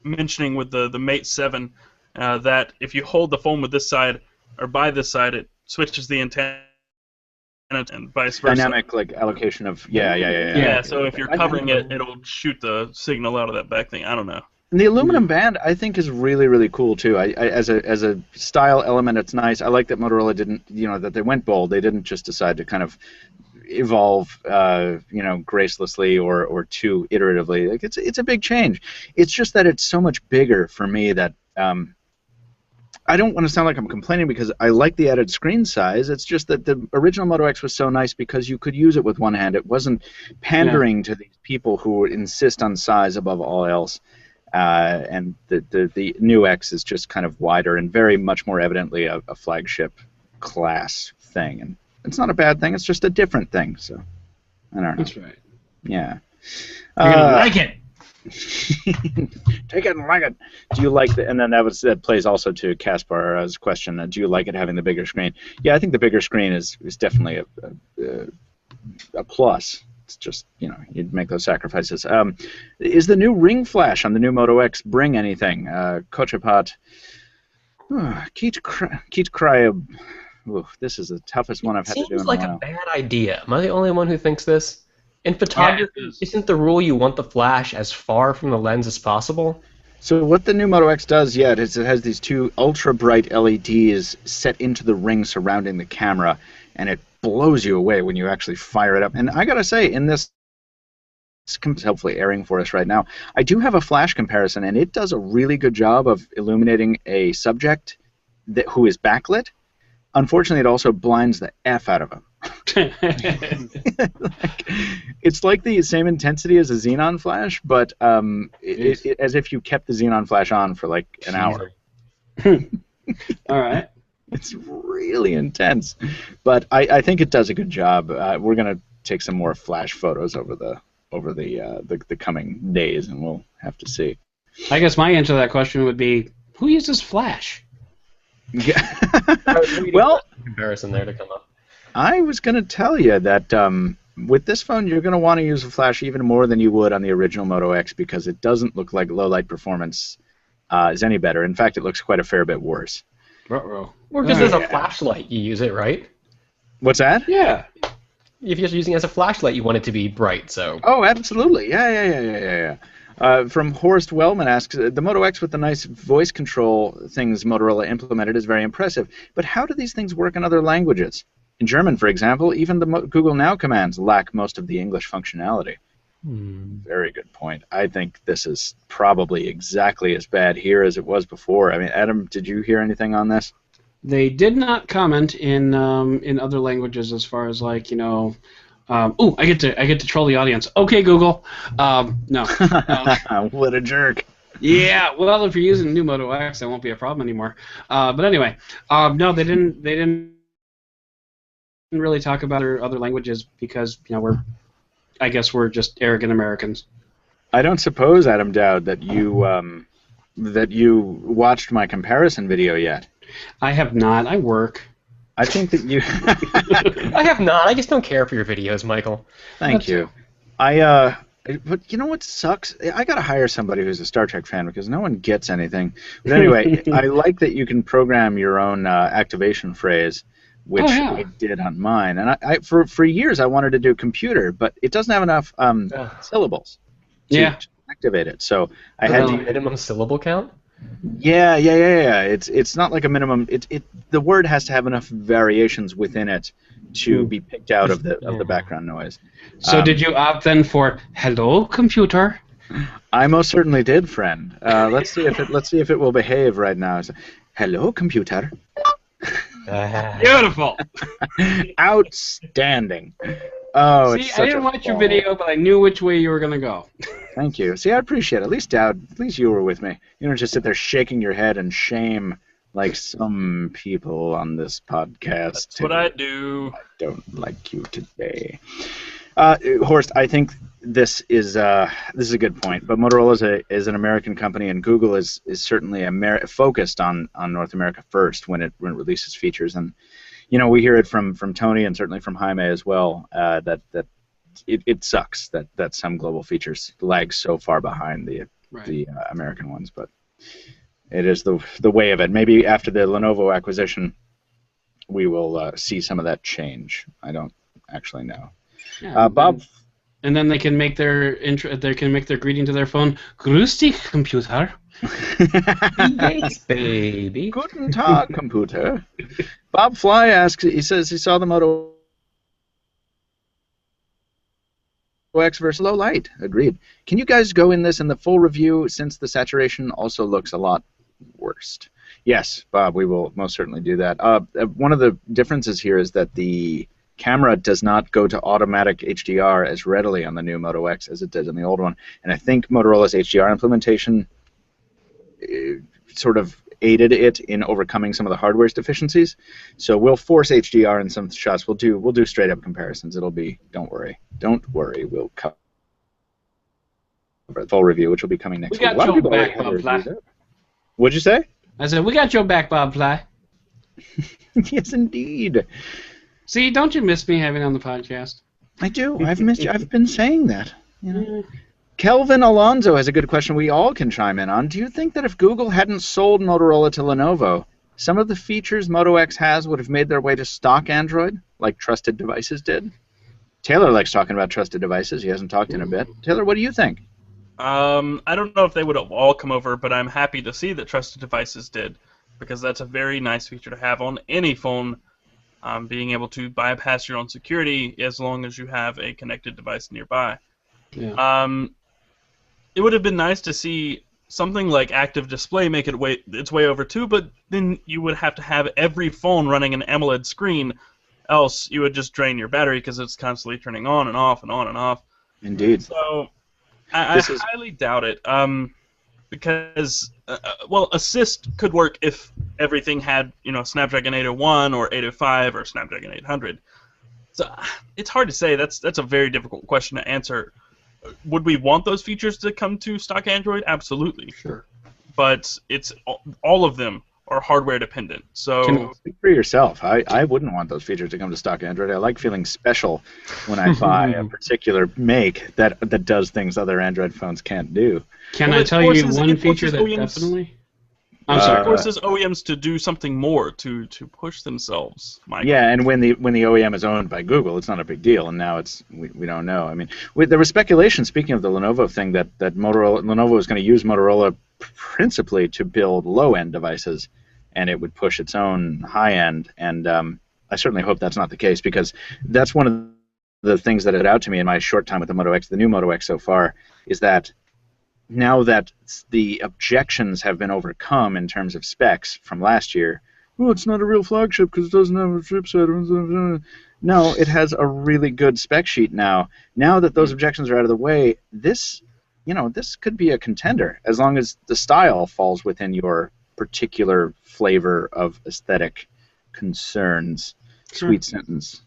mentioning with the Mate 7, that if you hold the phone with this side or by this side, it switches the antenna and vice versa. Dynamic allocation of Yeah. So if you're covering it, it'll shoot the signal out of that back thing. I don't know. And the aluminum band, I think, is really, really cool too. As a style element, it's nice. I like that Motorola didn't, that they went bold. They didn't just decide to kind of evolve, gracelessly or too iteratively. Like it's a big change. It's just that it's so much bigger for me that I don't want to sound like I'm complaining because I like the added screen size. It's just that the original Moto X was so nice because you could use it with one hand. It wasn't pandering to these people who would insist on size above all else. And the new X is just kind of wider and very much more evidently a flagship class thing. And it's not a bad thing. It's just a different thing. So I don't know. That's right. Yeah. You're gonna like it. Take it and like it. Do you like the? And then that plays also to Kaspar's question. Do you like it having the bigger screen? Yeah, I think the bigger screen is definitely a plus. It's just you'd make those sacrifices. Is the new ring flash on the new Moto X bring anything? Kochapat. Keith Cryab. This is the toughest one I've had to do in a while. Seems like a bad idea. Am I the only one who thinks this? In photography, isn't the rule you want the flash as far from the lens as possible? So what the new Moto X does, is it has these two ultra-bright LEDs set into the ring surrounding the camera, and it blows you away when you actually fire it up. And I gotta say, in this, it's hopefully airing for us right now, I do have a flash comparison, and it does a really good job of illuminating a subject who is backlit. Unfortunately, it also blinds the F out of him. It's like the same intensity as a xenon flash, but as if you kept the xenon flash on for like an hour. All right. It's really intense, but I think it does a good job. We're gonna take some more flash photos over the coming days, and we'll have to see. I guess my answer to that question would be, who uses Flash? Well, comparison there to come up. I was gonna tell you that with this phone, you're gonna want to use a flash even more than you would on the original Moto X because it doesn't look like low light performance is any better. In fact, it looks quite a fair bit worse. Uh-oh. Or because there's a flashlight, you use it, right? What's that? Yeah. If you're using it as a flashlight, you want it to be bright, so... Oh, absolutely. Yeah. From Horst Wellman asks, the Moto X with the nice voice control things Motorola implemented is very impressive, but how do these things work in other languages? In German, for example, even the Google Now commands lack most of the English functionality. Very good point. I think this is probably exactly as bad here as it was before. I mean, Adam, did you hear anything on this? They did not comment in other languages as far as like I get to troll the audience. Okay, Google. No. What a jerk. Yeah. Well, if you're using the new Moto X, that won't be a problem anymore. But anyway, no, they didn't really talk about other languages because I guess we're just arrogant Americans. I don't suppose, Adam Dowd, that you watched my comparison video yet. I have not. I work. I think that you... I have not. I just don't care for your videos, Michael. Thank you. But you know what sucks? I gotta hire somebody who's a Star Trek fan because no one gets anything. But anyway, I like that you can program your own activation phrase, which I did on mine. And I for years I wanted to do computer, but it doesn't have enough syllables to activate it. So I had to minimum syllable count. Yeah. It's not like a minimum. The word has to have enough variations within it to be picked out of the background noise. So did you opt then for "Hello, computer"? I most certainly did, friend. Let's see if it will behave right now. So, hello, computer. Beautiful. Outstanding. Oh, see, I didn't watch your video, but I knew which way you were gonna go. Thank you. See, I appreciate it. At least you were with me. You don't just sit there shaking your head in shame like some people on this podcast. That's what I do. I don't like you today. Horst, I think this is a good point. But Motorola is an American company, and Google is certainly focused on North America first when it releases features. And we hear it from Tony and certainly from Jaime as well that it sucks that some global features lag so far behind the American ones, but it is the way of it. Maybe after the Lenovo acquisition, we will see some of that change. I don't actually know. Yeah, Bob, and then they can make their greeting to their phone. Grüß dich, Computer. Yes, baby. Guten Tag, Computer. Bob Fly asks. He says he saw the Moto X versus low light. Agreed. Can you guys go in this in the full review since the saturation also looks a lot worse? Yes, Bob, we will most certainly do that. One of the differences here is that the camera does not go to automatic HDR as readily on the new Moto X as it did on the old one, and I think Motorola's HDR implementation sort of aided it in overcoming some of the hardware's deficiencies. So we'll force HDR in some shots. We'll do straight up comparisons. It'll be don't worry, we'll cover the full review, which will be coming next week. We got your back, Bob Fly. What'd you say? I said we got your back, Bob Fly. Yes, indeed. See, don't you miss me having on the podcast? I do. I've missed you. I've been saying that. Kelvin Alonso has a good question we all can chime in on. Do you think that if Google hadn't sold Motorola to Lenovo, some of the features Moto X has would have made their way to stock Android, like trusted devices did? Taylor likes talking about trusted devices. He hasn't talked in a bit. Taylor, what do you think? I don't know if they would have all come over, but I'm happy to see that trusted devices did, because that's a very nice feature to have on any phone. Being able to bypass your own security as long as you have a connected device nearby. Yeah. It would have been nice to see something like active display make its way over too, but then you would have to have every phone running an AMOLED screen, else you would just drain your battery because it's constantly turning on and off and on and off. Indeed. So I highly doubt it. because well, Assist could work if everything had Snapdragon 801 or 805 or Snapdragon 800. So it's hard to say. That's a very difficult question to answer. Would we want those features to come to stock Android? Absolutely. Sure. But it's all of them are hardware dependent. So speak for yourself. I wouldn't want those features to come to stock Android. I like feeling special when I buy a particular make that does things other Android phones can't do. Can I tell you one feature that definitely? I'm sorry. It forces OEMs to do something more to push themselves. Michael. Yeah, and when the OEM is owned by Google, it's not a big deal. And now we don't know. I mean, there was speculation. Speaking of the Lenovo thing, that Lenovo was going to use Motorola principally to build low-end devices, and it would push its own high-end. And I certainly hope that's not the case, because that's one of the things that stood out to me in my short time with the Moto X, the new Moto X so far, is that now that the objections have been overcome in terms of specs from last year, it's not a real flagship because it doesn't have a chipset. No, it has a really good spec sheet now. Now that those objections are out of the way, this could be a contender as long as the style falls within your particular flavor of aesthetic concerns. Sure. Sweet sentence.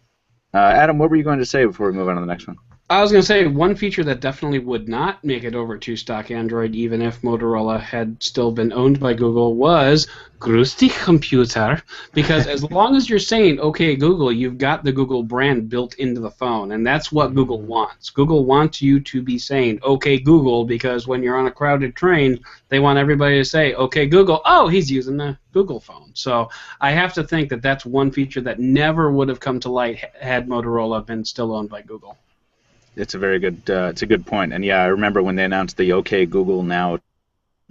Adam, what were you going to say before we move on to the next one? I was going to say one feature that definitely would not make it over to stock Android, even if Motorola had still been owned by Google, was Grüß dich Computer, because as long as you're saying, okay, Google, you've got the Google brand built into the phone, and that's what Google wants. Google wants you to be saying, okay, Google, because when you're on a crowded train, they want everybody to say, okay, Google, oh, he's using the Google phone. So I have to think that that's one feature that never would have come to light had Motorola been still owned by Google. It's a very good. It's a good point. And yeah, I remember when they announced the OK Google Now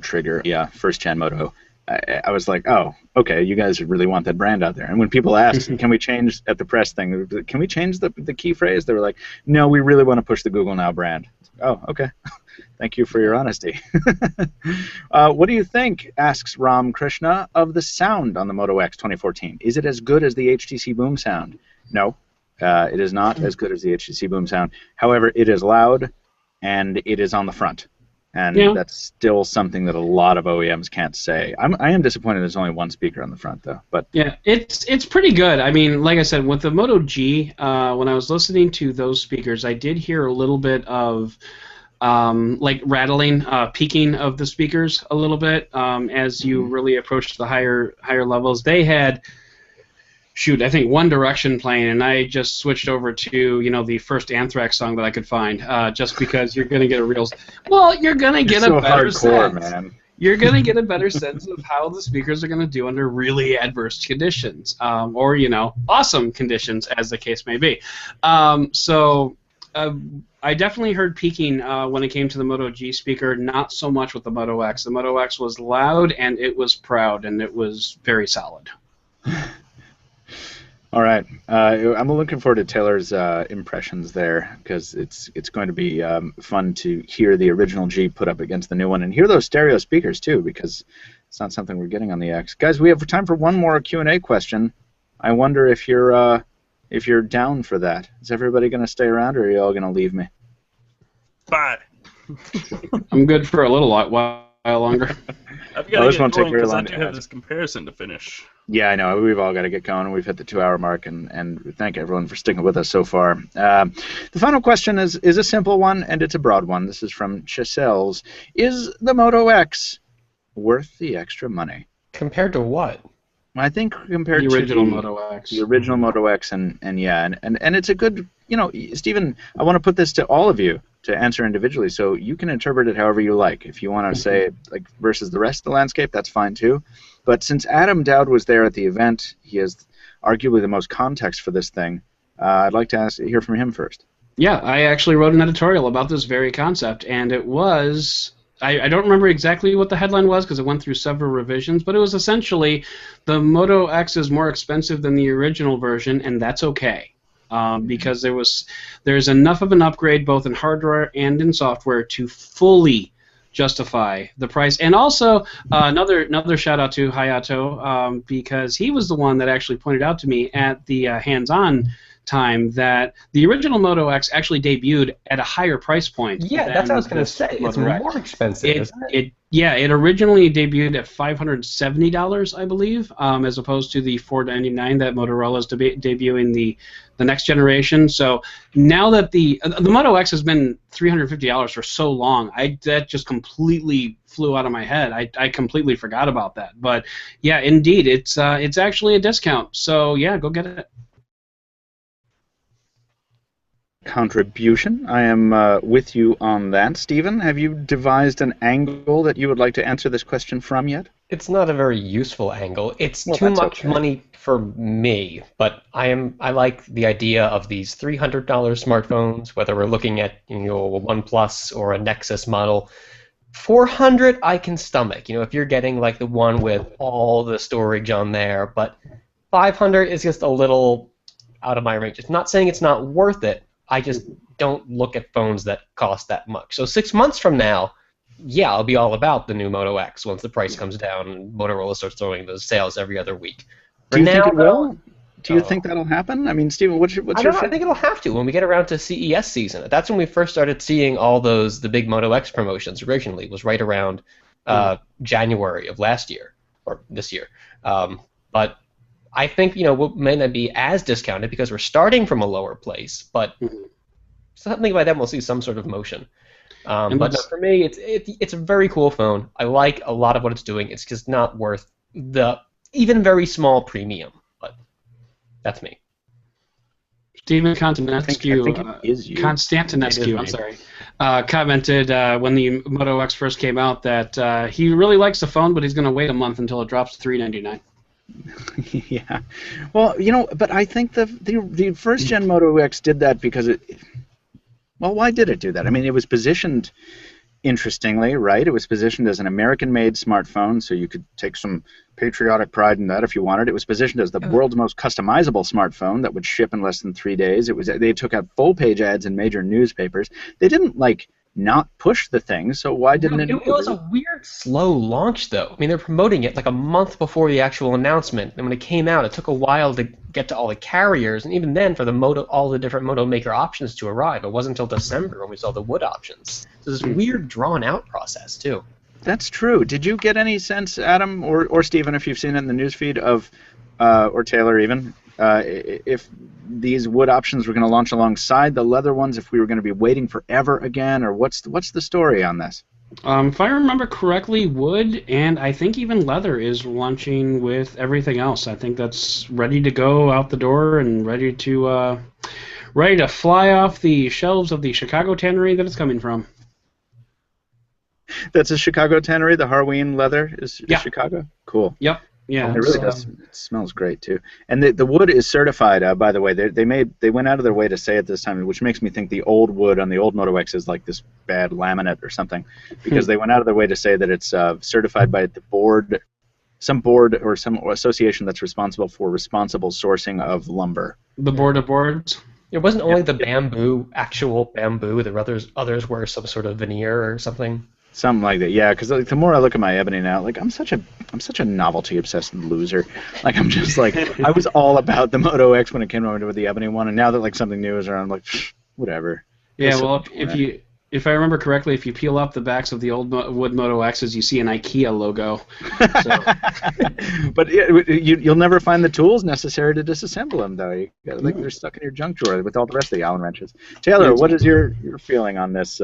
trigger. Yeah, first gen Moto. I was like, oh, okay, you guys really want that brand out there. And when people asked, can we change at the press thing? Can we change the key phrase? They were like, no, we really want to push the Google Now brand. Oh, okay. Thank you for your honesty. What do you think, asks Ram Krishna, of the sound on the Moto X 2014? Is it as good as the HTC Boom sound? No. It is not as good as the HTC Boom sound. However, it is loud, and it is on the front. And that's still something that a lot of OEMs can't say. I am disappointed there's only one speaker on the front, though. But yeah, it's pretty good. I mean, like I said, with the Moto G, when I was listening to those speakers, I did hear a little bit of like rattling, peaking of the speakers a little bit as you really approached the higher levels. They had... I think One Direction playing, and I just switched over to, the first Anthrax song that I could find, just because you're going to get a real... Well, you're going to get a better sense. Man. You're going to get a better sense of how the speakers are going to do under really adverse conditions, or, awesome conditions, as the case may be. I definitely heard peaking when it came to the Moto G speaker, not so much with the Moto X. The Moto X was loud, and it was proud, and it was very solid. All right, I'm looking forward to Taylor's impressions there, because it's going to be fun to hear the original G put up against the new one, and hear those stereo speakers too, because it's not something we're getting on the X. Guys, we have time for one more Q&A question. I wonder if you're down for that. Is everybody going to stay around, or are you all going to leave me? Bye. I'm good for a little while longer. I've got to get going because I do have this comparison to finish. Yeah, I know. We've all got to get going. We've hit the 2-hour mark, and thank everyone for sticking with us so far. The final question is a simple one, and it's a broad one. This is from Chisels. Is the Moto X worth the extra money? Compared to what? I think compared to the original Moto X. The original Moto X, and it's a good, Stephen, I want to put this to all of you to answer individually, so you can interpret it however you like. If you want to say, like, versus the rest of the landscape, that's fine too. But since Adam Dowd was there at the event, he has arguably the most context for this thing. I'd like to hear from him first. Yeah, I actually wrote an editorial about this very concept, and it was... I don't remember exactly what the headline was because it went through several revisions, but it was essentially the Moto X is more expensive than the original version, and that's okay. Because there's enough of an upgrade both in hardware and in software to fully justify the price. And also another shout out to Hayato because he was the one that actually pointed out to me at the hands-on time that the original Moto X actually debuted at a higher price point. Yeah, that's what I was going to say. It's more expensive, isn't it? Yeah, it originally debuted at $570, I believe, as opposed to the $499 that Motorola is debuting the next generation. So now that the Moto X has been $350 for so long, that just completely flew out of my head. I completely forgot about that. But yeah, indeed, it's actually a discount. So yeah, go get it. Contribution. I am with you on that. Stephen, have you devised an angle that you would like to answer this question from yet? It's not a very useful angle. It's too much money for me, but I like the idea of these $300 smartphones, whether we're looking at a OnePlus or a Nexus model. $400 I can stomach. If you're getting like the one with all the storage on there, but $500 is just a little out of my range. It's not saying it's not worth it. I just don't look at phones that cost that much. So 6 months from now, yeah, I'll be all about the new Moto X once the price comes down and Motorola starts throwing those sales every other week. Do you think it will? Do you think that'll happen? I mean, Stephen, what's your I think it'll have to when we get around to CES season. That's when we first started seeing all the big Moto X promotions originally, was right around January of last year, or this year. But I think we may not be as discounted because we're starting from a lower place, but something by then we'll see some sort of motion. But no, for me, it's a very cool phone. I like a lot of what it's doing. It's just not worth the even very small premium. But that's me. Stephen Constantinescu, commented when the Moto X first came out that he really likes the phone, but he's going to wait a month until it drops to $399. Yeah, well, but I think the first gen Moto X did that because why did it do that? I mean, it was positioned interestingly, right? It was positioned as an American-made smartphone, so you could take some patriotic pride in that if you wanted. It was positioned as the world's most customizable smartphone that would ship in less than 3 days. They took out full-page ads in major newspapers. They didn't not push the thing, so why didn't it? It was a weird, slow launch, though. I mean, they're promoting it like a month before the actual announcement, and when it came out, it took a while to get to all the carriers, and even then, for all the different Moto maker options to arrive, it wasn't until December when we saw the wood options. So this weird, drawn-out process, too. That's true. Did you get any sense, Adam, or Stephen, if you've seen it in the newsfeed, or Taylor even, if these wood options were going to launch alongside the leather ones, if we were going to be waiting forever again, or what's the story on this? If I remember correctly, wood and I think even leather is launching with everything else. I think that's ready to go out the door and ready to fly off the shelves of the Chicago tannery that it's coming from. That's a Chicago tannery. The Harween leather is Chicago. Cool. Yep. Yeah, it really does. It smells great too, and the wood is certified. By the way, they went out of their way to say it this time, which makes me think the old wood on the old Moto X is like this bad laminate or something, because they went out of their way to say that it's certified by the board, some board or some association that's responsible for responsible sourcing of lumber. The Board of Boards. It wasn't only the actual bamboo. There were others were some sort of veneer or something. Something like that, yeah. Because the more I look at my ebony now, I'm such a novelty obsessed loser. I'm just I was all about the Moto X when it came over with the ebony one, and now that something new is around, I'm like, whatever. Yeah, well, if I remember correctly, if you peel up the backs of the old wood Moto X's, you see an IKEA logo. So. But you'll never find the tools necessary to disassemble them, though. They're stuck in your junk drawer with all the rest of the Allen wrenches. Taylor, what is your feeling on this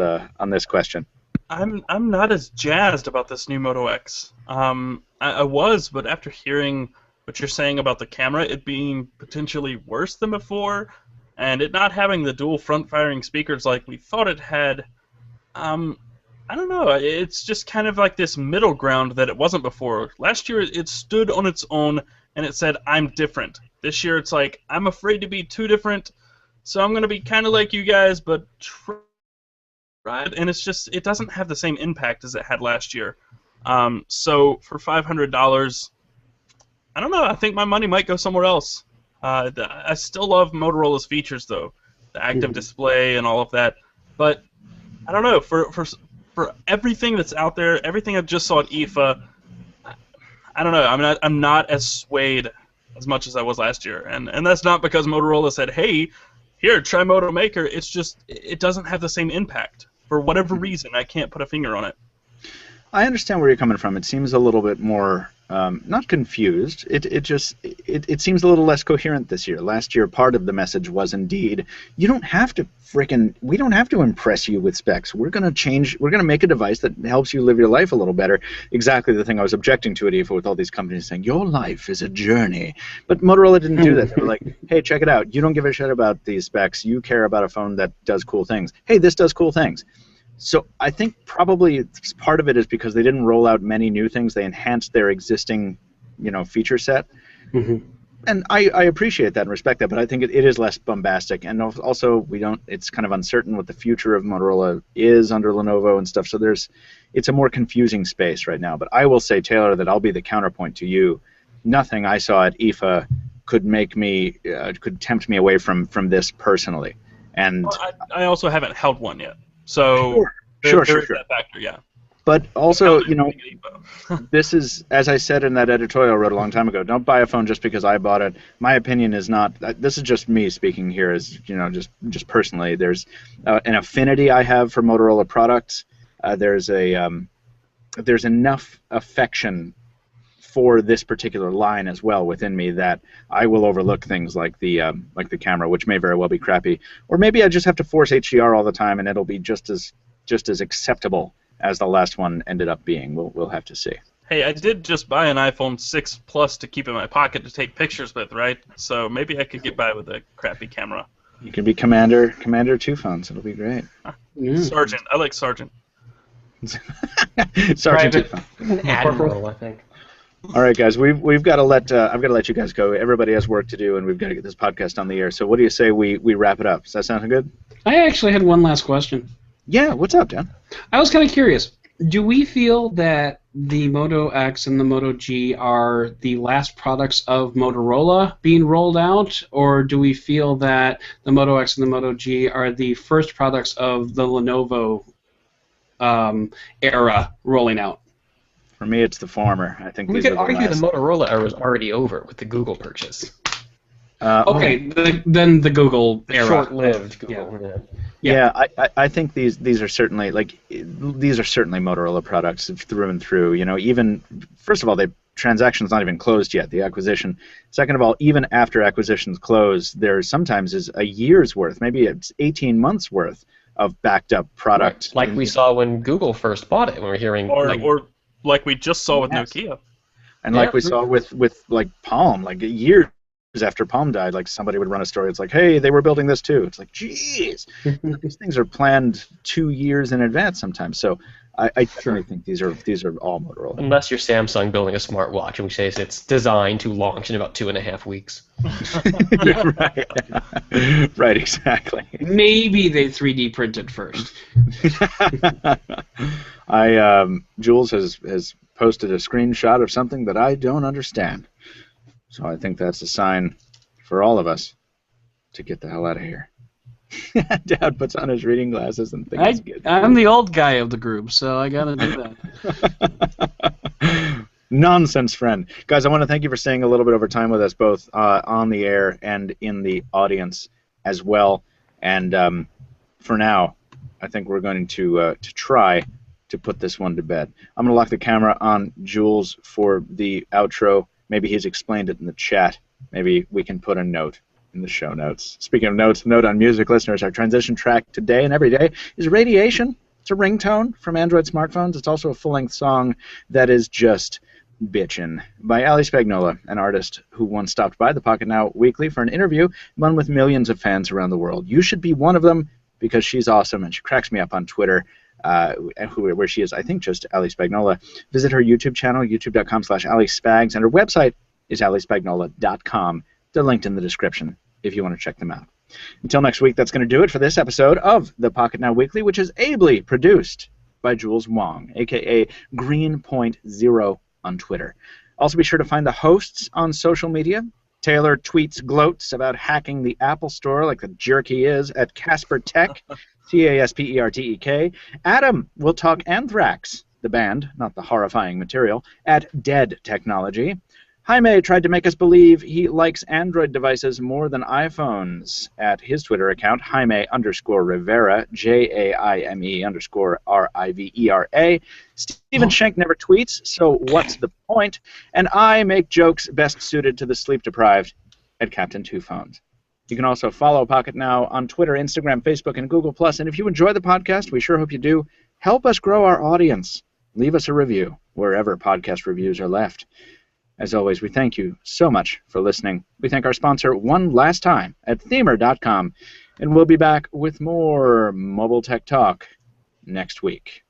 question? I'm not as jazzed about this new Moto X. I was, but after hearing what you're saying about the camera, it being potentially worse than before, and it not having the dual front-firing speakers like we thought it had, I don't know. It's just kind of like this middle ground that it wasn't before. Last year it stood on its own and it said, I'm different. This year it's like, I'm afraid to be too different, so I'm going to be kind of like you guys, but right, and it doesn't have the same impact as it had last year. So for $500, I don't know. I think my money might go somewhere else. I still love Motorola's features though, the active display and all of that. But I don't know. For everything that's out there, everything I just saw at IFA, I don't know. I'm not as swayed as much as I was last year, and that's not because Motorola said, hey, here, try Moto Maker. It's just it doesn't have the same impact for whatever reason. I can't put a finger on it. I understand where you're coming from. It seems a little bit more not confused. It seems a little less coherent this year. Last year, part of the message was indeed we don't have to impress you with specs. We're going to make a device that helps you live your life a little better. Exactly the thing I was objecting to at IFA with all these companies saying your life is a journey. But Motorola didn't do that. They were like, hey, check it out. You don't give a shit about these specs. You care about a phone that does cool things. Hey, this does cool things. So I think probably part of it is because they didn't roll out many new things. They enhanced their existing, feature set. Mm-hmm. And I appreciate that and respect that, but I think it is less bombastic. And also, it's kind of uncertain what the future of Motorola is under Lenovo and stuff. So it's a more confusing space right now. But I will say, Taylor, that I'll be the counterpoint to you. Nothing I saw at IFA could tempt me away from this personally. And I also haven't held one yet. So sure. That factor, yeah. But also, this is, as I said in that editorial I wrote a long time ago, don't buy a phone just because I bought it. My opinion is not, this is just me speaking here as, just personally. There's an affinity I have for Motorola products. There's enough affection for this particular line as well within me that I will overlook things like the camera, which may very well be crappy, or maybe I just have to force HDR all the time and it'll be just as acceptable as the last one ended up being. We'll have to see. Hey, I did just buy an iPhone 6 Plus to keep in my pocket to take pictures with, right? So maybe I could get by with a crappy camera. You can be Commander 2 phones. It'll be great. Sergeant. I like Sergeant. Sergeant 2 phone. Admiral, I think. All right, guys, we've got to let I've got to let you guys go. Everybody has work to do, and we've got to get this podcast on the air. So, what do you say we wrap it up? Does that sound good? I actually had one last question. Yeah, what's up, Dan? I was kind of curious. Do we feel that the Moto X and the Moto G are the last products of Motorola being rolled out, or do we feel that the Moto X and the Moto G are the first products of the Lenovo era rolling out? For me, it's the former. I think we these could are the argue last. the Motorola era was already over with the Google purchase. Then the Google era. Short-lived Google. Yeah, I think these are certainly Motorola products through and through. Even first of all, the transaction's not even closed yet. The acquisition. Second of all, even after acquisitions close, there sometimes is a year's worth, maybe it's 18 months worth of backed up product. Like we saw when Google first bought it, when we were hearing. Or like we just saw with Nokia. And like we saw with like Palm, like years after Palm died, like somebody would run a story. It's like, hey, they were building this too. It's like, geez, these things are planned 2 years in advance sometimes. So I certainly think these are all Motorola. Unless you're Samsung building a smartwatch, and we say it's designed to launch in about 2.5 weeks. Right, exactly. Maybe they 3D printed first. Jules has posted a screenshot of something that I don't understand. So I think that's a sign for all of us to get the hell out of here. Dad puts on his reading glasses and thinks I'm the old guy of the group, so I gotta do that. Nonsense, friend. Guys, I want to thank you for staying a little bit over time with us, both on the air and in the audience as well. And for now, I think we're going to try to put this one to bed. I'm going to lock the camera on Jules for the outro. Maybe he's explained it in the chat. Maybe we can put a note in the show notes. Speaking of notes, note on music listeners, our transition track today and every day is Radiation. It's a ringtone from Android smartphones. It's also a full-length song that is just bitchin' by Ali Spagnola, an artist who once stopped by the Pocketnow Weekly for an interview, one with millions of fans around the world. You should be one of them because she's awesome and she cracks me up on Twitter, where she is, I think, just Ali Spagnola. Visit her YouTube channel, youtube.com/AliSpags, and her website is alispagnola.com. They're linked in the description if you want to check them out. Until next week, that's going to do it for this episode of the Pocketnow Weekly, which is ably produced by Jules Wong, a.k.a. Greenpoint0 on Twitter. Also, be sure to find the hosts on social media. Taylor tweets gloats about hacking the Apple Store like the jerk he is at Casper Tech, CASPERTEK. Adam will talk Anthrax, the band, not the horrifying material, at Dead Technology. Jaime tried to make us believe he likes Android devices more than iPhones at his Twitter account, Jaime_Rivera, JAIME_RIVERA. Stephen Schenck never tweets, so what's the point? And I make jokes best suited to the sleep-deprived at Captain Two Phones. You can also follow Pocketnow on Twitter, Instagram, Facebook, and Google+. And if you enjoy the podcast, we sure hope you do, help us grow our audience. Leave us a review wherever podcast reviews are left. As always, we thank you so much for listening. We thank our sponsor one last time at Themer.com, and we'll be back with more mobile tech talk next week.